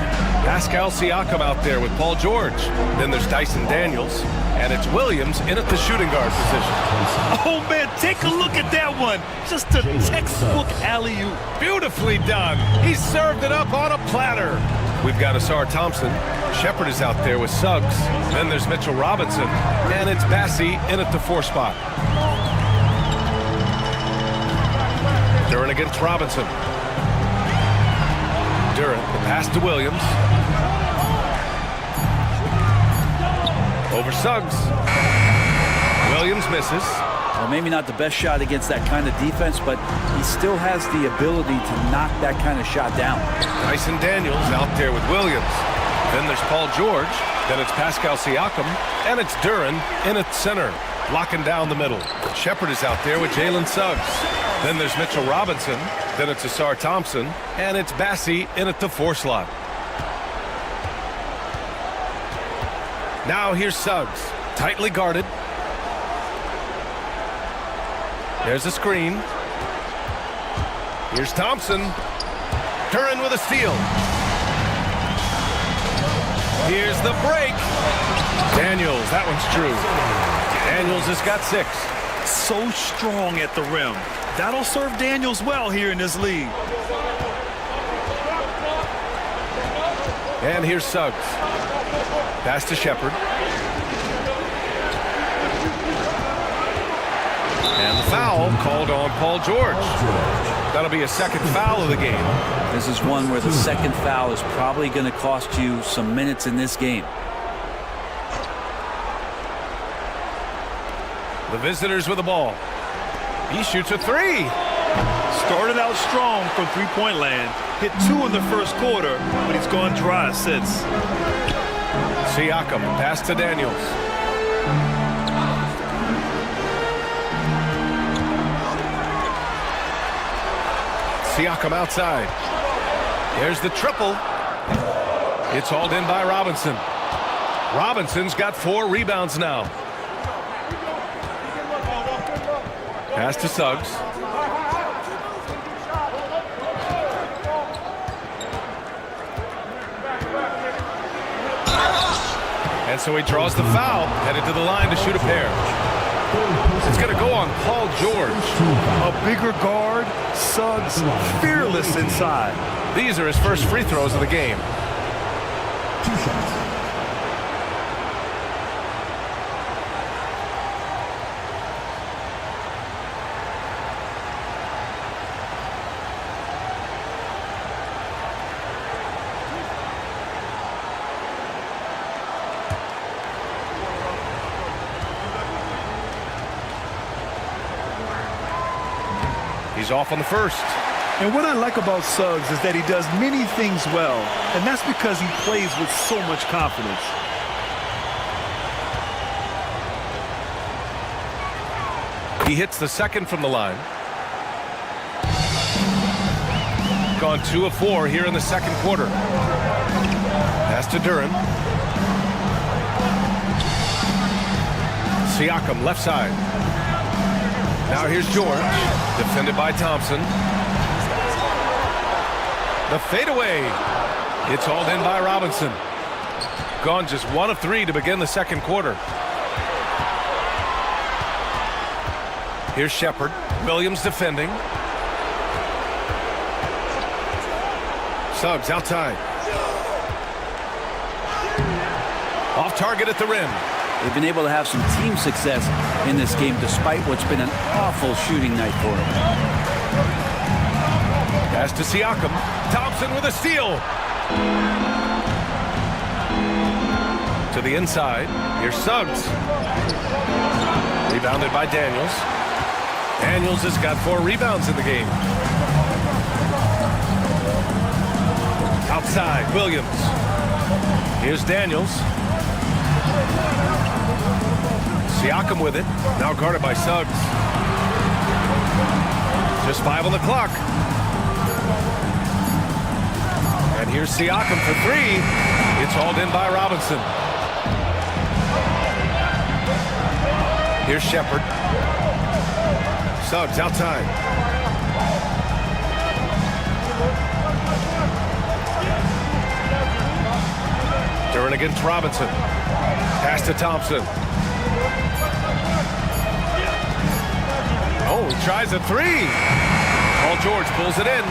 M: Pascal Siakam out there with Paul George. Then there's Dyson Daniels, and it's Williams in at the shooting guard position.
Q: Oh, man, take a look at that one. Just a textbook alley-oop.
M: Beautifully done. He served it up on a platter. We've got Asar Thompson. Shepard is out there with Suggs. Then there's Mitchell Robinson, and it's Bassey in at the 4 spot. Duren against Robinson. Duren, the pass to Williams. Over Suggs. Williams misses.
O: Well, maybe not the best shot against that kind of defense, but he still has the ability to knock that kind of shot down.
M: Dyson Daniels out there with Williams. Then there's Paul George. Then it's Pascal Siakam. And it's Duren in at center, locking down the middle. Shepard is out there with Jalen Suggs. Then there's Mitchell Robinson. Then it's Asar Thompson. And it's Bassey in at the 4 slot. Now here's Suggs. Tightly guarded. There's a screen. Here's Thompson. Duren with a steal. Here's the break. Daniels, that one's true. Daniels has got 6.
Q: So strong at the rim. That'll serve Daniels well here in this league.
M: And here's Suggs. Pass to Shepard. And the foul called on Paul George. That'll be a second foul of the game.
O: This is one where the second foul is probably going to cost you some minutes in this game.
M: The visitors with the ball. He shoots a 3.
Q: Started out strong from three-point land. Hit 2 in the first quarter, but he's gone dry since.
M: Siakam, pass to Daniels. Siakam outside. There's the triple. It's hauled in by Robinson. Robinson's got 4 rebounds now. Pass to Suggs. And so he draws the foul, headed to the line to shoot a pair. It's going to go on Paul George.
Q: A bigger guard, Suggs fearless inside.
M: These are his first free throws of the game.
H: 2 shots.
M: He's off on the first.
Q: And what I like about Suggs is that he does many things well, and that's because he plays with so much confidence.
M: He hits the second from the line. Gone 2 of 4 here in the second quarter. Pass to Duren. Siakam left side. Now here's George, defended by Thompson. The fadeaway. It's hauled in by Robinson. Gone just 1 of 3 to begin the second quarter. Here's Shepard. Williams defending. Suggs outside. Off target at the rim.
O: They've been able to have some team success in this game despite what's been an awful shooting night for them.
M: Pass to Siakam. Thompson with a steal. To the inside. Here's Suggs. Rebounded by Daniels. Daniels has got 4 rebounds in the game. Outside, Williams. Here's Daniels. Siakam with it. Now guarded by Suggs. Just 5 on the clock. And here's Siakam for 3. It's hauled in by Robinson. Here's Shepard. Suggs outside. Duren against Robinson. Pass to Thompson. Oh, he tries a 3. Paul George pulls it in.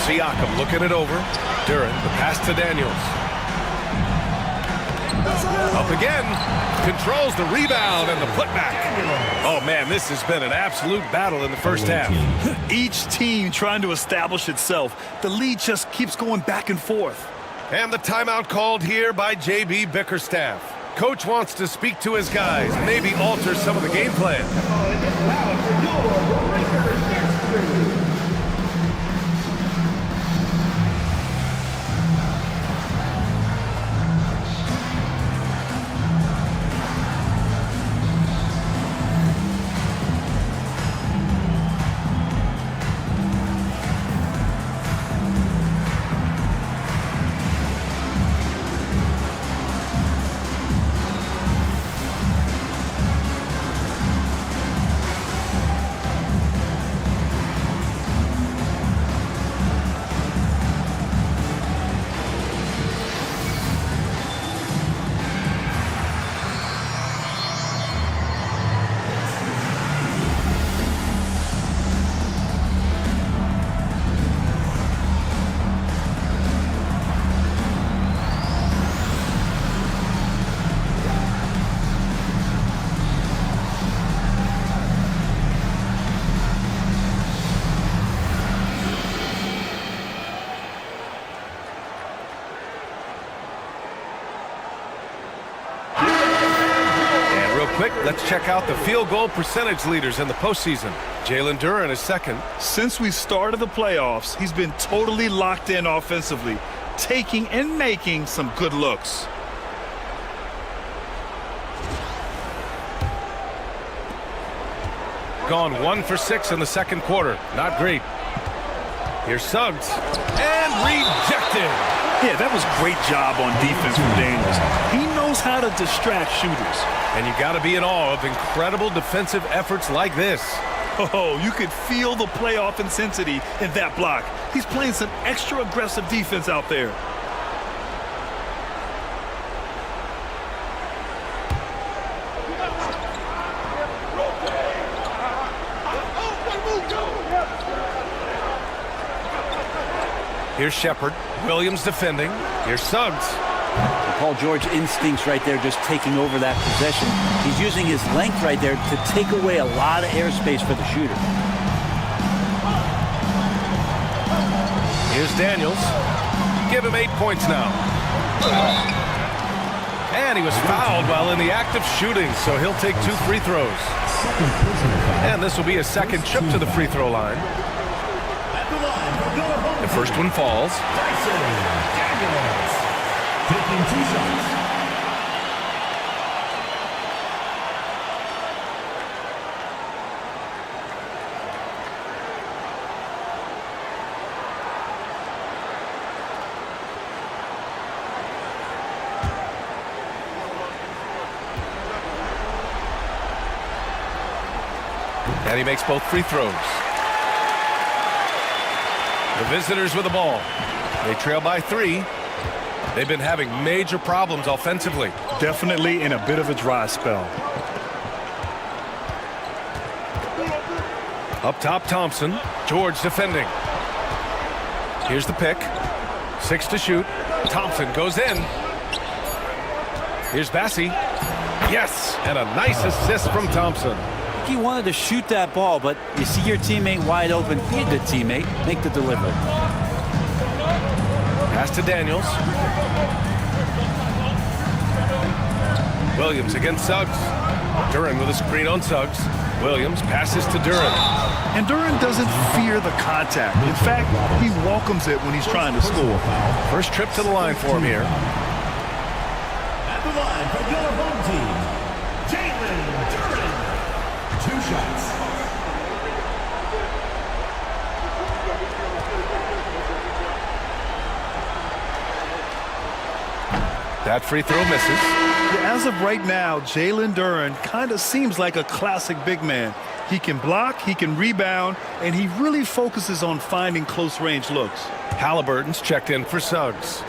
M: Siakam looking it over. Duren, the pass to Daniels. Up again. Controls the rebound and the putback. Oh, man, this has been an absolute battle in the first half.
Q: Each team trying to establish itself. The lead just keeps going back and forth.
M: And the timeout called here by J.B. Bickerstaff. Coach wants to speak to his guys, maybe alter some of the game plan. Quick, let's check out the field goal percentage leaders in the postseason. Jalen Duren is second.
Q: Since we started the playoffs, he's been totally locked in offensively, taking and making some good looks.
M: Gone 1 for 6 in the second quarter. Not great. Here's Suggs. And rejected.
Q: Yeah, that was a great job on defense from Daniels. He knows how to distract shooters.
M: And you got to be in awe of incredible defensive efforts like this.
Q: Oh, you could feel the playoff intensity in that block. He's playing some extra aggressive defense out there.
M: Here's Shepard. Williams defending. Here's Suggs.
O: Paul George instincts right there, just taking over that possession. He's using his length right there to take away a lot of airspace for the shooter.
M: Here's Daniels. Give him 8 points now. And he was fouled while in the act of shooting, so he'll take 2 free throws. And this will be a second trip to the free throw line. The first one falls.
H: Taking 2 shots.
M: And he makes both free throws. The visitors with the ball. They trail by 3. They've been having major problems offensively.
Q: Definitely in a bit of a dry spell.
M: Up top, Thompson. George defending. Here's the pick. 6 to shoot. Thompson goes in. Here's Bassi. Yes, and a nice assist from Thompson.
O: He wanted to shoot that ball, but you see your teammate wide open. Be a good teammate. Make the delivery.
M: Pass to Daniels. Williams against Suggs. Duren with a screen on Suggs. Williams passes to Duren.
Q: And Duren doesn't fear the contact. In fact, he welcomes it when he's trying to score.
M: First trip to the line for him here.
H: At the line for your home team, Jalen Duren. 2 shots.
M: That free throw misses.
Q: Yeah, as of right now, Jalen Duren kind of seems like a classic big man. He can block, he can rebound, and he really focuses on finding close-range looks.
M: Halliburton's checked in for Suggs.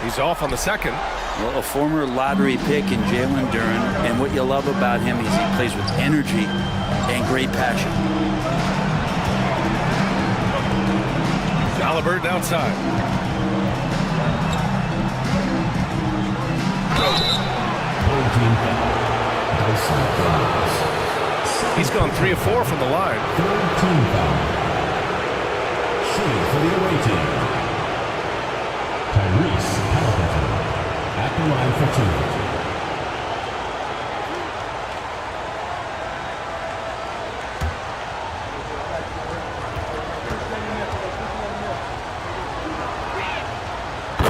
M: He's off on the second.
O: Well, a former lottery pick in Jalen Duren, and what you love about him is he plays with energy and great passion.
M: Halliburton outside. He's gone 3 of 4 from the line.
H: Third team foul. Shooting for the away team. Tyrese Halliburton at the line for 2.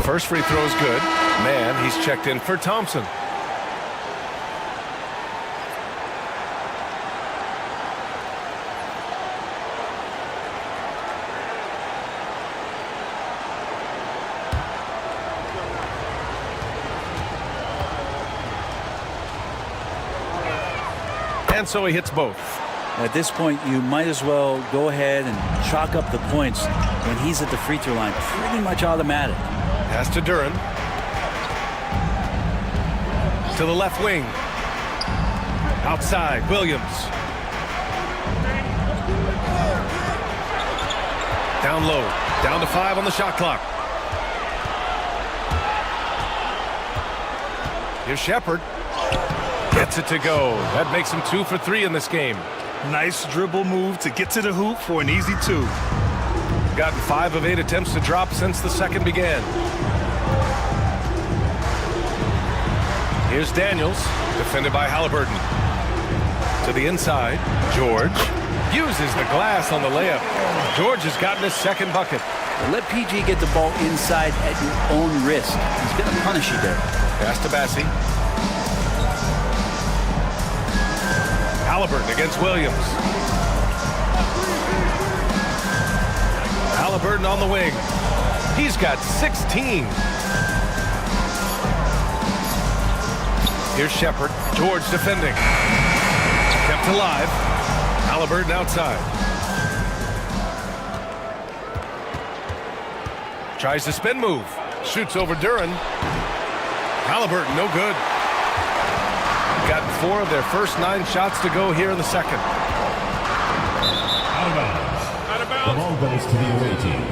M: First free throw is good. Man, he's checked in for Thompson. And so he hits both.
O: At this point, you might as well go ahead and chalk up the points when he's at the free throw line. Pretty much automatic.
M: Pass to Duren. To the left wing. Outside, Williams. Down low. Down to 5 on the shot clock. Here's Shepard. Gets it to go. That makes him 2 for 3 in this game.
Q: Nice dribble move to get to the hoop for an easy 2.
M: Gotten 5 of 8 attempts to drop since the second began. Here's Daniels, defended by Halliburton. To the inside, George uses the glass on the layup. George has gotten his second bucket.
O: Let PG get the ball inside at your own risk. He's going to punish you there.
M: Pass to Bassi. Halliburton against Williams. Halliburton on the wing. He's got 16. Here's Shepard. George defending. Kept alive. Halliburton outside. Tries the spin move. Shoots over Duren. Halliburton, no good. Got 4 of their first 9 shots to go here in the second.
H: Out of bounds. Out of bounds. The ball goes to the away team.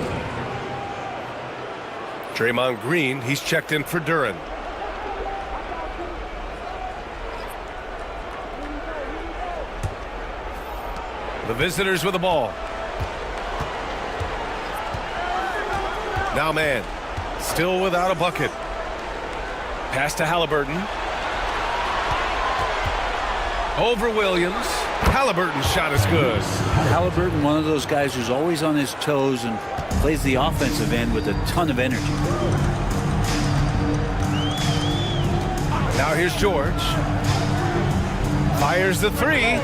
M: Draymond Green, he's checked in for Duren. The visitors with the ball. Now man, still without a bucket. Pass to Halliburton. Over Williams. Halliburton's shot is good.
O: Halliburton, one of those guys who's always on his toes and plays the offensive end with a ton of energy.
M: Now here's George. Fires the three.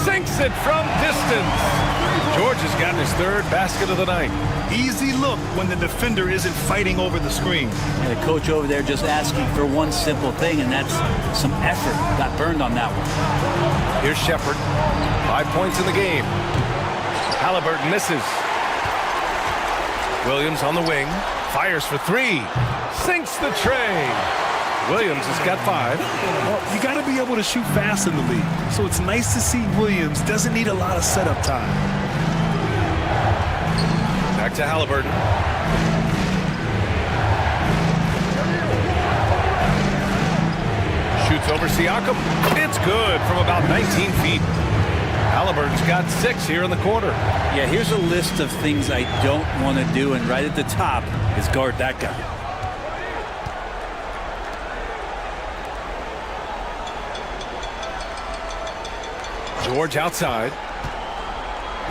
M: Sinks it from distance. George has gotten his third basket of the night.
Q: Easy look when the defender isn't fighting over the screen.
O: And the coach over there just asking for one simple thing, and that's some effort. Got burned on that one.
M: Here's Shepherd. 5 points in the game. Halliburton misses. Williams on the wing. Fires for three. Sinks the tray. Williams has got 5.
Q: Well, you got to be able to shoot fast in the league. So it's nice to see Williams doesn't need a lot of setup time.
M: Back to Halliburton. Shoots over Siakam. It's good from about 19 feet. Halliburton's got 6 here in the quarter.
O: Yeah, here's a list of things I don't want to do, and right at the top is guard that guy.
M: George outside.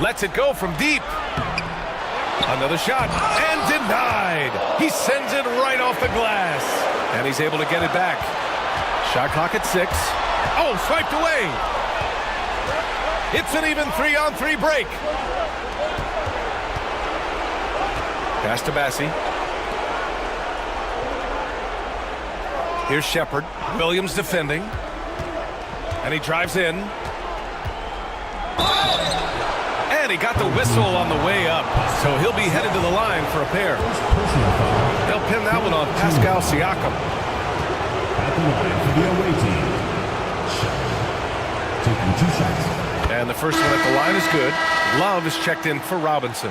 M: Lets it go from deep. Another shot, and denied. He sends it right off the glass. And he's able to get it back. Shot clock at 6. Oh, swiped away. It's an even 3-on-3 break. Pass to Bassie. Here's Shepherd. Williams defending. And he drives in. And he got the whistle on the way up. So he'll be headed to the line for a pair. They'll pin that one on Pascal Siakam.
H: At the line for the away team. Taking 2 shots.
M: And the first one at the line is good. Love is checked in for Robinson.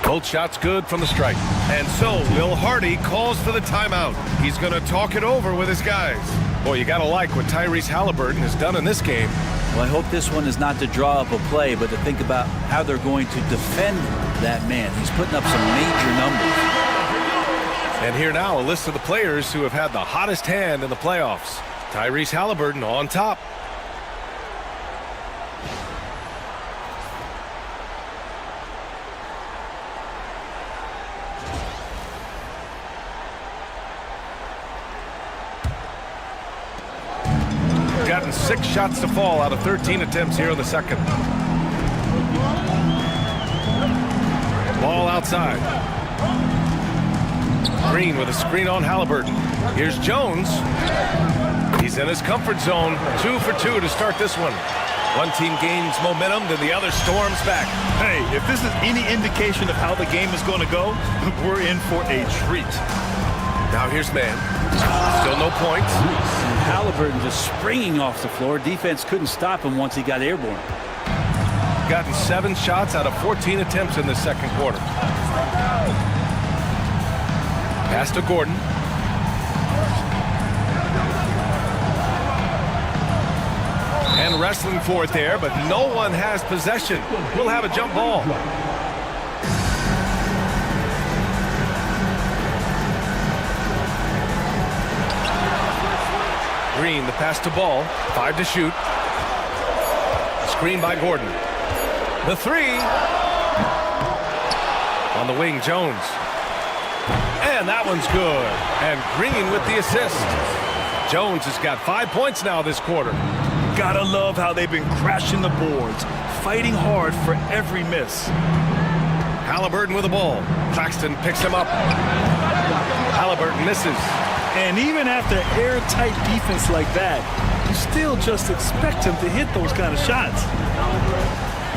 M: Both shots good from the strike. And so Will Hardy calls for the timeout. He's going to talk it over with his guys. Boy, you got to like what Tyrese Halliburton has done in this game.
O: Well, I hope this one is not to draw up a play, but to think about how they're going to defend that man. He's putting up some major numbers.
M: And here now, a list of the players who have had the hottest hand in the playoffs. Tyrese Halliburton on top. Gotten 6 shots to fall out of 13 attempts here in the second. Ball outside. Green with a screen on Halliburton. Here's Jones. He's in his comfort zone. 2 for 2 to start this one. One team gains momentum, then the other storms back.
Q: Hey, if this is any indication of how the game is going to go, we're in for a treat.
M: Now here's man. Still no points.
O: And Halliburton just springing off the floor. Defense couldn't stop him once he got airborne.
M: Gotten 7 shots out of 14 attempts in the second quarter. Pass to Gordon. And wrestling for it there, but no one has possession. We'll have a jump ball. Green, the pass to Ball. 5 to shoot. Screen by Gordon. The 3. On the wing, Jones. And that one's good. And Green with the assist. Jones has got 5 points now this quarter.
Q: Gotta love how they've been crashing the boards, fighting hard for every miss.
M: Halliburton with the ball. Claxton picks him up. Halliburton misses.
Q: And even after airtight defense like that, you still just expect him to hit those kind of shots.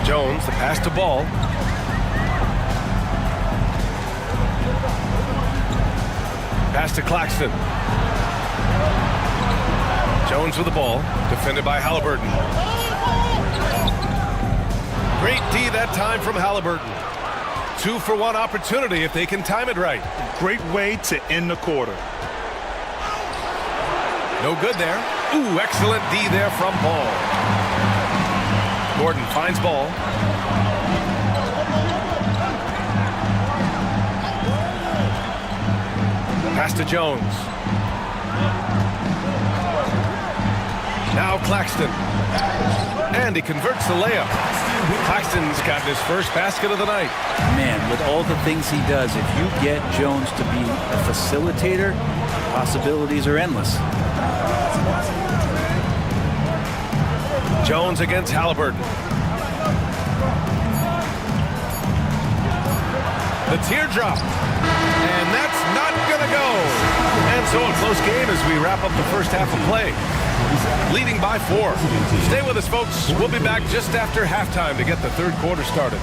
M: Jones, the pass to Ball. Pass to Claxton. Jones with the ball, defended by Halliburton. Great D that time from Halliburton. 2-for-1 opportunity if they can time it right.
Q: Great way to end the quarter.
M: No good there. Ooh, excellent D there from Ball. Gordon finds Ball. Pass to Jones. Now Claxton. And he converts the layup. Claxton's got his first basket of the night.
O: Man, with all the things he does, if you get Jones to be a facilitator, possibilities are endless.
M: Jones against Halliburton. The teardrop. And that's not going to go. And so a close game as we wrap up the first half of play. Leading by 4. Stay with us, folks. We'll be back just after halftime to get the third quarter started.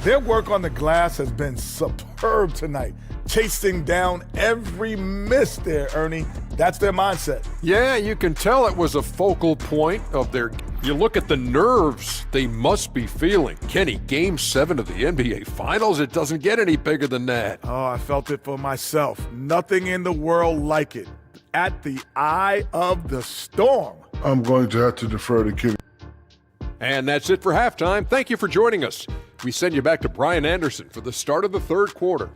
D: Their work on the glass has been superb tonight. Chasing down every miss there, Ernie. That's their mindset.
K: Yeah, you can tell it was a focal point of their... You look at the nerves they must be feeling. Kenny, Game 7 of the NBA Finals, it doesn't get any bigger than that.
D: Oh, I felt it for myself. Nothing in the world like it. At the eye of the storm.
J: I'm going to have to defer to Kenny.
K: And that's it for halftime. Thank you for joining us. We send you back to Brian Anderson for the start of the third quarter.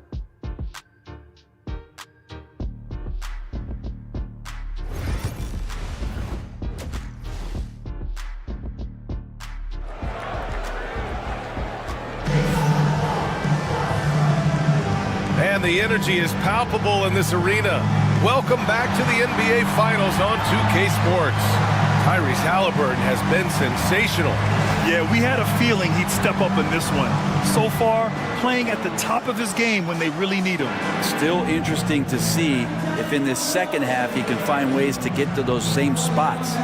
M: And the energy is palpable in this arena. Welcome back to the NBA Finals on 2K Sports. Tyrese Halliburton has been sensational.
Q: Yeah, we had a feeling he'd step up in this one. So far, playing at the top of his game when they really need him.
O: Still interesting to see if in this second half he can find ways to get to those same spots.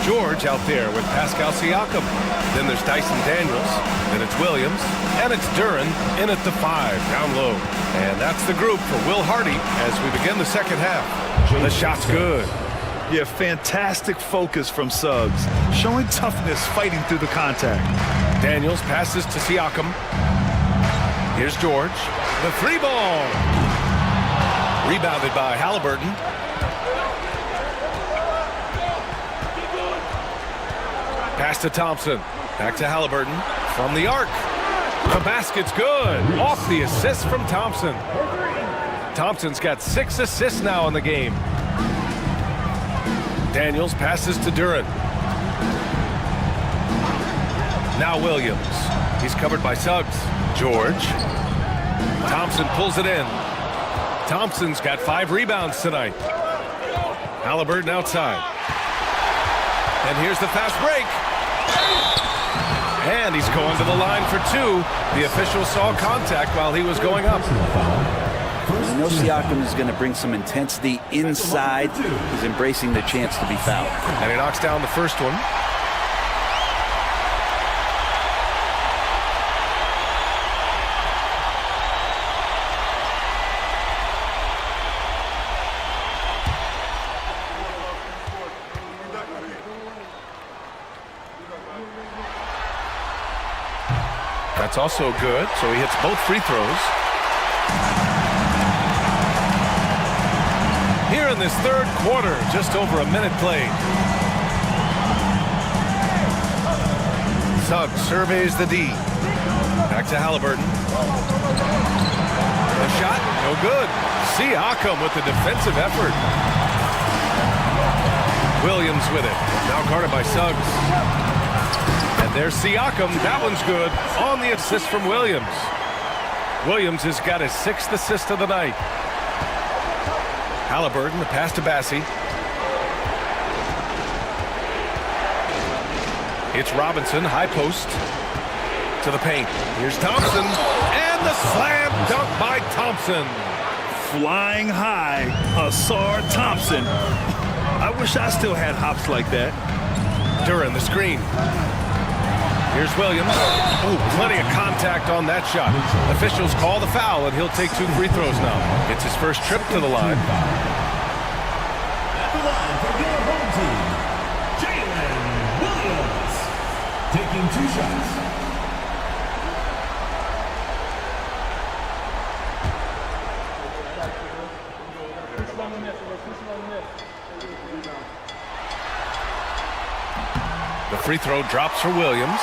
M: George out there with Pascal Siakam. Then there's Dyson Daniels. Then it's Williams. And it's Duren in at the 5, down low. And that's the group for Will Hardy as we begin the second half. The shot's good.
Q: Yeah, fantastic focus from Suggs. Showing toughness, fighting through the contact.
M: Daniels passes to Siakam. Here's George. The 3-ball. Rebounded by Halliburton. Pass to Thompson. Back to Halliburton. From the arc. The basket's good. Off the assist from Thompson. Thompson's got 6 assists now in the game. Daniels passes to Duren. Now Williams. He's covered by Suggs. George. Thompson pulls it in. Thompson's got 5 rebounds tonight. Halliburton outside. And here's the fast break. And he's going to the line for 2. The official saw contact while he was going up.
O: I know Siakam is going to bring some intensity inside. He's embracing the chance to be fouled.
M: And he knocks down the first one. That's also good, so he hits both free throws. Here in this third quarter, just over a minute played. Suggs surveys the D. Back to Halliburton. The shot, no good. Siakam with the defensive effort. Williams with it, now guarded by Suggs. And there's Siakam. That one's good on the assist from Williams. Williams has got his 6th assist of the night. Halliburton, the pass to Bassie. It's Robinson, high post, to the paint. Here's Thompson, and the slam dunk by Thompson.
N: Flying high, Asar Thompson. I wish I still had hops like that.
M: Duran, the screen. Here's Williams. Ooh, plenty of contact on that shot. Officials call the foul, and he'll take 2 free throws now. It's his first trip to the line.
H: At the line for your home team, Jalen Williams, taking 2 shots.
M: The free throw drops for Williams.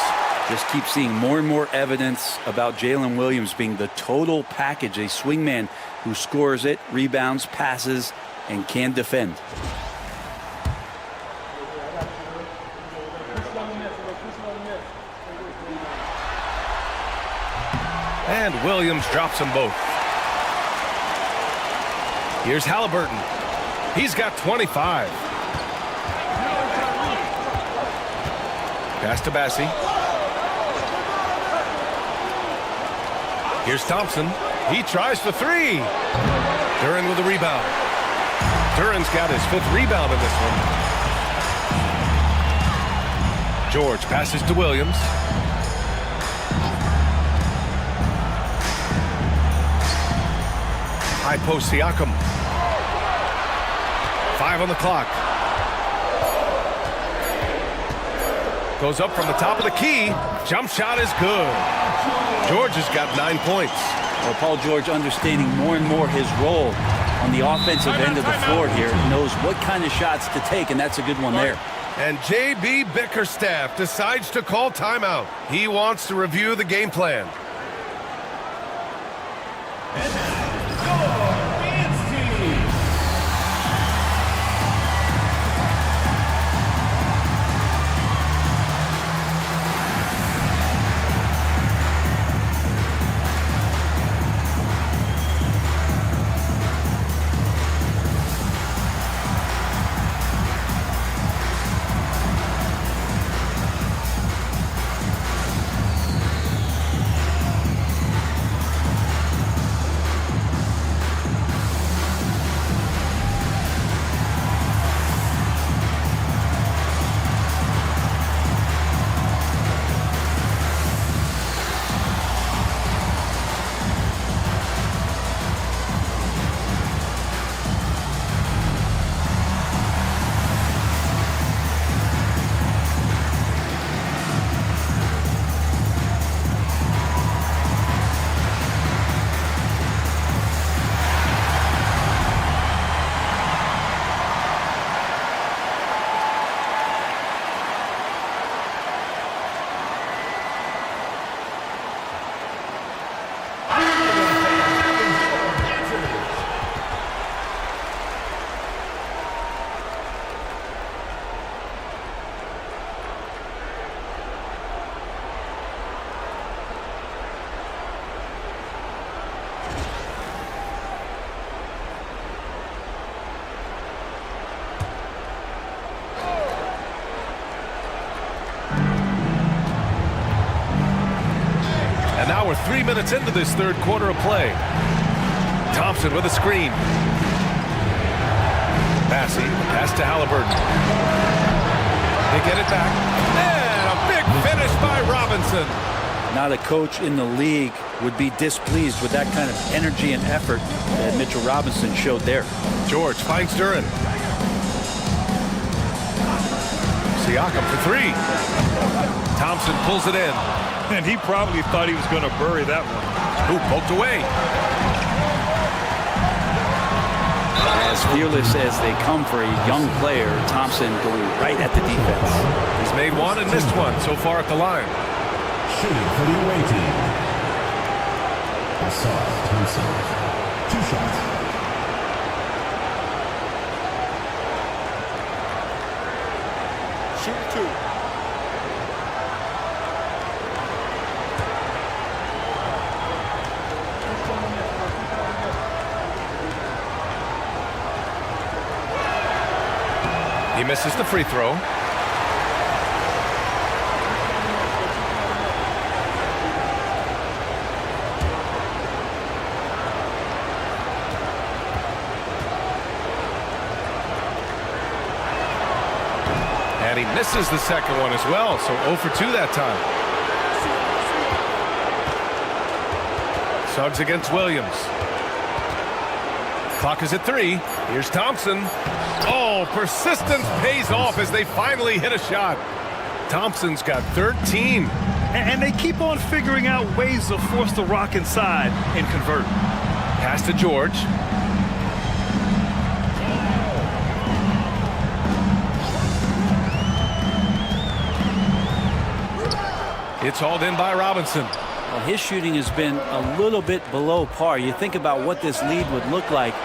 O: Just keep seeing more and more evidence about Jalen Williams being the total package, a swingman who scores it, rebounds, passes, and can defend.
M: And Williams drops them both. Here's Halliburton. He's got 25. Pass to Bassi. Here's Thompson. He tries for 3. Duran with a rebound. Duran's got his 5th rebound in this one. George passes to Williams. High post Siakam. 5 on the clock. Goes up from the top of the key. Jump shot is good. George has got 9 points.
O: Well, Paul George understanding more and more his role on the offensive end of the floor here. Knows what kind of shots to take, and that's a good one there.
M: And J.B. Bickerstaff decides to call timeout. He wants to review the game plan. And now we're 3 minutes into this third quarter of play. Thompson with a screen. Bassi, pass to Halliburton. They get it back. And a big finish by Robinson.
O: Not a coach in the league would be displeased with that kind of energy and effort that Mitchell Robinson showed there.
M: George finds Duran. Siakam for 3. Thompson pulls it in.
N: And he probably thought he was going to bury that one.
M: Ooh, poked away.
O: As fearless as they come for a young player, Thompson going right at the defense.
M: He's made 1 and missed 1 so far at the line.
H: Shooting for the away team, Asar Thompson, 2 shots.
E: Shoot 2.
M: He misses the free throw. And he misses the second one as well, so 0 for 2 that time. Suggs against Williams. Clock is at 3. Here's Thompson. Oh, persistence pays off as they finally hit a shot. Thompson's got 13.
Q: And they keep on figuring out ways to force the rock inside and convert.
M: Pass to George. It's hauled in by Robinson.
O: Well, his shooting has been a little bit below par. You think about what this lead would look like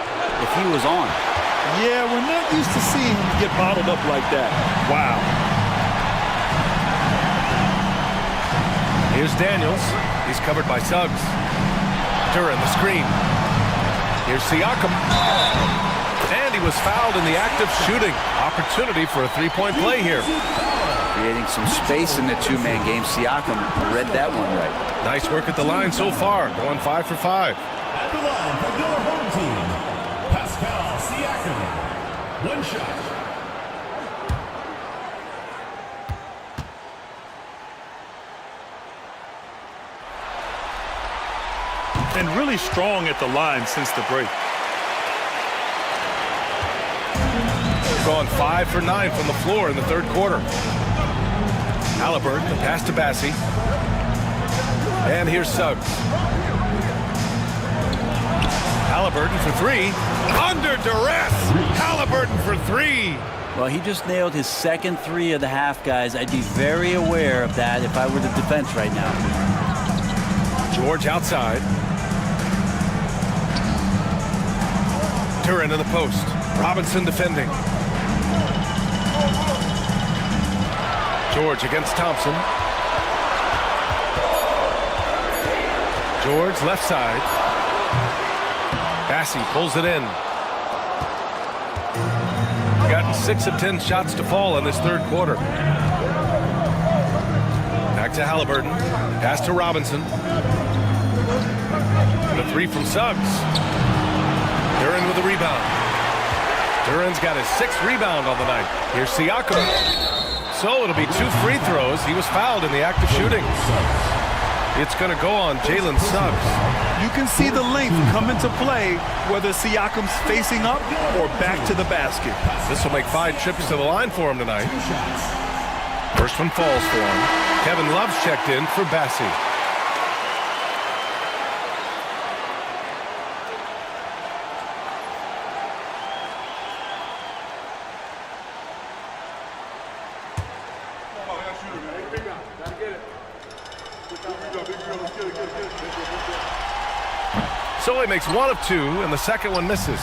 O: if he was on.
Q: Yeah, we're not used to seeing him get bottled up like that. Wow.
M: Here's Daniels. He's covered by Suggs. Duran the screen. Here's Siakam. And he was fouled in the act of shooting. Opportunity for a three-point play here.
R: Creating some space in the two-man game. Siakam read that one right.
M: Nice work at the line so far. Going 5 for 5.
H: At the line for your home team, Pascal Siakam. One shot.
Q: And really strong at the line since the break.
M: Gone 5 for 9 from the floor in the third quarter. Halliburton, the pass to Bassie. And here's Suggs. Halliburton for 3. Under duress. Halliburton for 3.
O: Well, he just nailed his second 3 of the half, guys. I'd be very aware of that if I were the defense right now.
M: George outside. Duran in the post. Robinson defending. George against Thompson. George left side. Bassie pulls it in. Gotten 6 of 10 shots to fall in this third quarter. Back to Halliburton. Pass to Robinson. The 3 from Suggs. Duran with a rebound. Duran's got his 6th rebound on the night. Here's Siakam. So it'll be 2 free throws. He was fouled in the act of shooting. It's going to go on Jalen Suggs.
Q: You can see the length come into play whether Siakam's facing up or back to the basket.
M: This will make 5 trips to the line for him tonight. First one falls for him. Kevin Love's checked in for Bassie. So he makes 1 of 2, and the second one misses.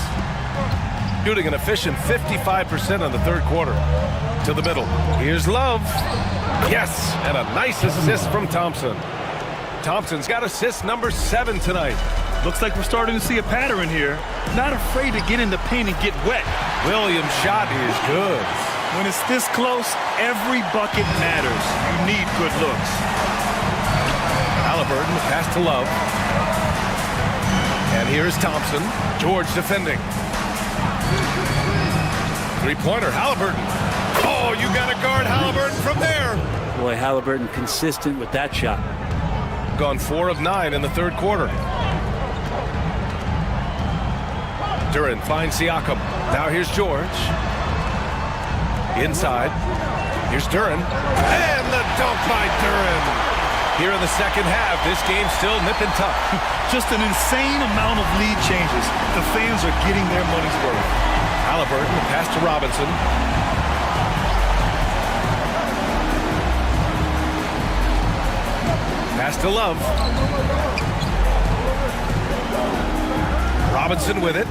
M: Shooting an efficient 55% in the third quarter. To the middle. Here's Love. Yes, and a nice assist from Thompson. Thompson's got assist number 7 tonight.
Q: Looks like we're starting to see a pattern here. Not afraid to get in the paint and get wet.
M: Williams' shot is good.
Q: When it's this close, every bucket matters. You need good looks.
M: Halliburton, the pass to Love. And here is Thompson. George defending. Three-pointer, Halliburton. Oh, you got to guard Halliburton from there.
O: Boy, Halliburton consistent with that shot.
M: Gone 4 of 9 in the third quarter. Duran finds Siakam. Now here's George. Inside. Here's Duran. And the dunk by Duran. Here in the second half, this game's still nipping tough.
Q: Just an insane amount of lead changes. The fans are getting their money's worth.
M: Halliburton, the pass to Robinson. Pass to Love. Robinson with it.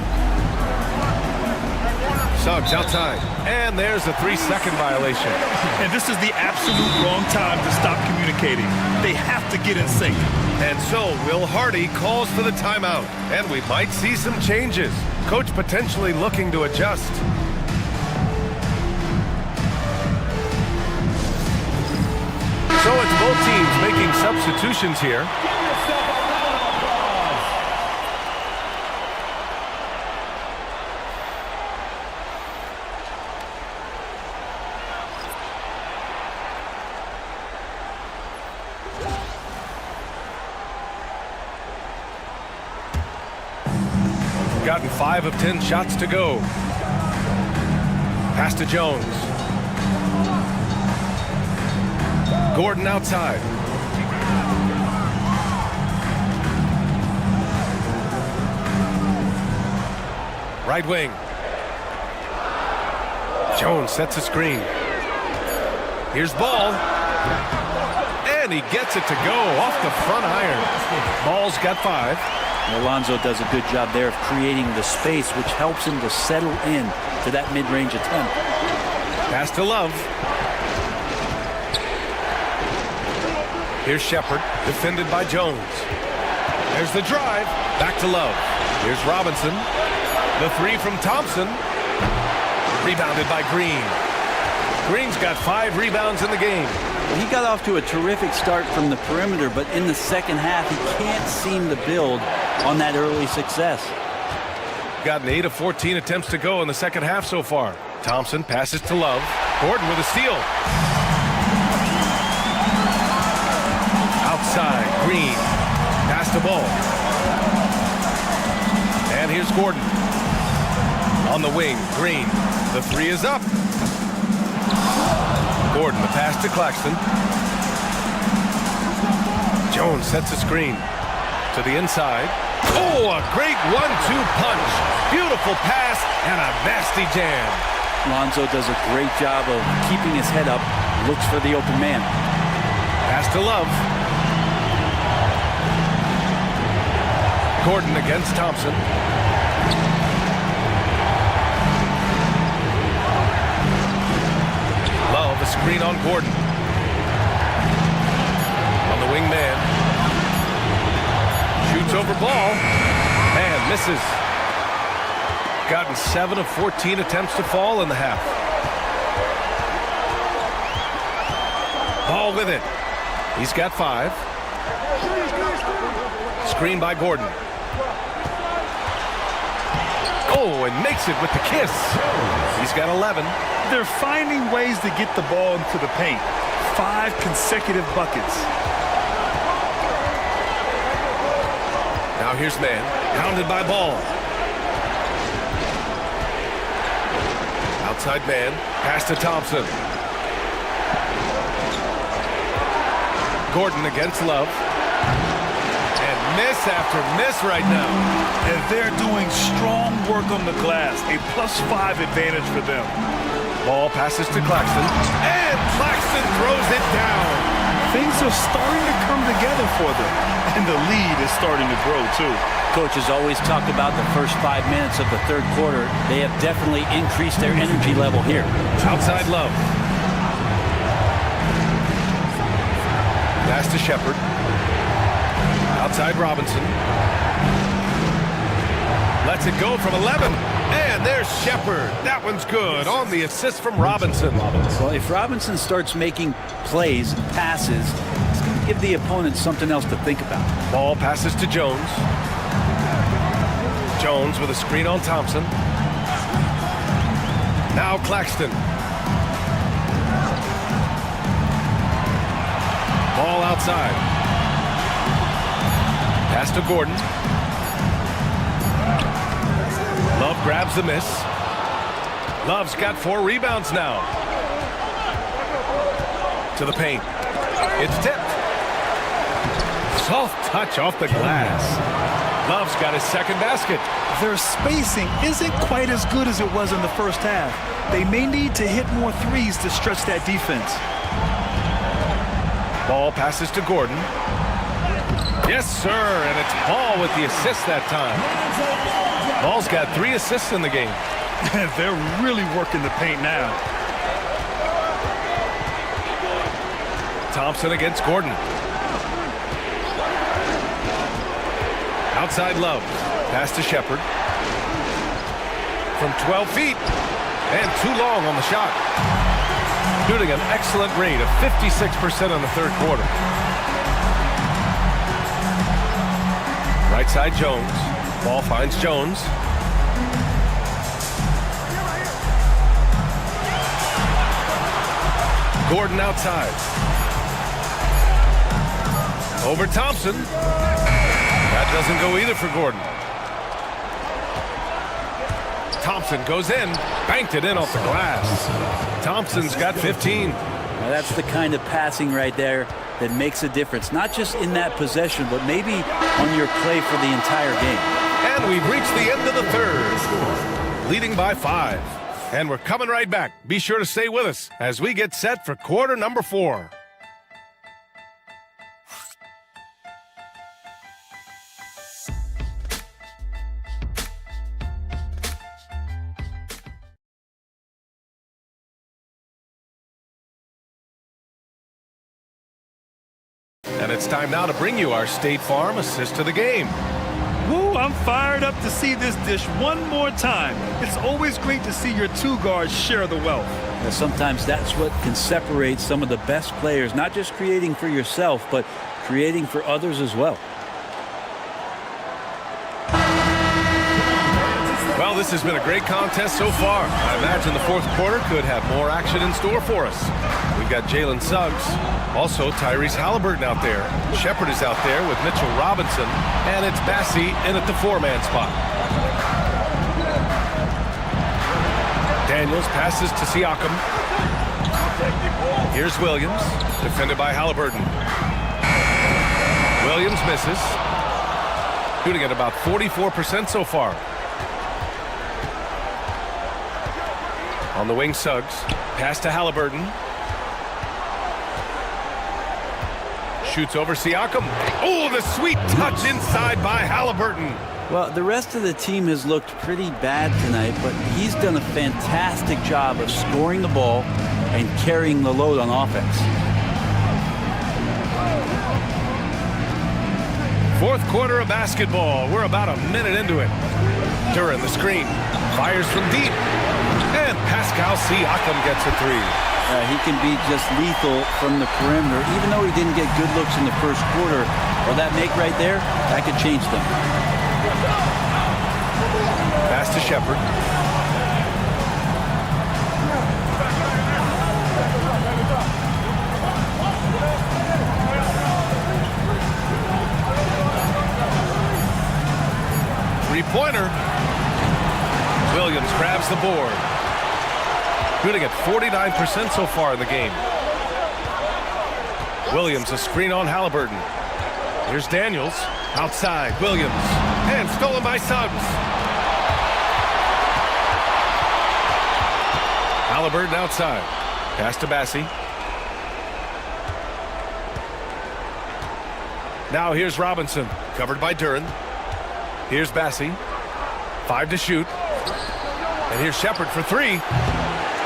M: Suggs outside. And there's a 3-second violation.
Q: And this is the absolute wrong time to stop communicating. They have to get in sync.
M: And so Will Hardy calls for the timeout. And we might see some changes. Coach potentially looking to adjust. So it's both teams making substitutions here. gotten 5 of 10 shots to go. Pass to Jones. Gordon outside. Right wing. Jones sets a screen. Here's ball. And he gets it to go off the front iron. Ball's got 5.
O: Alonso does a good job there of creating the space, which helps him to settle in to that mid-range attempt.
M: Pass to Love. Here's Shepard, defended by Jones. There's the drive. Back to Love. Here's Robinson. The 3 from Thompson. Rebounded by Green. Green's got 5 rebounds in the game.
O: He got off to a terrific start from the perimeter, but in the second half, he can't seem to build on that early success.
M: Gotten 8 of 14 attempts to go in the second half so far. Thompson passes to Love. Gordon with a steal. Outside, Green. Pass the ball. And here's Gordon. On the wing, Green. The 3 is up. Gordon, the pass to Claxton. Jones sets a screen. To the inside. Oh, a great 1-2 punch. Beautiful pass and a nasty jam.
O: Lonzo does a great job of keeping his head up. Looks for the open man.
M: Pass to Love. Gordon against Thompson. Love, a screen on Gordon. On the wing man. Shoots over ball. And misses. Gotten 7 of 14 attempts to fall in the half. Ball with it. He's got 5. Screen by Gordon. Oh, and makes it with the kiss. He's got 11.
Q: They're finding ways to get the ball into the paint. 5 consecutive buckets.
M: Now here's man. Pounded by Ball. Outside man. Pass to Thompson. Gordon against Love. And miss after miss right now.
Q: And they're doing strong work on the glass. A +5 advantage for them.
M: Ball passes to Claxton. And Claxton throws it down.
Q: Things are starting to come together for them. And the lead is starting to grow, too.
O: Coaches always talk about the first 5 minutes of the third quarter. They have definitely increased their energy level here.
M: Outside Love. Pass to Shepard. Outside Robinson. Lets it go from 11. And there's Shepard. That one's good on the assist from Robinson.
O: Well, if Robinson starts making plays, passes, it's going to give the opponent something else to think about.
M: Ball passes to Jones. Jones with a screen on Thompson. Now Claxton. Ball outside. Pass to Gordon. Love grabs the miss. Love's got 4 rebounds now. To the paint. It's tipped. Soft touch off the glass. Love's got his second basket.
Q: Their spacing isn't quite as good as it was in the first half. They may need to hit more threes to stretch that defense.
M: Ball passes to Gordon. Yes, sir, and it's Ball with the assist that time. Ball's got 3 assists in the game.
Q: They're really working the paint now.
M: Thompson against Gordon. Outside Love. Pass to Shepard. From 12 feet. And too long on the shot. Shooting an excellent rate of 56% in the third quarter. Right side Jones. Ball finds Jones. Gordon outside. Over Thompson. That doesn't go either for Gordon. Thompson goes in, banked it in off the glass. Thompson's got 15.
O: Now that's the kind of passing right there that makes a difference, not just in that possession, but maybe on your play for the entire game.
M: And we've reached the end of the third, leading by 5. And we're coming right back. Be sure to stay with us as we get set for quarter number 4. And it's time now to bring you our State Farm assist to the game.
Q: Woo, I'm fired up to see this dish one more time. It's always great to see your two guards share the wealth.
O: Now, sometimes that's what can separate some of the best players, not just creating for yourself, but creating for others as well.
M: Well, this has been a great contest so far. I imagine the fourth quarter could have more action in store for us. We've got Jalen Suggs, also Tyrese Halliburton out there. Shepard is out there with Mitchell Robinson, and it's Bassey in at the 4-man spot. Daniels passes to Siakam. Here's Williams, defended by Halliburton. Williams misses, shooting at about 44% so far. On the wing, Suggs. Pass to Halliburton. Shoots over Siakam. Oh, the sweet touch inside by Halliburton.
O: Well, the rest of the team has looked pretty bad tonight, but he's done a fantastic job of scoring the ball and carrying the load on offense.
M: Fourth quarter of basketball. We're about a minute into it. Duran, the screen. Fires from deep. And Pascal Siakam gets a 3.
O: He can be just lethal from the perimeter. Even though he didn't get good looks in the first quarter, well, that make right there, that could change them.
M: Pass to Shepard. Three-pointer. Williams grabs the board. Shooting at 49% so far in the game. Williams, a screen on Halliburton. Here's Daniels. Outside, Williams. And stolen by Suggs. Halliburton outside. Pass to Bassey. Now here's Robinson. Covered by Duran. Here's Bassey. 5 to shoot. And here's Shepard for 3.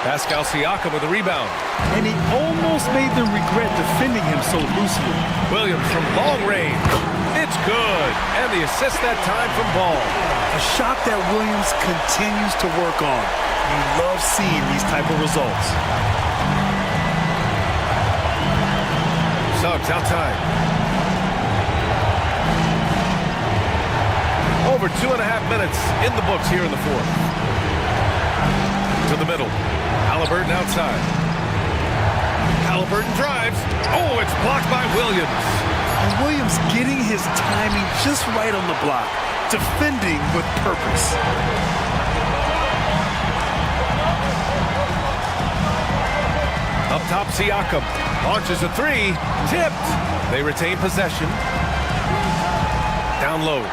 M: Pascal Siakam with a rebound.
Q: And he almost made them regret defending him so loosely.
M: Williams from long range. It's good. And the assist that time from Ball.
Q: A shot that Williams continues to work on. You love seeing these type of results.
M: Suggs outside. Over 2.5 minutes in the books here in the fourth. To the middle. Halliburton outside. Halliburton drives. Oh, it's blocked by Williams.
Q: And Williams getting his timing just right on the block. Defending with purpose.
M: Up top, Siakam. Launches a 3. Tipped. They retain possession. Down low.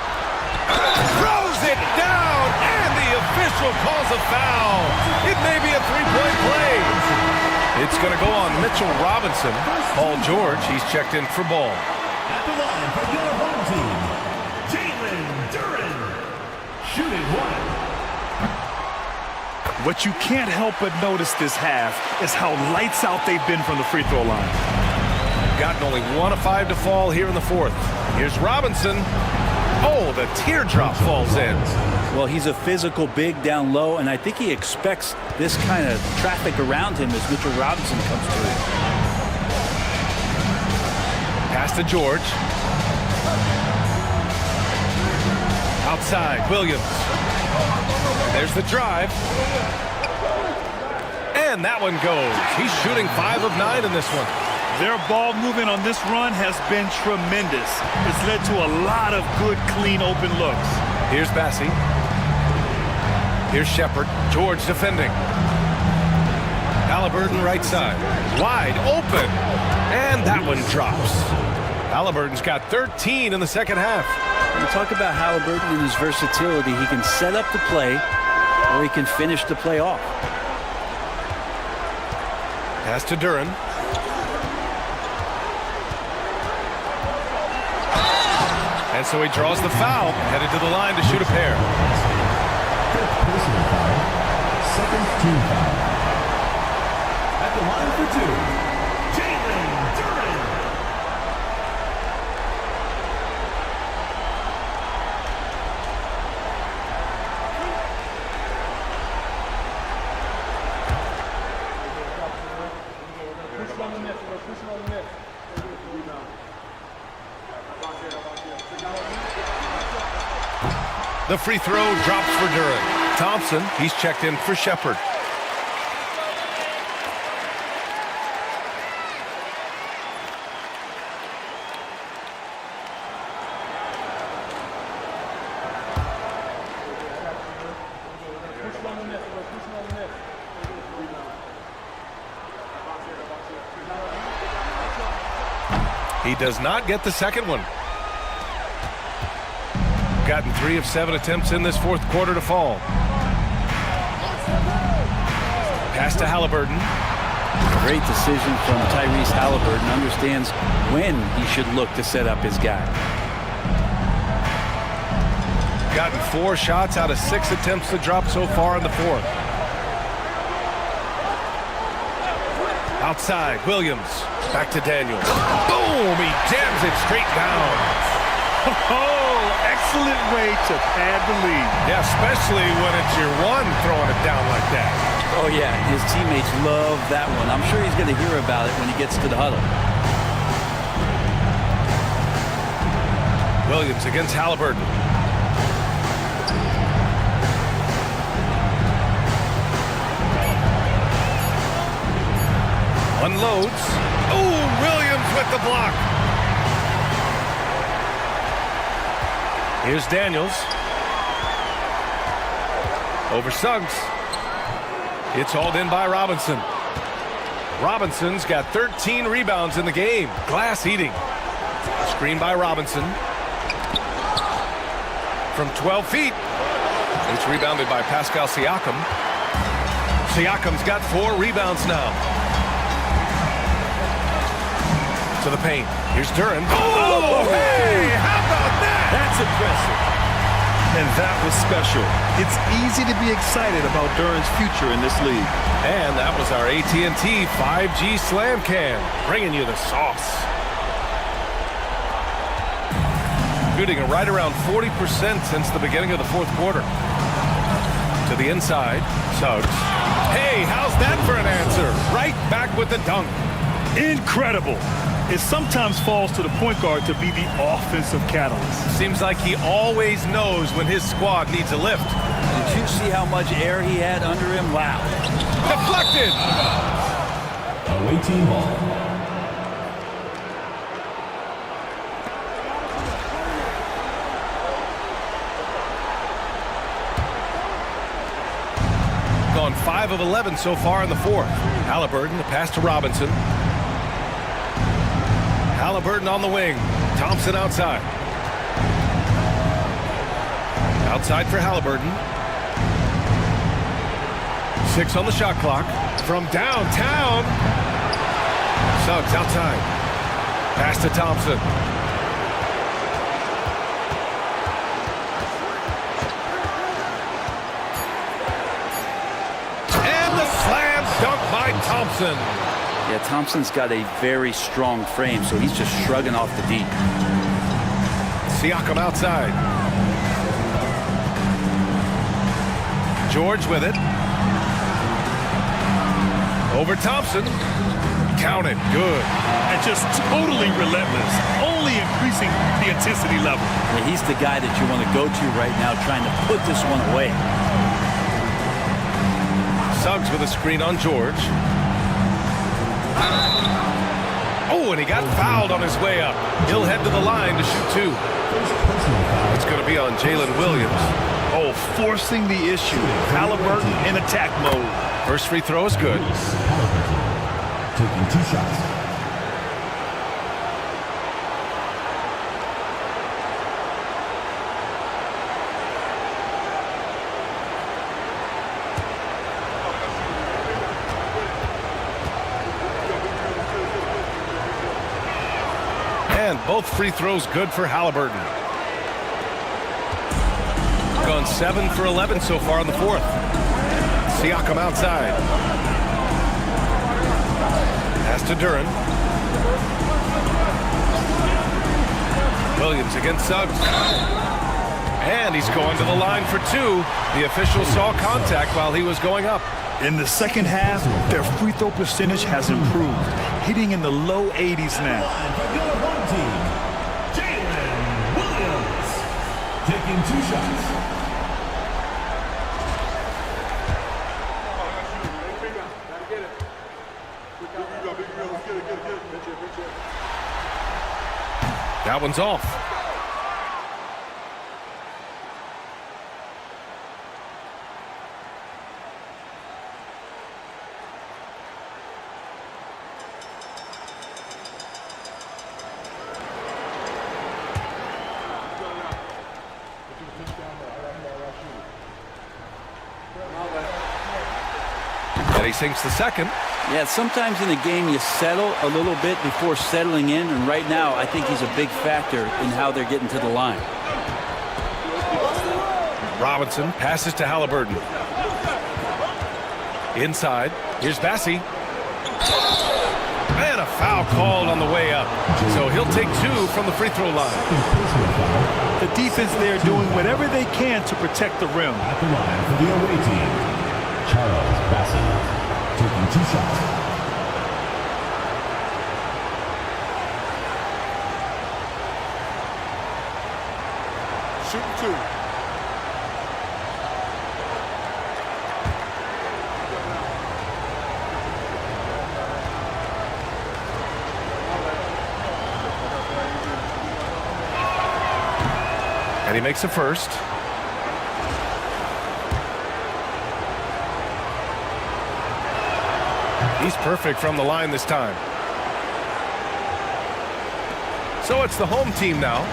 M: Throws it down, and the official calls a foul. It may be a three-point play. It's going to go on Mitchell Robinson. Paul George, he's checked in for Ball.
H: At the line for your home team, Jalen Duran, shooting 1.
Q: What you can't help but notice this half is how lights out they've been from the free throw line.
M: Gotten only 1 of 5 to fall here in the fourth. Here's Robinson. Oh, the teardrop falls in.
O: Well, he's a physical big down low, and I think he expects this kind of traffic around him as Mitchell Robinson comes through.
M: Pass to George. Outside, Williams. There's the drive. And that one goes. He's shooting 5 of 9 in this one.
Q: Their ball movement on this run has been tremendous. It's led to a lot of good, clean, open looks.
M: Here's Bassey. Here's Shepard. George defending. Halliburton right side. Wide open. And that one drops. Halliburton's got 13 in the second half.
O: When you talk about Halliburton and his versatility, he can set up the play or he can finish the play off.
M: Pass to Duren. And so he draws the foul, headed to the line to shoot a pair.
H: Personal foul. Second team foul. At the line for two, Jalen Duren.
M: The free throw drops for Duren. Thompson, he's checked in for Shepard. He does not get the second one. Gotten 3 of 7 attempts in this fourth quarter to fall. Pass to Halliburton.
O: Great decision from Tyrese Halliburton. Understands when he should look to set up his guy.
M: Gotten 4 shots out of 6 attempts to drop so far in the fourth. Outside, Williams. Back to Daniels. Boom! He jams it straight down.
Q: Oh, excellent way to pad the lead.
M: Yeah, especially when it's your one throwing it down like that.
O: Oh, yeah. His teammates love that one. I'm sure he's going to hear about it when he gets to the huddle.
M: Williams against Halliburton. Unloads. Oh, Williams with the block. Here's Daniels. Over Suggs. It's hauled in by Robinson. Robinson's got 13 rebounds in the game. Glass eating. Screen by Robinson. From 12 feet. It's rebounded by Pascal Siakam. Siakam's got 4 rebounds now. To the paint. Here's Duren. Oh, hey! How about that?
Q: That's impressive. And that was special. It's easy to be excited about Duren's future in this league.
M: And that was our AT&T 5G Slam Cam, bringing you the sauce. Shooting right around 40% since the beginning of the fourth quarter. To the inside, Suggs. Hey, how's that for an answer? Right back with the dunk.
Q: Incredible. It sometimes falls to the point guard to be the offensive catalyst.
M: Seems like he always knows when his squad needs a lift.
O: Did you see how much air he had under him? Wow.
M: Deflected.
H: Away team ball.
M: Gone 5 of 11 so far in the fourth. Halliburton, the pass to Robinson. Halliburton on the wing. Thompson outside. Outside for Halliburton. 6 on the shot clock. From downtown. Suggs outside. Pass to Thompson. And the slam dunk by Thompson.
O: Yeah, Thompson's got a very strong frame, so he's just shrugging off the deep.
M: Siakam outside. George with it. Over Thompson. Counted. Good.
Q: And just totally relentless, only increasing the intensity level.
O: Yeah, he's the guy that you want to go to right now, trying to put this one away.
M: Suggs with a screen on George. Oh, and he got fouled on his way up. He'll head to the line to shoot 2. It's going to be on Jalen Williams.
Q: Oh, forcing the issue. Halliburton in attack mode.
M: First free throw is good.
H: Taking 2 shots.
M: And both free throws good for Halliburton. Gone 7 for 11 so far in the fourth. Siakam outside. Pass to Duren. Williams against Suggs. And he's going to the line for 2. The official saw contact while he was going up.
Q: In the second half, their free throw percentage has improved, hitting in the low 80s now.
H: Jalen Williams taking 2 shots.
M: That one's off. And he sinks the second.
O: Yeah, sometimes in a game you settle a little bit before settling in, and right now I think he's a big factor in how they're getting to the line.
M: Robinson passes to Halliburton. Inside, here's Bassey. And a foul called on the way up. So he'll take 2 from the free throw line.
Q: The defense there doing whatever they can to protect the rim.
H: At the line for the away team, Charles Bassey taking 2 shots.
B: Shooting 2.
M: And he makes the first. He's perfect from the line this time. So it's the home team now.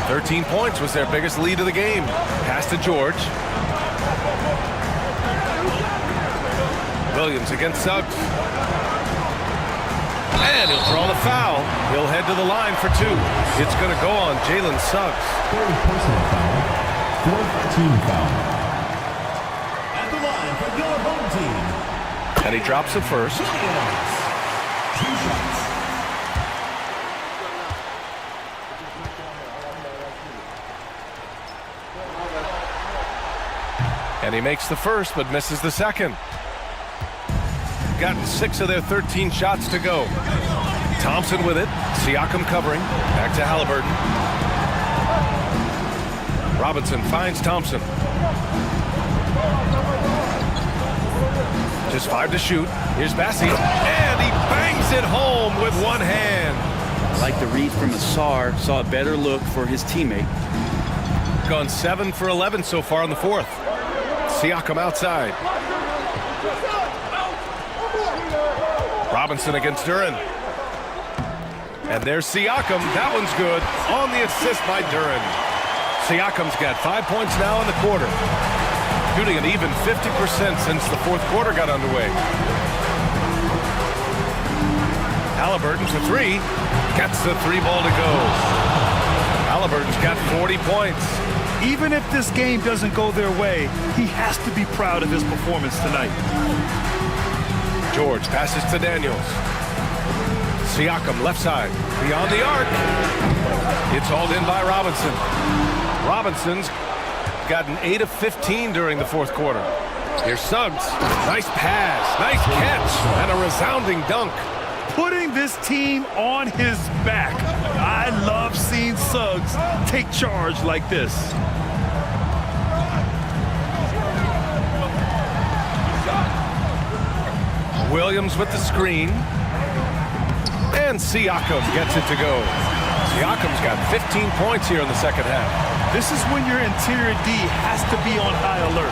M: 13 points was their biggest lead of the game. Pass to George. Williams against Suggs. And he'll draw the foul. He'll head to the line for 2. It's going to go on Jalen Suggs.
H: 3rd personal foul. 4th team foul. At the line for your home team.
M: And he drops the first.
H: 2 shots.
M: And he makes the first, but misses the second. Gotten 6 of their 13 shots to go. Thompson with it. Siakam covering. Back to Halliburton. Robinson finds Thompson. Just 5 to shoot. Here's Bassey. And he bangs it home with one hand.
O: Like the read from Asar, saw a better look for his teammate.
M: Gone 7 for 11 so far in the fourth. Siakam outside. Robinson against Duren. And there's Siakam. That one's good. On the assist by Duren. Siakam's got 5 points now in the quarter. Shooting an even 50% since the fourth quarter got underway. Halliburton for 3. Gets the 3 ball to go. Halliburton's got 40 points.
Q: Even if this game doesn't go their way, he has to be proud of his performance tonight.
M: George passes to Daniels. Siakam left side. Beyond the arc. It's hauled in by Robinson. Robinson's gotten 8 of 15 during the fourth quarter. Here's Suggs. Nice pass. Nice catch. And a resounding dunk.
Q: Putting this team on his back. I love seeing Suggs take charge like this.
M: Williams with the screen. And Siakam gets it to go. Siakam's got 15 points here in the second half.
Q: This is when your interior D has to be on high alert.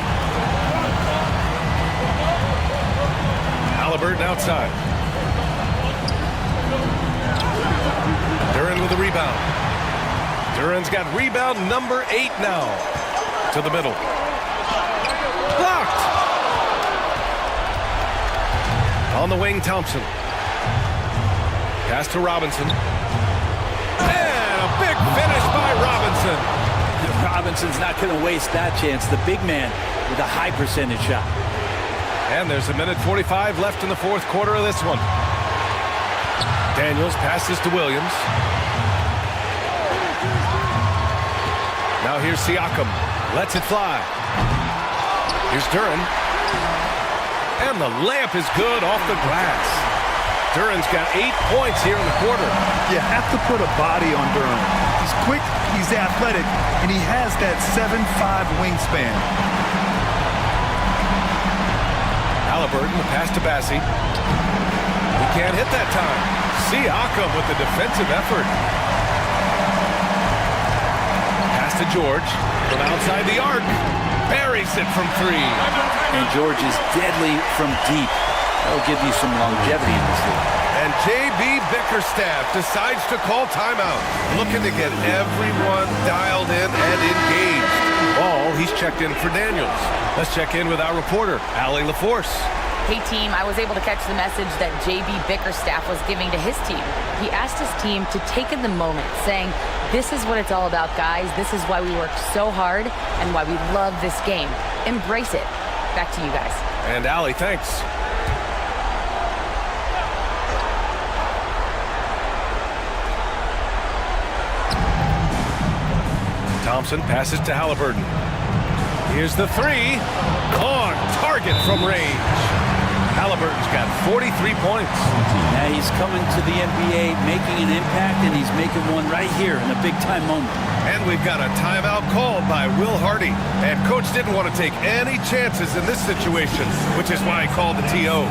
M: Halliburton outside. Duren with the rebound. Duren's got rebound number 8 now. To the middle. Blocked! On the wing, Thompson. Pass to Robinson. And a big finish by Robinson.
O: Robinson's not going to waste that chance. The big man with a high percentage shot.
M: And there's a minute 45 left in the fourth quarter of this one. Daniels passes to Williams. Now here's Siakam. Lets it fly. Here's Duren. And the layup is good off the glass. Duren's got 8 points here in the quarter.
Q: You have to put a body on Duren. He's quick, he's athletic, and he has that 7'5" wingspan.
M: Halliburton, the pass to Bassie. He can't hit that time. Siakam with the defensive effort. Pass to George from outside the arc. Buries it from 3.
O: And George is deadly from deep. That'll give you some longevity in this league.
M: And J.B. Bickerstaff decides to call timeout, looking to get everyone dialed in and engaged. Ball, he's checked in for Daniels. Let's check in with our reporter, Allie LaForce.
P: Hey team, I was able to catch the message that J.B. Bickerstaff was giving to his team. He asked his team to take in the moment, saying, "This is what it's all about, guys. This is why we work so hard and why we love this game. Embrace it." Back to you guys.
M: And Allie, thanks. Thompson passes to Halliburton. Here's the 3. On target from range. Halliburton's got 43 points.
O: Now he's coming to the NBA, making an impact, and he's making one right here in a big-time moment.
M: And we've got a timeout called by Will Hardy. And Coach didn't want to take any chances in this situation, which is why he called the TO.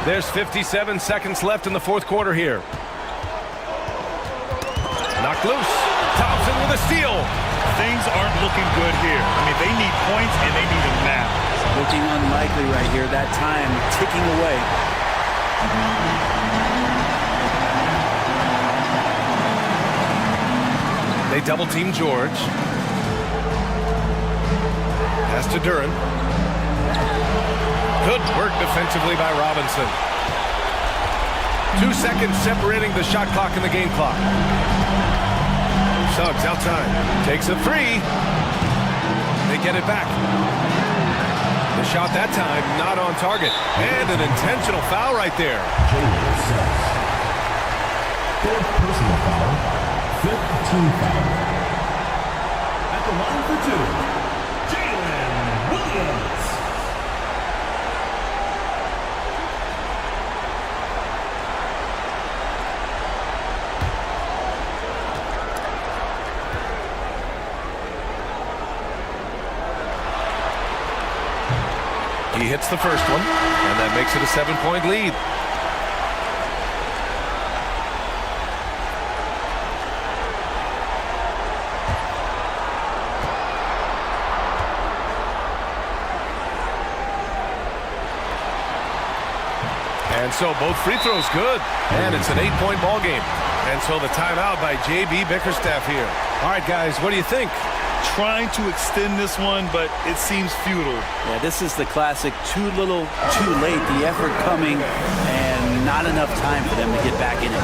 M: There's 57 seconds left in the fourth quarter here. Knocked loose. Thompson with a steal.
Q: Things aren't looking good here. I mean, they need points and they need them now.
O: Looking unlikely right here. That time ticking away.
M: They double team George. Pass to Duren. Good work defensively by Robinson. 2 seconds separating the shot clock and the game clock. Suggs outside. Takes a 3. They get it back. The shot that time not on target. And an intentional foul right there.
H: Fourth personal foul. 5th team foul. At the line for 2, Jalen Williams.
M: He hits the first one, and that makes it a 7-point lead. And so both free throws good, and it's an 8-point ball game. And so the timeout by J.B. Bickerstaff here. All right, guys, what do you think?
Q: Trying to extend this one, but it seems futile.
O: Yeah, this is the classic too little, too late. The effort coming and not enough time for them to get back in it.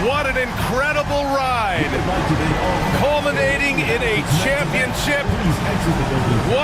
M: What an incredible ride, culminating in a championship. What